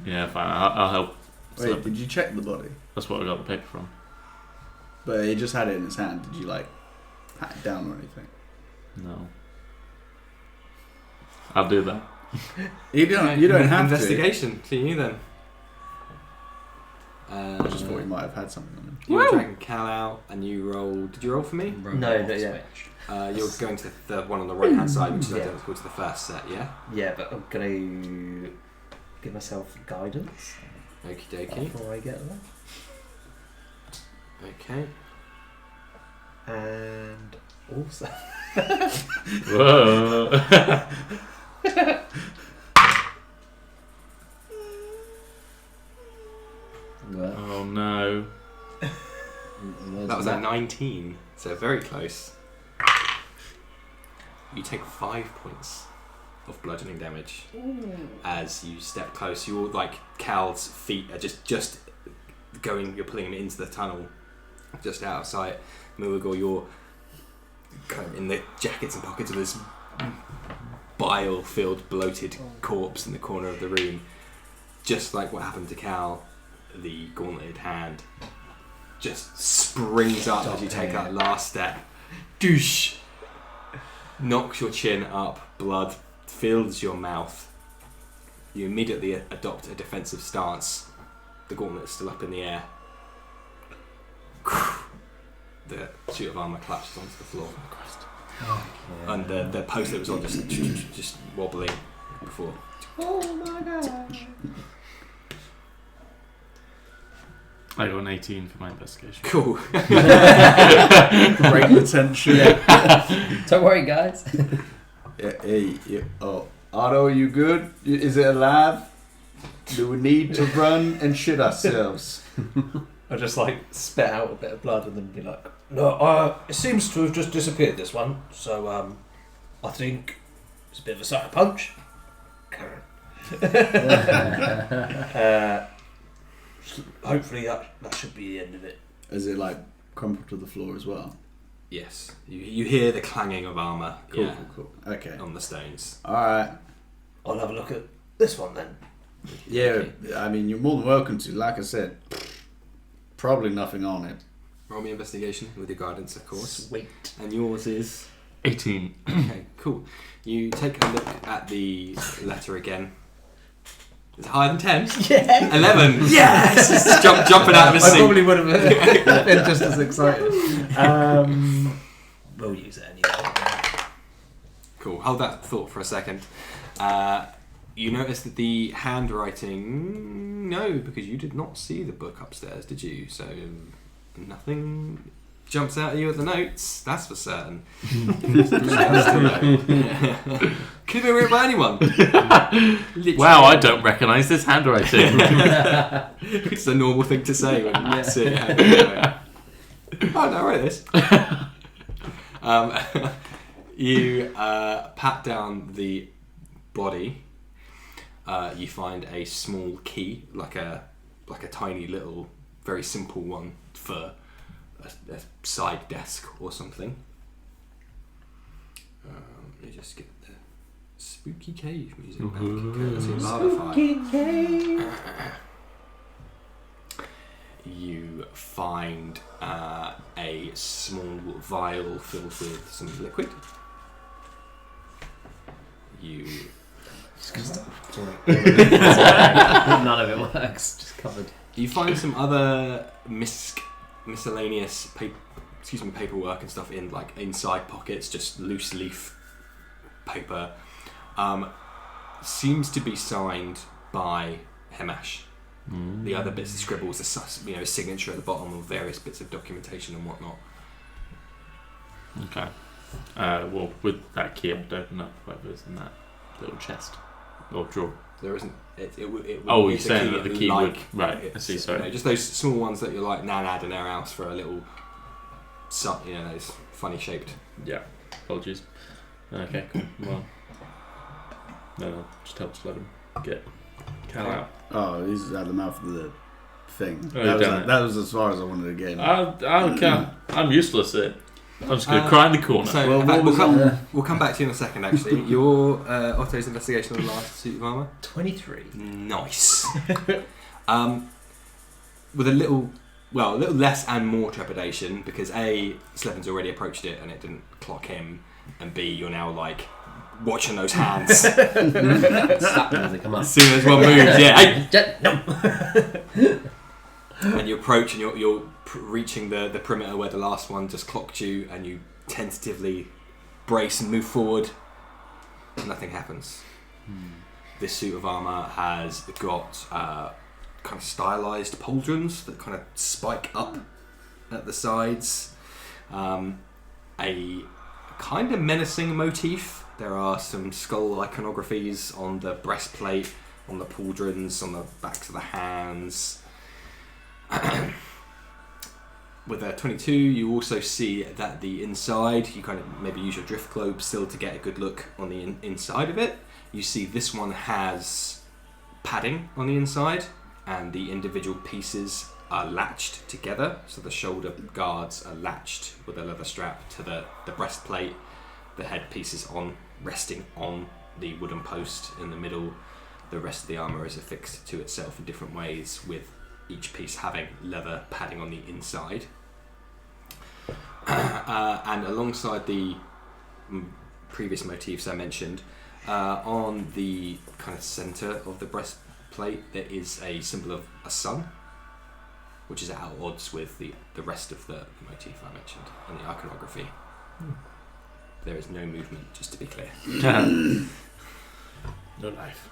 E: Yeah, fine. I'll help.
C: Wait, did you check the body?
E: That's what I got the paper from.
C: But he just had it in his hand. Did you, like, pat it down or anything?
E: No. I'll do that.
C: You don't have
A: investigation to you then.
C: I just thought he might have had something on him.
A: You were dragging Cal out, and you rolled. Did you roll for me?
D: No, not yet.
A: You're going to the one on the right hand side, which is identical to the first set. Yeah.
D: Yeah, but I'm gonna give myself guidance.
A: Okie dokie.
D: Before I get there.
A: Okay.
D: And also.
E: Whoa. Oh no.
A: That was at 19, so very close. You take 5 points of bludgeoning damage as you step close. You're like Cal's feet are just going. You're pulling him into the tunnel, just out of sight. Muighor, you're kind of in the jackets and pockets of this bile-filled, bloated corpse in the corner of the room. Just like what happened to Cal, the gauntleted hand just springs up as you take that last step. Doosh! Knocks your chin up, blood fills your mouth. You immediately adopt a defensive stance. The gauntlet is still up in the air. The suit of armour collapses onto the floor. And the post that was on just wobbling before.
D: Oh my god!
E: I got an 18 for my investigation.
A: Cool.
C: Great attention.
B: Don't worry, guys.
C: Oh, Otto, you good? Is it alive? Do we need to run and shit ourselves?
D: I just like spit out a bit of blood and then be like,
F: No, it seems to have just disappeared, this one. So, I think it's a bit of a sucker punch. Karen. Hopefully that should be the end of it.
C: Is it like crumpled to the floor as well?
A: Yes. You hear the clanging of armour.
C: Cool. Okay.
A: On the stones.
C: Alright.
F: I'll have a look at this one then.
C: Yeah, I mean, you're more than welcome to. Like I said, probably nothing on it.
A: Roll me investigation with your guidance, of course.
F: Sweet.
A: And yours is?
E: 18.
A: Okay, cool. You take a look at the letter again. Is it higher than 10?
F: Yeah.
A: 11. Yes! Just jumping out of his
D: I
A: seat.
D: probably would have been just as excited.
F: We'll use it anyway.
A: Cool. Hold that thought for a second. You notice that the handwriting... No, because you did not see the book upstairs, did you? So nothing jumps out at you at the notes. That's for certain. Could have been written by anyone. Literally.
E: Wow, I don't recognise this handwriting.
A: It's a normal thing to say when you see it. Oh, no, write this. You pat down the body. You find a small key, like a tiny little, very simple one for a side desk or something. Let me just get the spooky cave music back. Spooky cave. You find a small vial filled with some liquid. You.
B: None of it works. Just covered.
A: You find some other miscellaneous paperwork and stuff in inside pockets, just loose leaf paper. Seems to be signed by Hemash. The other bits of scribbles, a signature at the bottom of various bits of documentation and whatnot.
E: Okay. Well, with that key, I'd open up whatever's in that little chest or drawer.
A: There isn't. It would
E: you're saying that the key would... Right, I see, sorry.
A: Just those small ones that you're Nan had in our house for a little... those funny shaped...
E: Yeah, apologies. Okay, cool. Well, no, just helps let him get Cal out.
C: Oh, he's at the mouth of the thing.
E: Oh,
C: that was as far as I wanted to get him.
E: I'm useless here. I'm just going to cry in the corner.
A: So, we'll come back to you in a second, actually. Your Otto's investigation on the last suit of armour?
F: 23.
A: Nice. With a little less and more trepidation, because A, Slevin's already approached it and it didn't clock him, and B, you're now watching those hands.
B: Slap them as they come up.
A: As soon as one moves, yeah.
B: No.
A: And you approach and you're reaching the perimeter where the last one just clocked you, and you tentatively brace and move forward. Nothing happens. This suit of armour has got kind of stylised pauldrons that kind of spike up at the sides. A kind of menacing motif. There are some skull iconographies on the breastplate, on the pauldrons, on the backs of the hands. With a 22, you also see that the inside, you kind of maybe use your drift globe still to get a good look on the inside of it. You see this one has padding on the inside, and the individual pieces are latched together. So the shoulder guards are latched with a leather strap to the breastplate. The headpiece is resting on the wooden post in the middle. The rest of the armour is affixed to itself in different ways, with each piece having leather padding on the inside. And alongside the previous motifs I mentioned, on the kind of centre of the breastplate there is a symbol of a sun, which is at odds with the rest of the motif I mentioned and the iconography. There is no movement, just to be clear.
E: No life.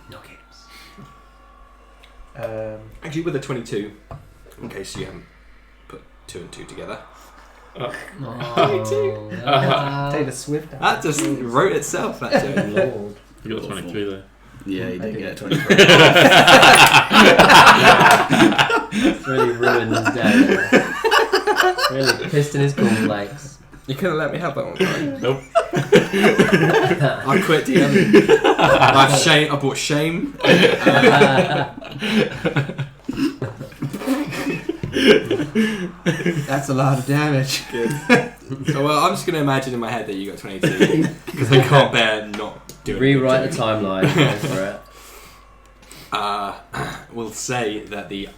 B: No games.
A: Actually, with a 22, in case you haven't put 2 and 2 together.
D: Taylor Swift.
A: That just wrote itself, that joke.
D: Lord.
E: You got 23 there.
C: Yeah, he did get 23.
B: It's really ruined his day. Really pissed in his cornflakes.
A: You couldn't let me have that one, right?
E: Nope.
A: I quit DM. I brought shame.
D: That's a lot of damage.
A: Good. So, well, I'm just going to imagine in my head that you got 22 because I can't bear not doing it.
B: Rewrite the timeline. Go for it.
A: We'll say that the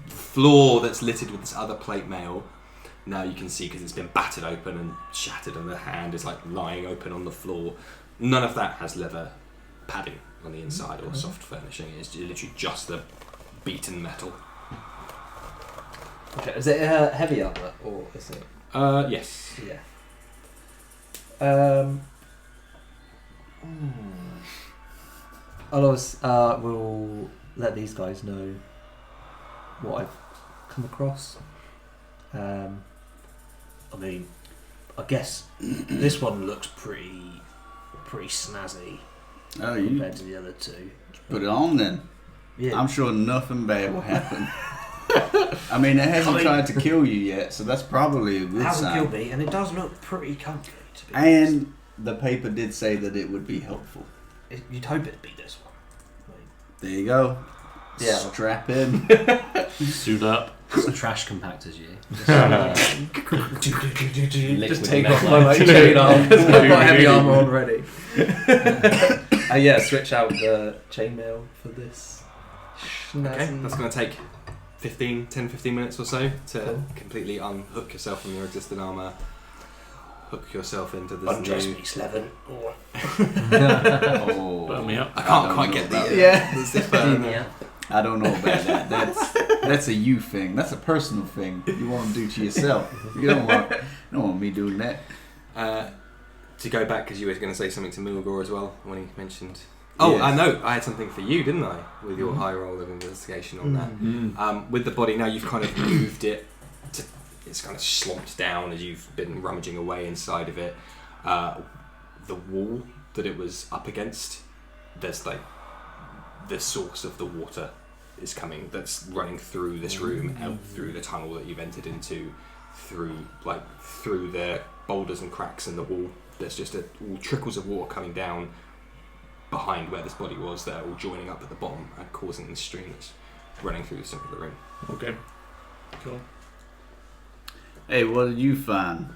A: floor that's littered with this other plate mail, now you can see because it's been battered open and shattered, and the hand is like lying open on the floor. None of that has leather padding on the inside or soft furnishing. It's literally just the beaten metal.
D: Okay, is it heavy armour or is it?
A: Yes.
D: Yeah. We'll let these guys know what I've come across. I mean, I guess this one looks pretty snazzy
C: Oh, you
D: compared to the other two.
C: put it on then.
D: Yeah.
C: I'm sure nothing bad will happen. I mean, it hasn't tried to kill you yet, so that's probably a good
F: Hasn't
C: sign.
F: killed me, and it does look pretty comfy, to be honest.
C: And the paper did say that it would be helpful.
F: You'd hope it'd be this one.
C: There you go.
D: Yeah.
C: Strap in.
E: Suit up.
B: Some trash compactors, you.
D: Just take off my chain arm because I've got heavy armour on ready. Switch out the chainmail for this.
A: Okay, that's going to take 10-15 minutes or so to
D: Cool.
A: completely unhook yourself from your existing armour, hook yourself into this
F: Undress
A: new...
F: me, Slevin.
C: Oh,
E: Burn me up.
A: I can't
C: don't
A: quite
C: know
A: get
C: about
A: the...
C: that.
A: the zip burn.
C: I don't know about that. That's a you thing. That's a personal thing you want to do to yourself. You don't want me doing that.
A: To go back, because you were going to say something to Muighor as well when he mentioned... Oh,
C: Yes.
A: I know. I had something for you, didn't I? With your high roll of investigation on that. With the body now, you've kind of moved it. It's kind of slumped down as you've been rummaging away inside of it. The wall that it was up against, there's like the source of the water is coming. That's running through this room, out through the tunnel that you've entered into, through the boulders and cracks in the wall. There's just all trickles of water coming down behind where this body was. They're all joining up at the bottom and causing the stream that's running through the center of the room.
E: Okay. Cool.
C: Hey, what did you find?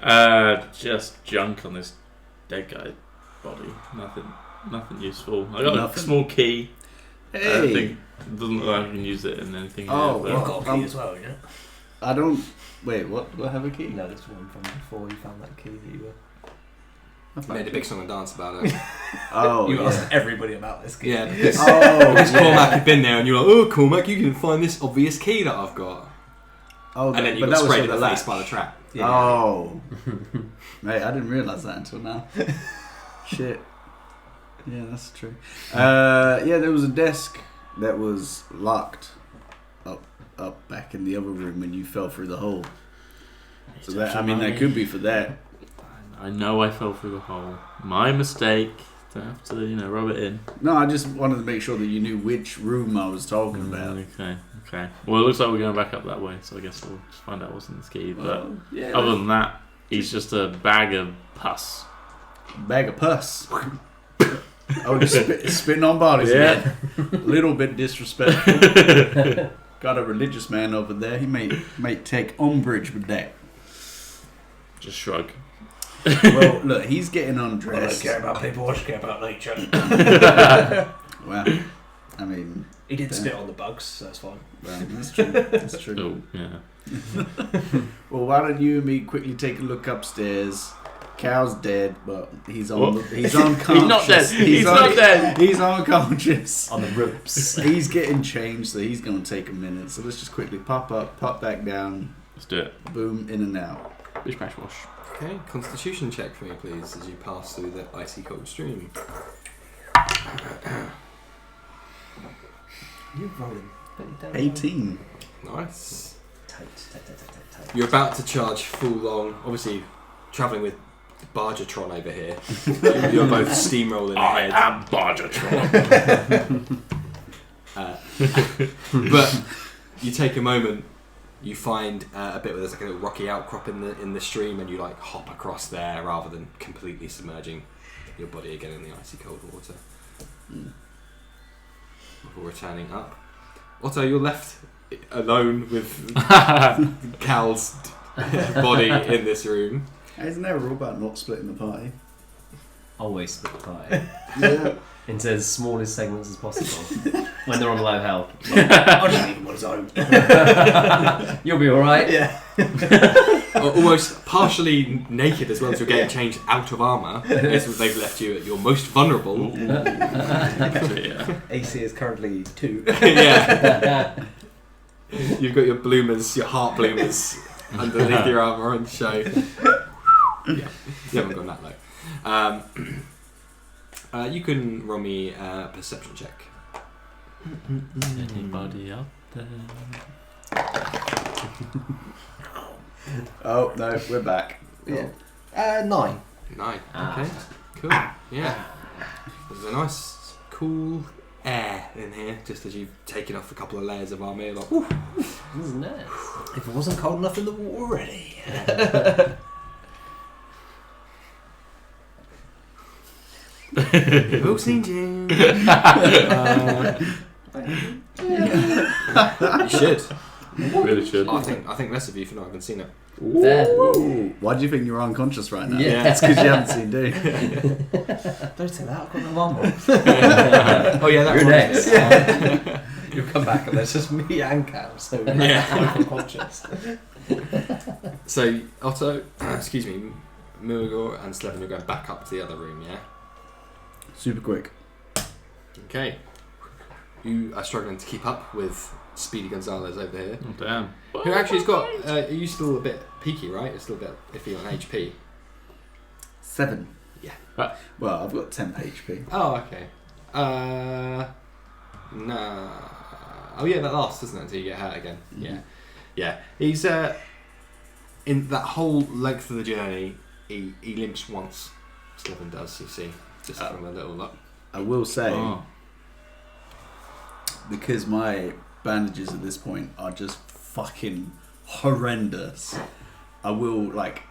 E: Just junk on this dead guy's body. Nothing useful. I got
C: Nothing.
E: a small key. I
C: Hey,
E: think it doesn't look like I can use it in anything.
C: Oh,
E: here,
F: You've
E: but-
F: got a key as well, yeah?
C: I don't. Wait, what? Do I have a key?
D: No, this one from before you found that key that you were.
A: Made a big song and dance about it.
C: Oh,
D: You
C: yeah.
D: asked everybody about this key.
A: Yeah, because
C: Oh,
A: because
C: yeah.
A: Cormac had been there and you were like, oh, Cormac, you can find this obvious key that I've got.
C: Oh,
A: And then you
C: but
A: got
C: that was
A: sprayed in
C: for
A: the face
C: last.
A: by the trap.
C: Oh, mate, I didn't realise that until now. Shit. Yeah, that's true. Yeah, there was a desk that was locked up back in the other room when you fell through the hole. So that, I mean, that could be for that.
E: I know I fell through the hole. My mistake. Don't have to, rub it in.
C: No, I just wanted to make sure that you knew which room I was talking about.
E: Okay. Well, it looks like we're going back up that way, so I guess we'll just find out what's in this key. But
C: Well, yeah,
E: other than that, he's just a bag of pus.
C: bag of pus. Oh, just spitting on bodies.
E: Yeah.
C: A little bit disrespectful. Got a religious man over there. He may take umbrage with that.
E: Just shrug.
C: Well, look, he's getting
F: I don't
C: undressed.
F: care about people, I just care about nature.
C: Well, I mean,
F: He did spit on the bugs, so that's fine.
C: well, that's true. That's true.
E: Oh, yeah.
C: Well, why don't you and me quickly take a look upstairs? Cal's dead, but he's on.
E: What?
C: He's unconscious.
E: He's not dead. He's not dead.
C: He's unconscious.
D: On the ropes.
C: He's getting changed, so he's going to take a minute. So let's just quickly pop up, pop back down,
E: Let's do it.
C: boom, in and out.
E: Bish bash wash.
A: Okay, constitution check for me, please, as you pass through the icy cold stream.
D: You're rolling.
C: 18.
A: Nice.
D: Tight.
A: You're about to charge full on, obviously travelling with Bargertron over here. You're both steamrolling
E: I
A: ahead.
E: am Bargertron.
A: But you take a moment, you find a bit where there's like a little rocky outcrop in the stream, and you like hop across there rather than completely submerging your body again in the icy cold water. Before returning up. Otto, you're left alone with Cal's body in this room.
C: Isn't there a rule about not splitting the party?
B: Always split the party
C: Yeah.
B: into as smallest segments as possible when they're on low health.
F: I'll just leave him on his own.
B: You'll be alright.
F: Yeah.
A: Almost partially naked as well as you're getting changed out of armour. They've left you at your most vulnerable.
E: Yeah.
D: AC is currently 2.
A: Yeah. You've got your bloomers, your heart bloomers underneath your armour on show. Yeah, you haven't gone that low. You can roll me a perception check.
E: Anybody out there?
C: Oh no, we're back.
D: Yeah. 9.
A: 9. Okay. Cool. Yeah. There's a nice, cool air in here, just as you've taken off a couple of layers of armour. Like, whew.
B: This is nice.
D: If it wasn't cold enough in the water already.
A: We've all seen Jim. You should.
E: Really should.
A: I think less of you for not having seen it.
B: Fair.
C: Ooh. Why do you think you're unconscious right now?
B: Yeah.
C: It's because you haven't seen D.
D: Don't say that, I've got no armour.
A: Oh yeah, that's
B: You're
A: right.
B: next.
D: Yeah. You'll come back and there's just me and Cal, so
A: Yeah.
D: I'm unconscious.
A: So Otto, excuse me, Muighor and Slevin are going back up to the other room. Yeah.
C: Super quick.
A: Okay. You are struggling to keep up with Speedy Gonzalez over here.
E: Oh, damn.
A: Who actually has got... are you still a bit peaky, right? You're still a bit iffy on HP.
C: 7.
A: Yeah.
C: Well, I've got 10 HP.
A: Oh, okay. Nah. Oh, yeah, that lasts, doesn't it, until you get hurt again?
C: Mm-hmm.
A: Yeah. Yeah. He's, in that whole length of the journey, he limps once. Slevin does, you see. Just from a little look.
C: I will say,
E: Oh.
C: because my bandages at this point are just fucking horrendous, I will like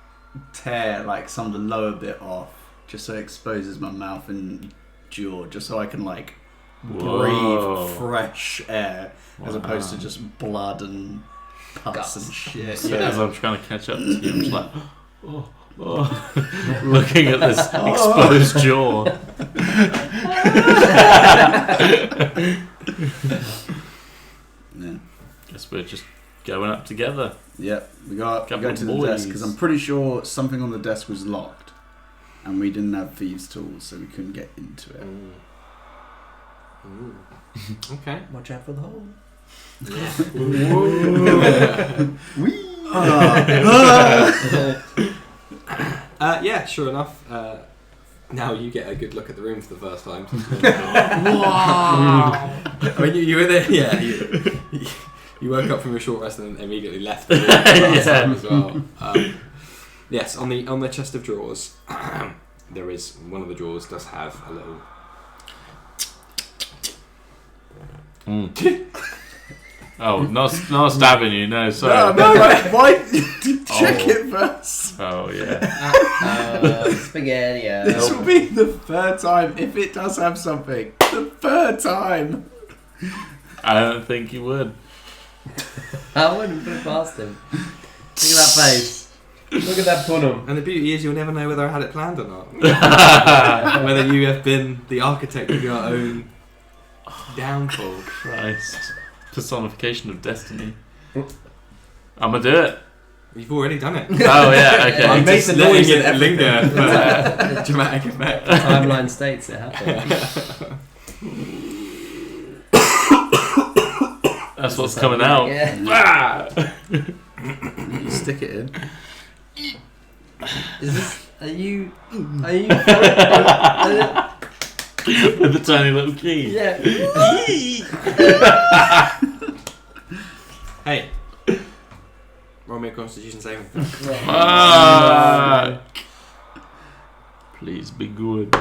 C: tear like some of the lower bit off just so it exposes my mouth and jaw, just so I can like
E: Whoa.
C: breathe fresh air as opposed to
E: Wow.
C: just blood and pus
B: Guts.
C: and shit.
E: So as I'm trying to catch up to you, I'm just like, looking at this exposed jaw.
C: Yeah.
E: Guess we're just going up together.
C: Yep, we go
E: Couple
C: to
E: of
C: the desk
E: boys.
C: because I'm pretty sure something on the desk was locked, and we didn't have thieves' tools, so we couldn't get into it.
A: Ooh. Okay.
D: Watch out for the hole.
A: Yeah, sure enough. Now you get a good look at the room for the first time.
B: Wow.
A: I mean, you were there, yeah. You woke up from your short rest and immediately left the room last time as well. Yes, on the chest of drawers, there is one of the drawers does have a little.
E: Oh, not stabbing you, no,
C: No,
E: sorry.
C: no, why? Check it first.
E: Oh, yeah.
B: Spaghetti.
C: This will be the third time, if it does have something. The third time.
E: I don't think you would.
B: I wouldn't put it past him. Look at that face. Look at that punum.
A: And the beauty is you'll never know whether I had it planned or not. Whether you have been the architect of your own downfall.
E: Christ. Personification of destiny. I'm gonna do it.
A: You've already done it.
E: Oh, yeah, okay.
A: I'm
D: made
A: just
D: the
A: letting
D: noise
A: it
D: and
A: linger for dramatic effect.
B: Timeline states it happened.
E: That's what's coming out.
B: Yeah.
E: Ah!
C: You stick it in.
B: Is this? Are you?
E: With the tiny little key.
B: Yeah.
A: Hey. Roll me a constitution saving throw.
E: Fuck. Please be good.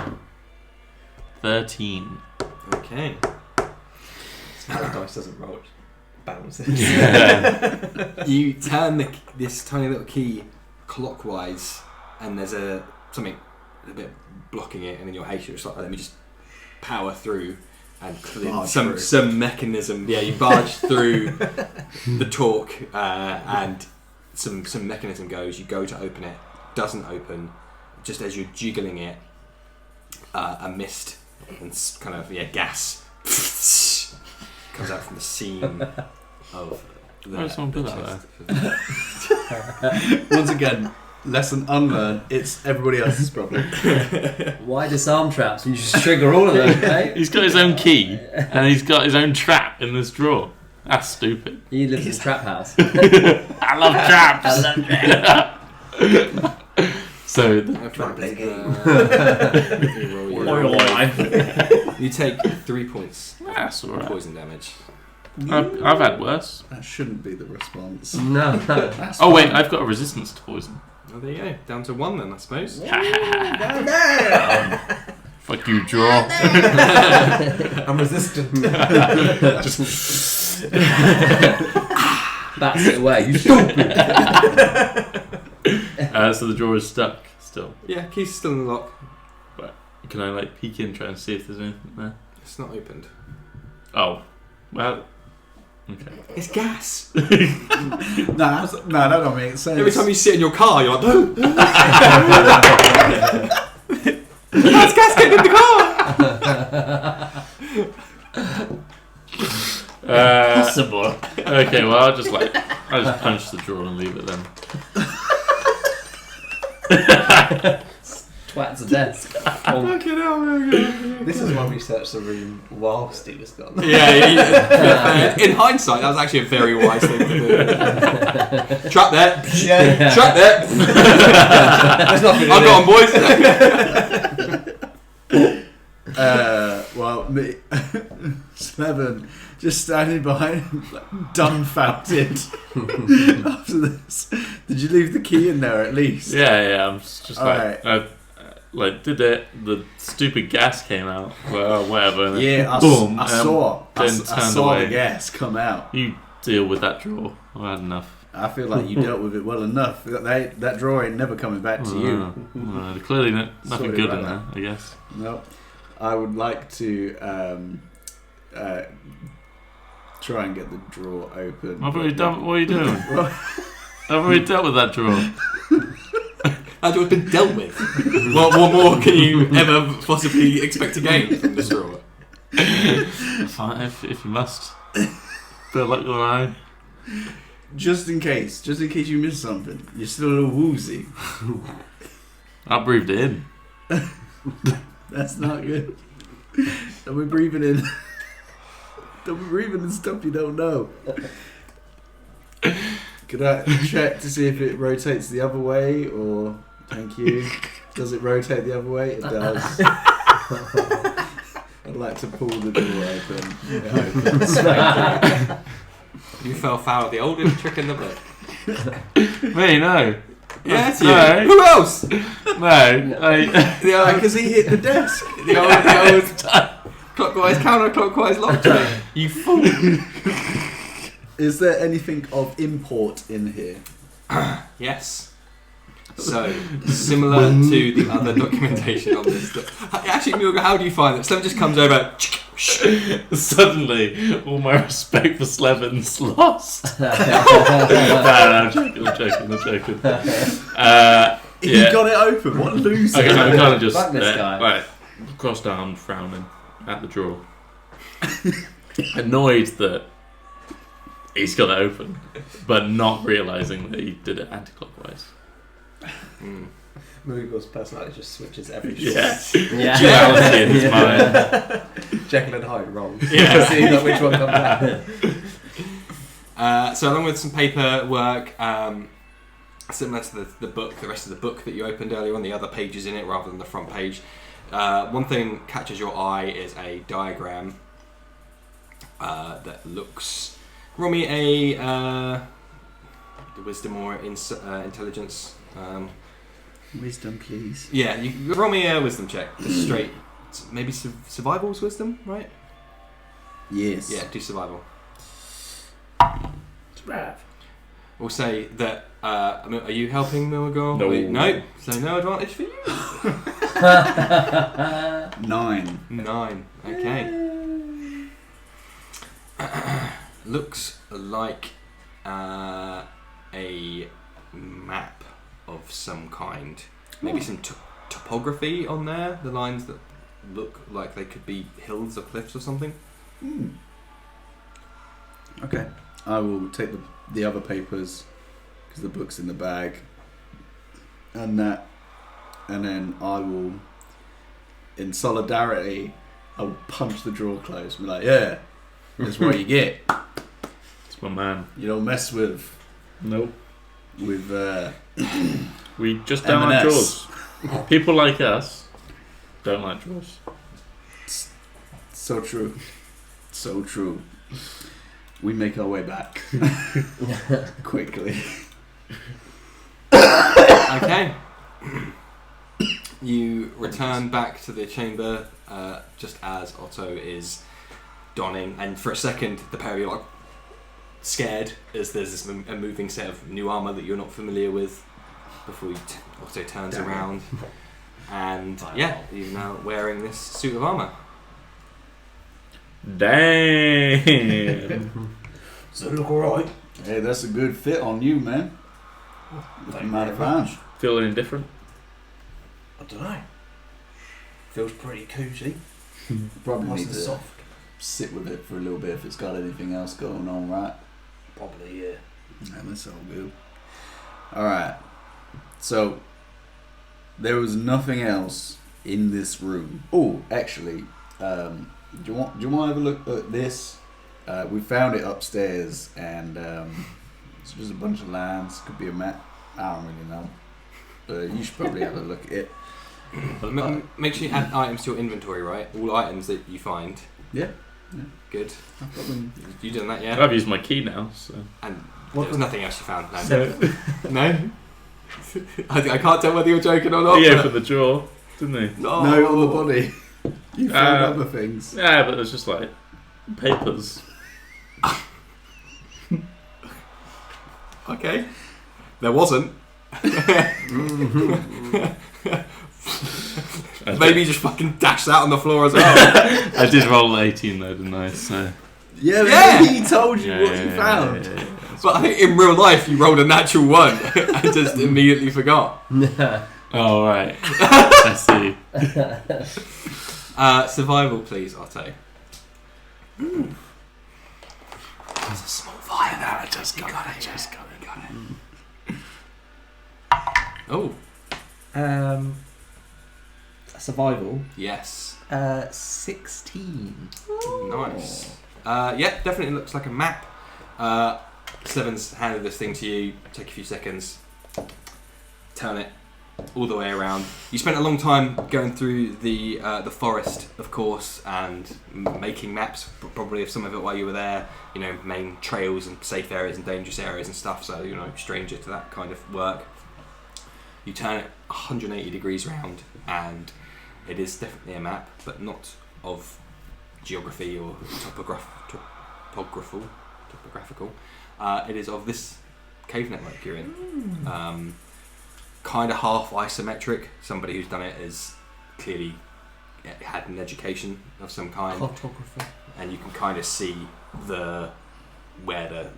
E: 13.
A: Okay.
D: The dice doesn't roll, it bounces.
A: You turn this tiny little key clockwise, and there's something a bit blocking it, and in your haste you're just like, let me just power through, and
C: Barge
A: some mechanism. Yeah, you barge through the talk, and some mechanism goes. You go to open it, doesn't open. Just as you're jiggling it, a mist and kind of gas comes out from the seam of
E: Why did someone put that
C: there? Once again, lesson unlearned. It's everybody else's problem.
B: Why disarm traps when you just trigger all of them, eh?
E: He's got his own key and he's got his own trap in this drawer. That's stupid.
B: You live in a trap house.
E: I love traps.
B: I love traps.
E: So
F: Trying to play a game.
A: You take 3 points
E: that's alright.
A: poison damage.
E: I've had worse.
C: That shouldn't be the response.
B: No.
C: That's
E: Oh wait,
C: fine.
E: I've got a resistance to poison.
A: Oh, there you go. Down to 1 then, I suppose.
E: Fuck you, draw.
D: I'm resistant.
B: That's it away. You stupid.
E: So the drawer is stuck still.
A: Yeah, key's still in the lock.
E: Can I peek in, try and see if there's anything there?
A: It's not opened.
E: Oh, well. Okay.
A: It's gas.
C: No, that don't make sense.
A: Every time you sit in your car, you're like, oh. That's gas getting in the car.
B: Possible.
E: Okay, well I'll just punch the drawer and leave it then.
B: Twats a desk.
A: Fucking hell, man.
D: This is why we searched the room whilst he was gone.
A: Yeah. In hindsight, that was actually a very wise thing to do. Trap there.
D: Yeah.
A: Trap there.
D: There's nothing in
A: I've got
C: Well,
A: on, boys.
C: me, Slevin, just standing behind him, dumbfounded. After this, did you leave the key in there at least?
E: Yeah, I'm just
C: Alright.
E: did it, the stupid gas came out, well, whatever. And then
C: Yeah,
E: boom,
C: I saw
E: then turned away.
C: the gas come out.
E: You deal with that drawer. I've had enough.
C: I feel like you dealt with it well enough. That drawer ain't never coming back to you.
E: Clearly nothing
C: Sorry
E: good
C: about
E: in there,
C: that.
E: I guess.
C: No, I would like to try and get the drawer open.
E: I've already done. What are you doing? I've already dealt with that drawer.
A: That drawer's been dealt with. What more can you ever possibly expect to gain from this drawer?
E: Fine, if you must. Feel like you're lying.
C: Just in case you miss something. You're still a little woozy.
E: I breathed it in.
C: That's not good. Don't be breathing in. Don't be breathing in stuff you don't know. Could I check to see if it rotates the other way, or thank you. Does it rotate the other way? It does. I'd like to pull the door open. It opens.
A: You fell foul of the oldest trick in the book.
E: Me, no.
A: Yeah, it's you.
E: No.
A: Who else?
E: No.
C: Because he hit the desk.
A: The old clockwise, counterclockwise lock trick. You fool.
C: Is there anything of import in here?
A: Yes. So, similar to the other documentation on this. Actually, Muighor, how do you find it? Slevin just comes over.
E: Suddenly, all my respect for Slevin's lost. No, I'm joking.
C: He got it open. What a loser.
E: Okay, I'm kind of just
B: Fuck this guy.
E: cross-armed, frowning at the drawer. Annoyed that he's got it open, but not realising that he did it anti-clockwise.
D: Muighor's personality just switches every
E: Yeah.
B: Yeah.
E: Duality in his mind.
D: Jekyll and Hyde rolls.
A: Yeah.
D: See which one comes out.
A: So, along with some paperwork, similar to the book, the rest of the book that you opened earlier on, the other pages in it rather than the front page. One thing catches your eye is a diagram that looks. Roll me a wisdom or intelligence.
C: Wisdom, please.
A: Yeah, you roll me a wisdom check. Just straight. Maybe survival's wisdom, right?
C: Yes.
A: Yeah, do survival. We'll say that. Are you helping Muighor?
E: No.
A: No. So no advantage for you.
C: 9.
A: 9. Okay. looks like a map of some kind. Maybe some topography on there. The lines that look like they could be hills or cliffs or something.
C: Okay. I will take the other papers, because the book's in the bag, and that, and then I will, in solidarity, I will punch the drawer closed and be like, yeah, that's what you get.
E: It's my man.
C: You don't mess with
E: Nope.
C: We
E: just don't like drawers. People like us don't like drawers.
C: So true. So true. We make our way back. Quickly.
A: Okay. You return back to the chamber just as Otto is donning, and for a second the pair of you are like scared as there's this a moving set of new armour that you're not familiar with before Otto turns around. And yeah, you're now wearing this suit of armour.
E: Damn.
F: Does it look alright?
C: Hey, that's a good fit on you, man.
F: Thank you
C: Matter
F: very
C: of
F: much.
C: fact.
E: Feeling indifferent?
F: I don't know. Feels pretty cosy.
C: Probably
F: Nice
C: need
F: and
C: to
F: soft.
C: sit with it for a little bit if it's got anything else going on, right?
F: Probably, yeah.
C: And that's all good. Alright. So, there was nothing else in this room. Oh, actually, do you want to have a look at this? We found it upstairs, and it's just a bunch of lines. Could be a map. I don't really know. But you should probably have a look at it.
A: Make sure you add items to your inventory, right? All items that you find.
C: Yeah.
A: Good.
C: I've got them.
A: You done that, yeah?
E: I've used my key now, so.
A: And there was nothing else you found. No.
E: So,
A: No? I can't tell whether you're joking or not.
E: he
A: but-
E: opened the drawer, didn't he?
A: No.
C: No, on the body. You found other things.
E: Yeah, but it was just like papers.
A: Okay. There wasn't. Maybe you just fucking dashed out on the floor as well.
E: I did roll an 18 though, didn't I? So.
C: Yeah, he told you what you found.
E: Yeah.
A: But I think in real life you rolled a natural 1 and just immediately forgot.
E: Oh, right. I see.
A: Survival, please, Otto. There's a small fire there. I just got it. Oh,
D: Survival.
A: yes.
D: 16.
A: Nice. Yeah, definitely looks like a map. Seven's handed this thing to you. Take a few seconds. Turn it all the way around. You spent a long time going through the forest, of course, and making maps, probably of some of it while you were there. You know, main trails and safe areas and dangerous areas and stuff. So stranger to that kind of work. You turn it 180 degrees round, and it is definitely a map, but not of geography or topographical. It is of this cave network you're in. Kind of half isometric. Somebody who's done it is clearly had an education of some kind.
D: Cartography.
A: And you can kind of see where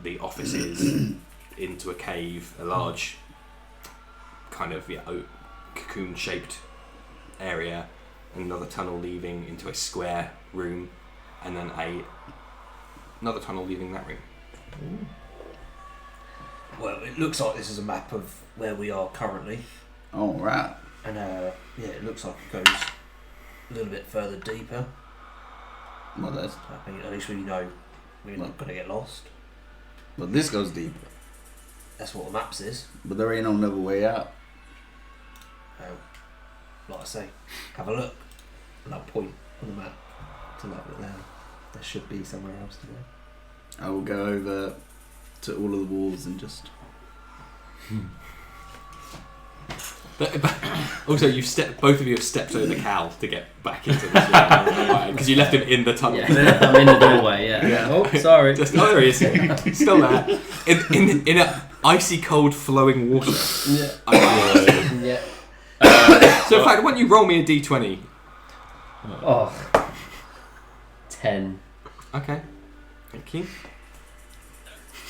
A: the office is into a cave, a large kind of cocoon shaped area, another tunnel leading into a square room, and then another tunnel leaving that room.
F: Ooh. Well, it looks like this is a map of where we are currently.
C: Oh, right.
F: And it looks like it goes a little bit further deeper.
C: Well, that's.
F: I think at least we know we're not going to get lost.
C: But this goes deeper.
F: That's what the map says.
C: But there ain't no another way out.
F: Like I say, have a look. And I'll point on the map to that there should be somewhere else to go.
C: I will go over to all of the walls and just.
A: But also, both of you have stepped over the cow to get back into the because you left him in the tunnel.
B: Yeah, I'm in the doorway. Yeah. Oh, sorry.
A: Just there he is, still there, in an icy cold flowing water.
B: Yeah. Yeah.
A: So in fact, why don't you roll me a d20?
B: Oh. 10.
A: Okay. Thank you.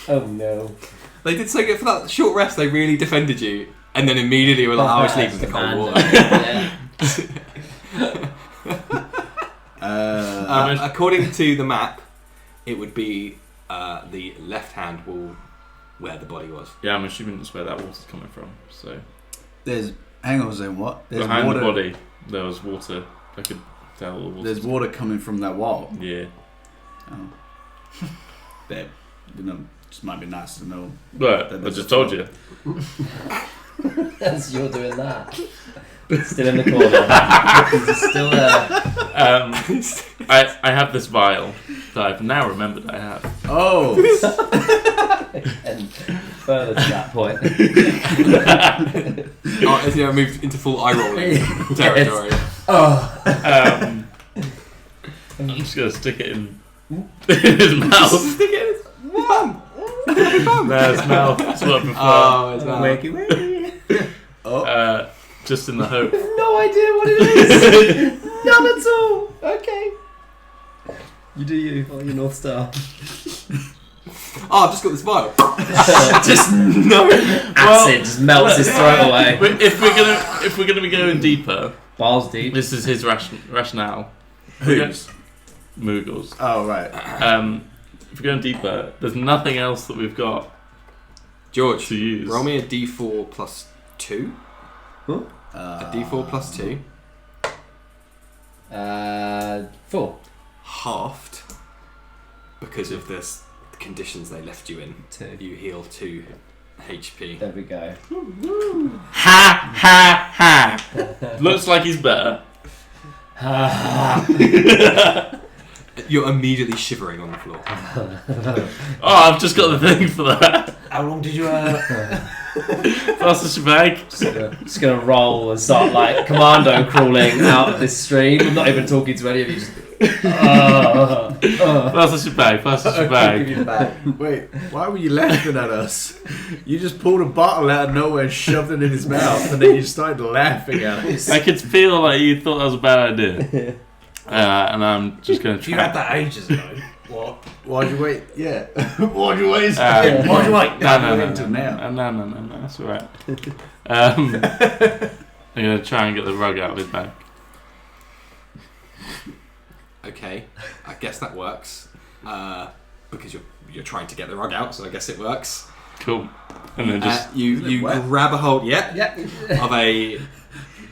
B: Oh no.
A: They did so good for that short rest. They really defended you, and then immediately were like, "I was leaving the cold water." According to the map, it would be the left-hand wall where the body was.
E: Yeah, I'm assuming that's where that water's coming from. So
C: Hang on a second, what? There's
E: behind
C: water,
E: the body, there was water. I could tell the water.
C: There's water coming from that wall.
E: Yeah.
C: Oh. That, just might be nice to know.
E: But
C: that
E: I
C: there's
E: just
C: a
E: told you.
B: As you're doing that. Still in the corner. He's still there.
E: I have this vial that I've now remembered I have.
C: Oh!
B: And further to that point.
A: As you moved into full eye rolling territory.
E: I'm just gonna stick it in his mouth.
A: Stick it in his bum.
E: No, his mouth. That's what I prefer.
A: Oh, his mouth.
D: Wakey wakey.
E: Just in the hope.
B: No idea what it is. None at all. Okay. You do you. Oh, your North Star.
A: Oh, I've just got this vial.
B: Just no acid just melts his throat away.
E: But if we're gonna be going deeper,
B: Balls deep.
E: this is his rationale.
C: Whose?
E: Muighor's.
C: Oh, right.
E: If we're going deeper, there's nothing else that we've got
A: George,
E: to use.
A: roll me a d4 plus 2.
B: Huh?
A: A d4 plus 2.
B: 4.
A: Halved. Because of the conditions they left you in.
B: 2.
A: You heal 2 HP.
B: There we go.
E: Ha ha ha! Looks like he's better.
A: You're immediately shivering on the floor.
E: Oh, I've just got the thing for that.
D: How long did you
E: Pass the shebang.
B: Just gonna roll and start like commando crawling out of this stream. I'm not even talking to any of you. Just,
E: Pass the shebang. Pass the
D: give
E: shebang.
D: you the bag?
C: Wait, why were you laughing at us? You just pulled a bottle out of nowhere and shoved it in his mouth, and then you started laughing at us.
E: I could feel like you thought that was a bad idea. And I'm just going to
D: You had that ages ago. What?
C: Why'd you wait? Yeah. Why'd you wait?
D: Why'd you wait?
E: No,
C: Now.
E: that's alright. I'm going to try and get the rug out of his bag.
A: Okay, I guess that works. Because you're trying to get the rug out, so I guess it works.
E: Cool. And then just...
A: You grab a hold,
B: yeah.
A: of a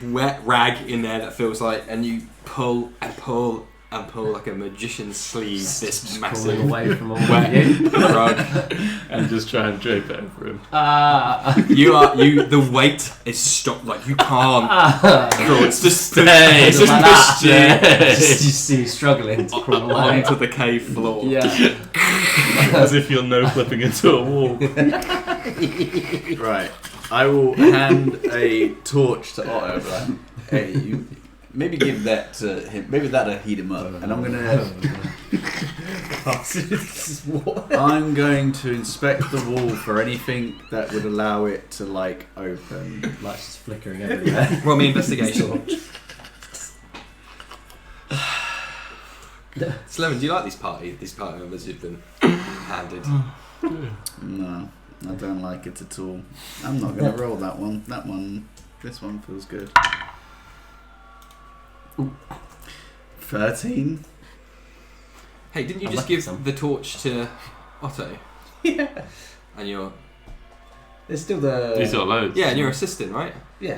A: wet rag in there that feels like, and you pull and pull and pull like a magician's sleeve. This massive
B: away from all
A: wet rug,
E: and just try and drape it over him.
A: The weight is stopped. Like you can't. It's just
B: Just
A: pushed you
B: you see you struggling to crawl away.
A: onto the cave floor.
B: Yeah.
E: As if you're no flipping into a wall.
C: Right. I will hand a torch to Otto. Like, hey, you maybe give that to him. Maybe that'll heat him up. And I'm going to inspect the wall for anything that would allow it to like open.
B: Lights just flickering everywhere.
A: Roll me investigation. Slemon, do you like these party members you've been handed?
C: No, I don't like it at all. I'm not going to roll that one. This one feels good. 13.
A: Hey, didn't you
B: I
A: just
B: like
A: give
B: some.
A: the torch to Otto?
D: Yeah.
A: And you're
D: There's still the.
E: He's got loads.
A: and you're assistant, right?
D: Yeah.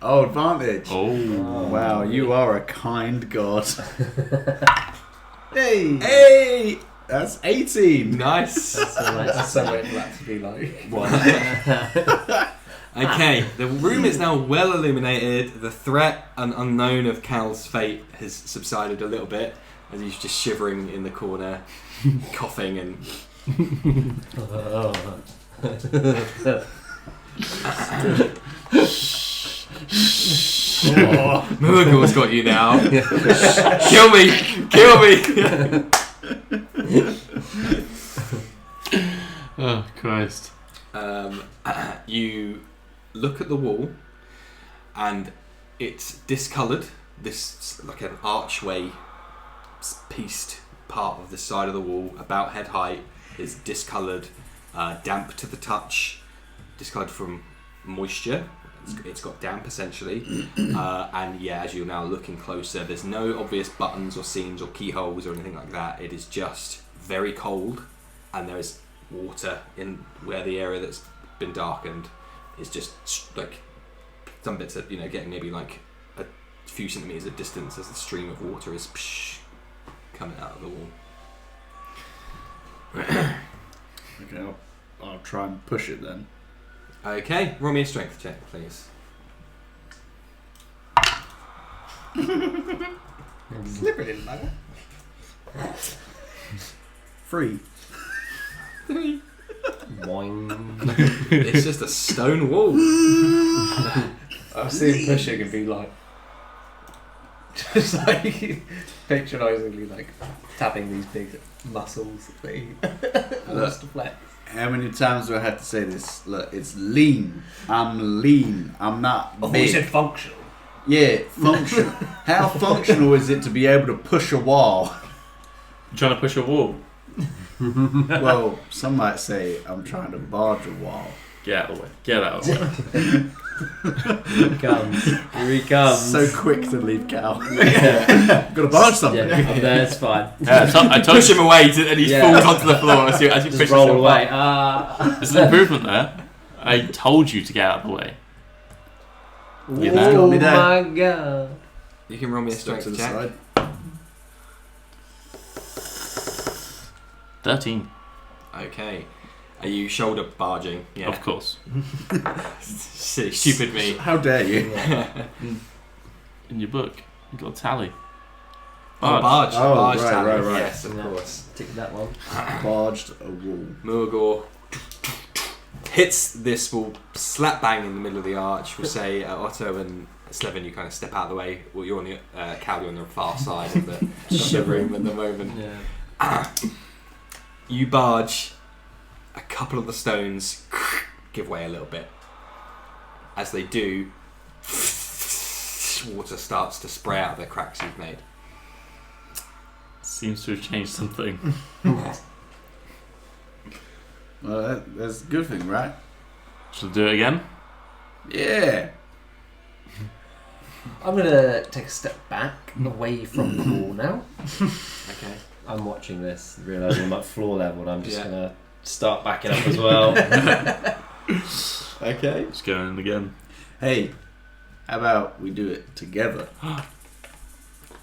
C: Oh, advantage.
E: Oh.
C: Wow, you are a kind god.
D: Hey.
C: Hey! That's 18.
A: Nice.
D: That's so weird for that to be like.
A: Okay, the room is now well illuminated. The threat and unknown of Cal's fate has subsided a little bit as he's just shivering in the corner, coughing and. Muighor's got you now. Kill me!
E: Oh, Christ.
A: You look at the wall, and it's discoloured. This like an archway pieced part of the side of the wall, about head height, is discoloured, damp to the touch, discoloured from moisture. It's got damp essentially, and yeah, as you're now looking closer, there's no obvious buttons or seams or keyholes or anything like that. It is just very cold, and there is water in where the area that's been darkened is just like some bits of getting maybe like a few centimeters of distance as the stream of water is coming out of the wall.
C: Okay, I'll try and push it then.
A: Okay, roll me a strength check, please.
F: Slippery little bugger.
C: 3.
B: Boing.
A: It's just a stone wall.
D: I've seen pushing and be like, just like patronisingly like tapping these big muscles that he wants to flex.
C: How many times do I have to say this? Look, it's lean. I'm lean. I'm not
F: I thought
C: big.
F: you said functional.
C: Yeah, functional. How functional is it to be able to push a wall?
E: You trying to push a wall?
C: Well, some might say I'm trying to barge a wall.
E: Get out of the way. Get out of the way.
B: Here he comes. Here he comes.
C: So quick to leave Cal. Got to barge something.
B: Yeah, I'm there, it's fine.
E: Yeah, I told
A: Push
E: you.
A: him away and he falls onto the floor as you
B: Just
A: push
B: roll
A: yourself
B: away.
A: up.
E: There's an improvement there. I told you to get out of the way. You know?
B: Oh
C: me there.
B: my god.
A: You can roll me a
C: Step to
A: strength
C: the
A: check.
C: side.
E: 13.
A: Okay. Are you shoulder barging? Yeah.
E: Of course.
A: Silly, stupid me.
C: How dare you?
E: In your book, you got a tally.
A: Oh, barge.
C: Oh,
A: barge
C: right,
A: tally.
C: right.
A: Yes, of
B: Yeah.
A: course.
B: Tick that one.
C: Barged a wall.
A: Muighor hits this wall slap bang in the middle of the arch. We'll say Otto and Slevin, you kind of step out of the way. Well, you're on the Cal, you're on the far side of the room at the moment.
B: Yeah.
A: You barge. A couple of the stones give way a little bit. As they do, water starts to spray out of the cracks you've made.
E: Seems to have changed something.
C: Well, that's a good thing, right?
E: Should I do it again?
C: Yeah.
D: I'm gonna take a step back away from the wall now.
A: Okay.
B: I'm watching this, realising I'm at floor level, and I'm just
A: Yeah.
B: gonna start backing up as well.
A: Okay.
E: Just going in again.
C: Hey, how about we do it together?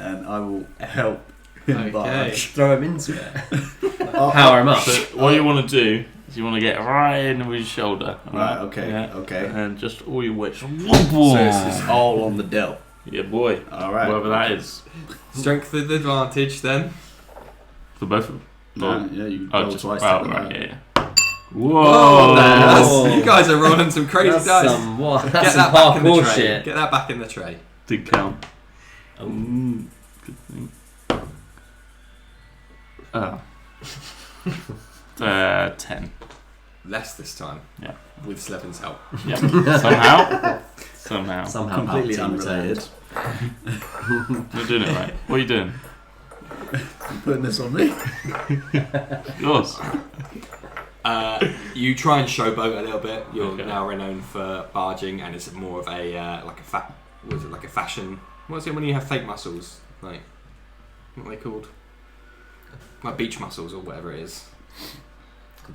C: And I will help him
A: Okay.
C: barge.
B: Throw him into it.
C: Oh,
B: Power him up.
E: So what you want to do is you want to get right in with your shoulder.
C: Right, okay,
E: Yeah.
C: okay.
E: And just all your weight.
C: So this is all on the delt.
E: Yeah, boy.
C: Alright.
E: Whatever that is.
A: Strength with advantage then.
E: For both of them.
C: No, yeah, you
E: Oh,
C: roll
E: just
C: twice.
E: oh,
C: to
E: right,
C: that.
E: yeah.
A: Oh,
B: Whoa.
A: you guys are rolling some crazy
B: That's
A: dice.
B: some, what?
A: Get
B: That's
A: that
B: some
A: back in the
B: parkour
A: tray.
B: shit.
A: Get that back in the tray.
E: Did count.
B: Oh.
E: Good thing. Oh. 10.
A: Less this time.
E: Yeah.
A: With Slevin's help.
E: Yeah. Somehow.
B: Somehow
C: Completely
B: Palpatine
C: unrelated.
B: returned.
E: You're doing it right. What are you doing?
C: You putting this on me?
E: Yours.
A: You try and showboat a little bit. You're
E: Okay.
A: now renowned for barging, and it's more of a like a fashion. What's it when you have fake muscles? Like what are they called? Like beach muscles or whatever it is.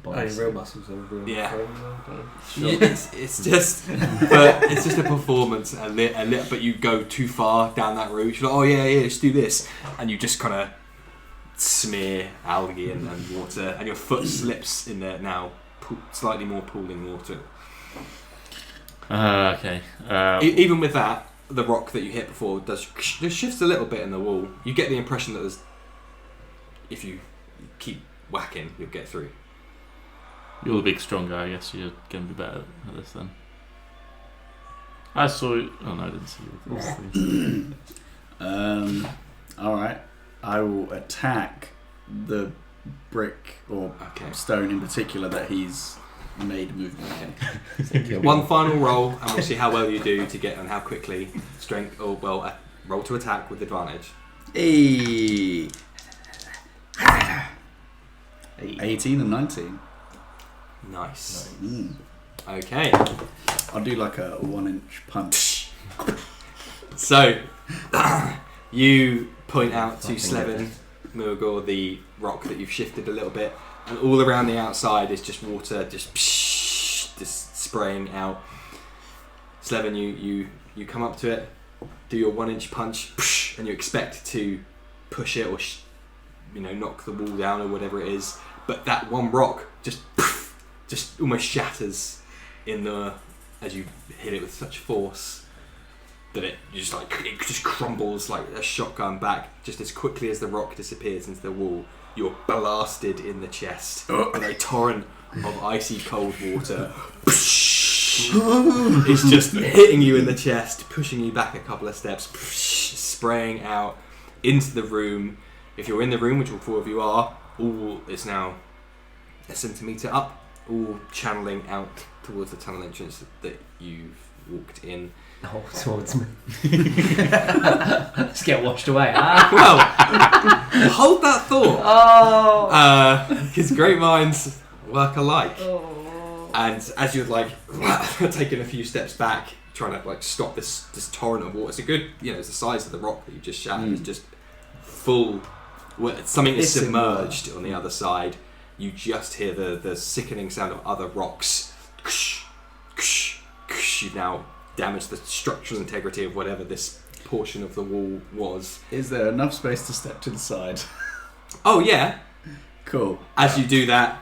D: Real muscles are real.
A: Yeah.
B: Sure.
A: It's just a performance but you go too far down that route. You're like, oh yeah, let's do this, and you just kind of smear algae and water, and your foot slips in the now slightly more pooling water.
E: Okay.
A: Even with that, the rock that you hit before just shifts a little bit in the wall. You get the impression that if you keep whacking, you'll get through.
E: You're the big strong guy. I guess you're going to be better at this then. I saw you. Oh no, I didn't see you.
C: Alright. I will attack the brick or
A: Okay.
C: stone in particular that he's made movement.
A: One final roll, and we'll see how well you do to get and how quickly strength. Or roll to attack with advantage.
C: Hey. 18 and 19.
A: Nice.
C: Mm.
A: Okay.
C: I'll do like a 1-inch punch.
A: So, you point out to Slevin, Muighor, the rock that you've shifted a little bit, and all around the outside is just water, just spraying out. Slevin, you come up to it, do your 1-inch punch, and you expect to push it or knock the wall down or whatever it is, but that one rock just almost shatters as you hit it with such force that it just crumbles like a shotgun back just as quickly as the rock disappears into the wall. You're blasted in the chest with a torrent of icy cold water. It's just hitting you in the chest, pushing you back a couple of steps, spraying out into the room. If you're in the room, which all 4 of you are, all is now a centimetre up, all channeling out towards the tunnel entrance that you've walked in.
B: Oh, towards me. Just get washed away.
A: Well, hold that thought.
B: Oh.
A: Because great minds work alike. And as you're taking a few steps back, trying to stop this torrent of water, it's a good, it's the size of the rock that you just shattered. It's just full. Something is submerged on the other side. You just hear the sickening sound of other rocks. You've now damaged the structural integrity of whatever this portion of the wall was.
C: Is there enough space to step to the side?
A: Oh yeah.
C: Cool.
A: As you do that,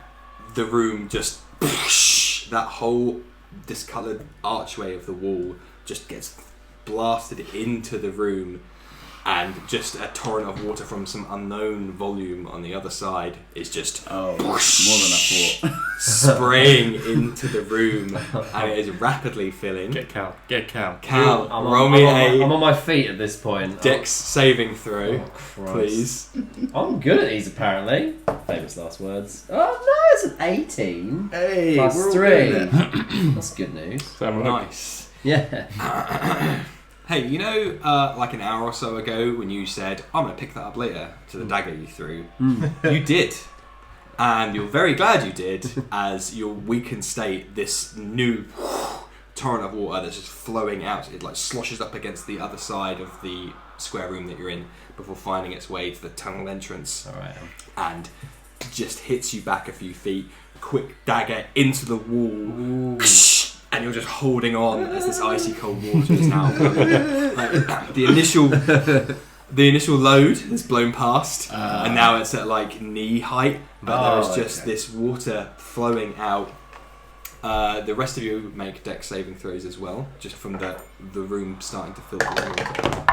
A: the room just that whole discoloured archway of the wall just gets blasted into the room, and just a torrent of water from some unknown volume on the other side is just
C: more than I thought.
A: spraying into the room, and it is rapidly filling.
E: Get Cal.
A: Cal, roll me
B: I'm on my feet at this point.
A: Dex saving throw, please.
B: I'm good at these apparently. Famous last words. Oh no, it's an 18.
C: Hey,
B: plus
C: we're all
B: 3.
C: doing it.
B: That's good news.
A: Nice.
B: Yeah.
A: Hey, like an hour or so ago when you said, I'm going to pick that up later, to the dagger you threw, you did. And you're very glad you did, as your weakened state, this new torrent of water that's just flowing out, it sloshes up against the other side of the square room that you're in before finding its way to the tunnel entrance.
B: All right.
A: And just hits you back a few feet, quick dagger into the wall. And you're just holding on as this icy cold water is now the initial load has blown past, and now it's at knee height, but there's just this water flowing out. The rest of you make dex saving throws as well, just from the room starting to fill with water.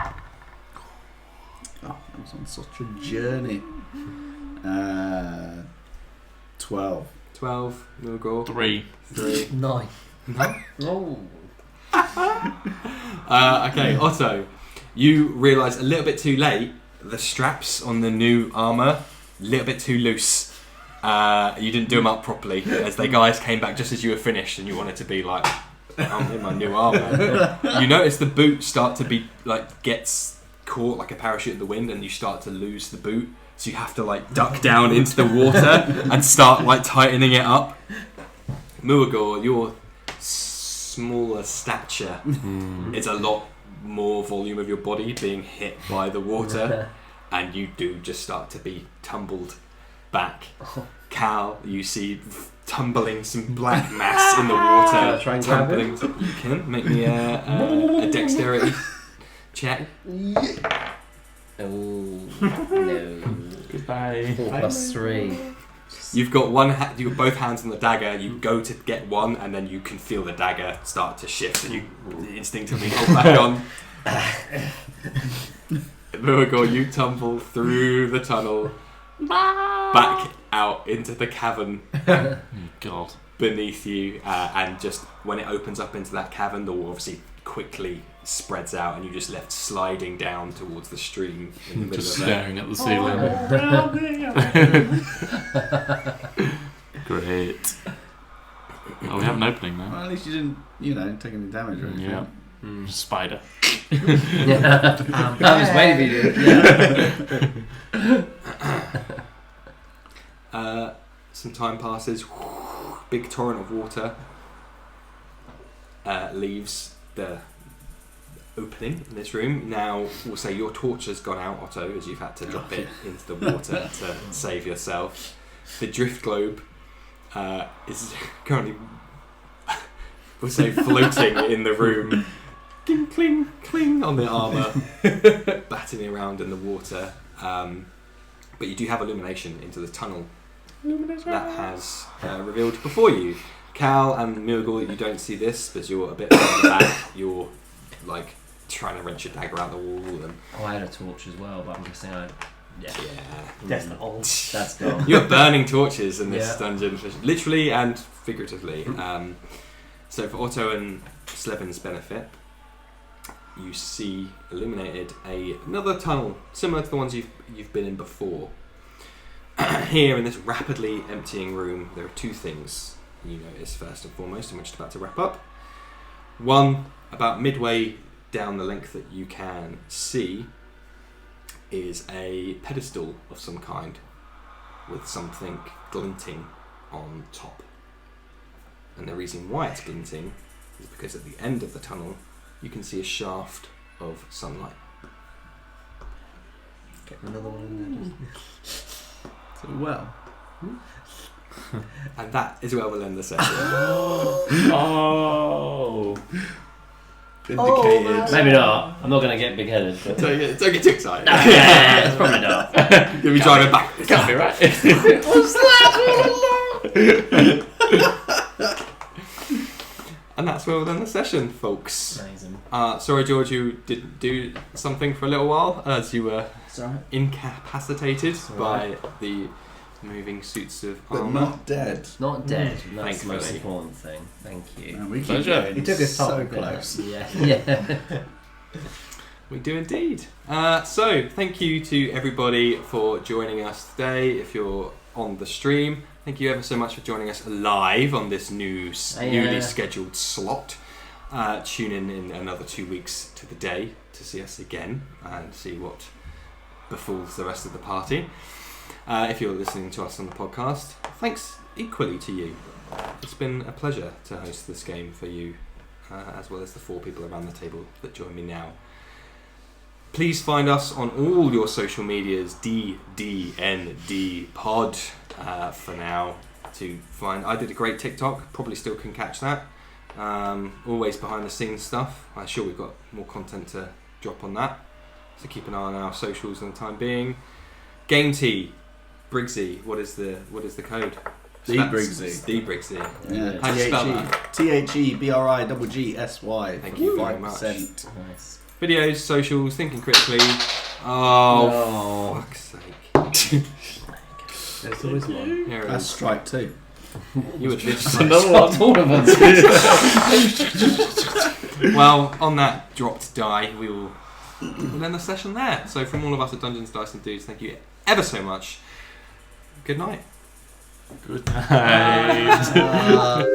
C: I was on such a journey. 12.
A: 12, Muighor.
E: 3.
B: 9.
A: No?
B: Oh.
A: Okay, Otto, you realise a little bit too late the straps on the new armour a little bit too loose. You didn't do them up properly as the guys came back just as you were finished, and you wanted to be like, I'm in my new armour. You notice the boot start to be gets caught like a parachute in the wind, and you start to lose the boot, so you have to duck down into the water and start tightening it up. Muighor, your smaller stature is a lot more volume of your body being hit by the water, and you do just start to be tumbled back. Cal, you see tumbling some black mass in the water.
B: Try and grab him.
A: You can make me a dexterity check.
B: Oh no!
E: Goodbye.
B: 4 plus 3.
A: You've got you've got both hands on the dagger. You go to get one, and then you can feel the dagger start to shift, and you instinctively hold back on. Muighor, you tumble through the tunnel, back out into the cavern
E: God.
A: beneath you, and just when it opens up into that cavern, the wall obviously quickly spreads out, and you're just left sliding down towards the stream in the middle
E: Just
A: of it.
E: staring at the ceiling. Great. Oh, we have an opening now.
C: Well, at least you didn't, take any damage or anything.
E: Yeah. Spider.
B: I was waiting for you.
A: some time passes. Big torrent of water leaves the opening in this room. Now, we'll say your torch has gone out, Otto, as you've had to drop it into the water to save yourself. The drift globe is currently, we'll say, floating in the room. Cling, cling, cling on the armour, batting around in the water. But you do have illumination into the tunnel that has revealed before you. Cal and Muighor, you don't see this, but you're a bit further back. You're like trying to wrench your dagger out the wall. And
B: I had a torch as well, but I'm guessing
D: That's not old.
B: that's gone.
A: You're burning torches in this
B: Yeah.
A: dungeon, literally and figuratively. So for Otto and Slevin's benefit, you see illuminated another tunnel similar to the ones you've been in before. Here in this rapidly emptying room, there are two things you notice first and foremost, and we're just about to wrap up. One, about midway down the length that you can see, is a pedestal of some kind with something glinting on top. And the reason why it's glinting is because at the end of the tunnel you can see a shaft of sunlight.
D: Get another one in there.
C: So well.
A: And that is where we'll end the session.
E: Oh.
A: Vindicated.
B: Maybe not. I'm not going to get big-headed. But...
A: Don't get too excited.
B: yeah, it's probably not.
A: You'll be driving back.
E: Can't be right.
A: And that's where we'll end the session, folks.
B: Amazing.
A: Sorry, George, you didn't do something for a little while as you were
B: Sorry.
A: incapacitated
B: alright.
A: by the moving suits of
C: But
A: armour.
C: not dead.
B: Not dead. That's the most
A: Thankfully.
B: important thing. Thank you.
C: Man, we keep
E: Pleasure.
C: going
D: He took his
C: so
D: time.
C: close.
B: Yeah. Yeah.
A: We do indeed. So, thank you to everybody for joining us today. If you're on the stream, thank you ever so much for joining us live on this newly scheduled slot. Tune in another 2 weeks to the day to see us again and see what befalls the rest of the party. If you're listening to us on the podcast, thanks equally to you. It's been a pleasure to host this game for you, as well as the 4 people around the table that join me now. Please find us on all your social medias, DDND Pod, for now. To find, I did a great TikTok, probably still can catch that. Always behind the scenes stuff. I'm sure we've got more content to drop on that. So keep an eye on our socials for the time being. Game T, Briggsy, what is the code?
C: D Briggsy.
A: D Briggsy.
C: Yeah.
A: How do you spell that?
C: TheBriggsy.
A: Thank you very much.
C: 5%.
B: Nice.
A: Videos, socials, thinking critically. Oh,
B: No.
A: fuck's sake.
D: There's always one.
A: Here it
C: That's
A: is.
C: strike 2.
A: You would live.
B: Stopped all of us.
A: Well, on that dropped die, we'll end the session there. So from all of us at Dungeons, Dice and Dudes, thank you ever so much. Good night.
E: Good night.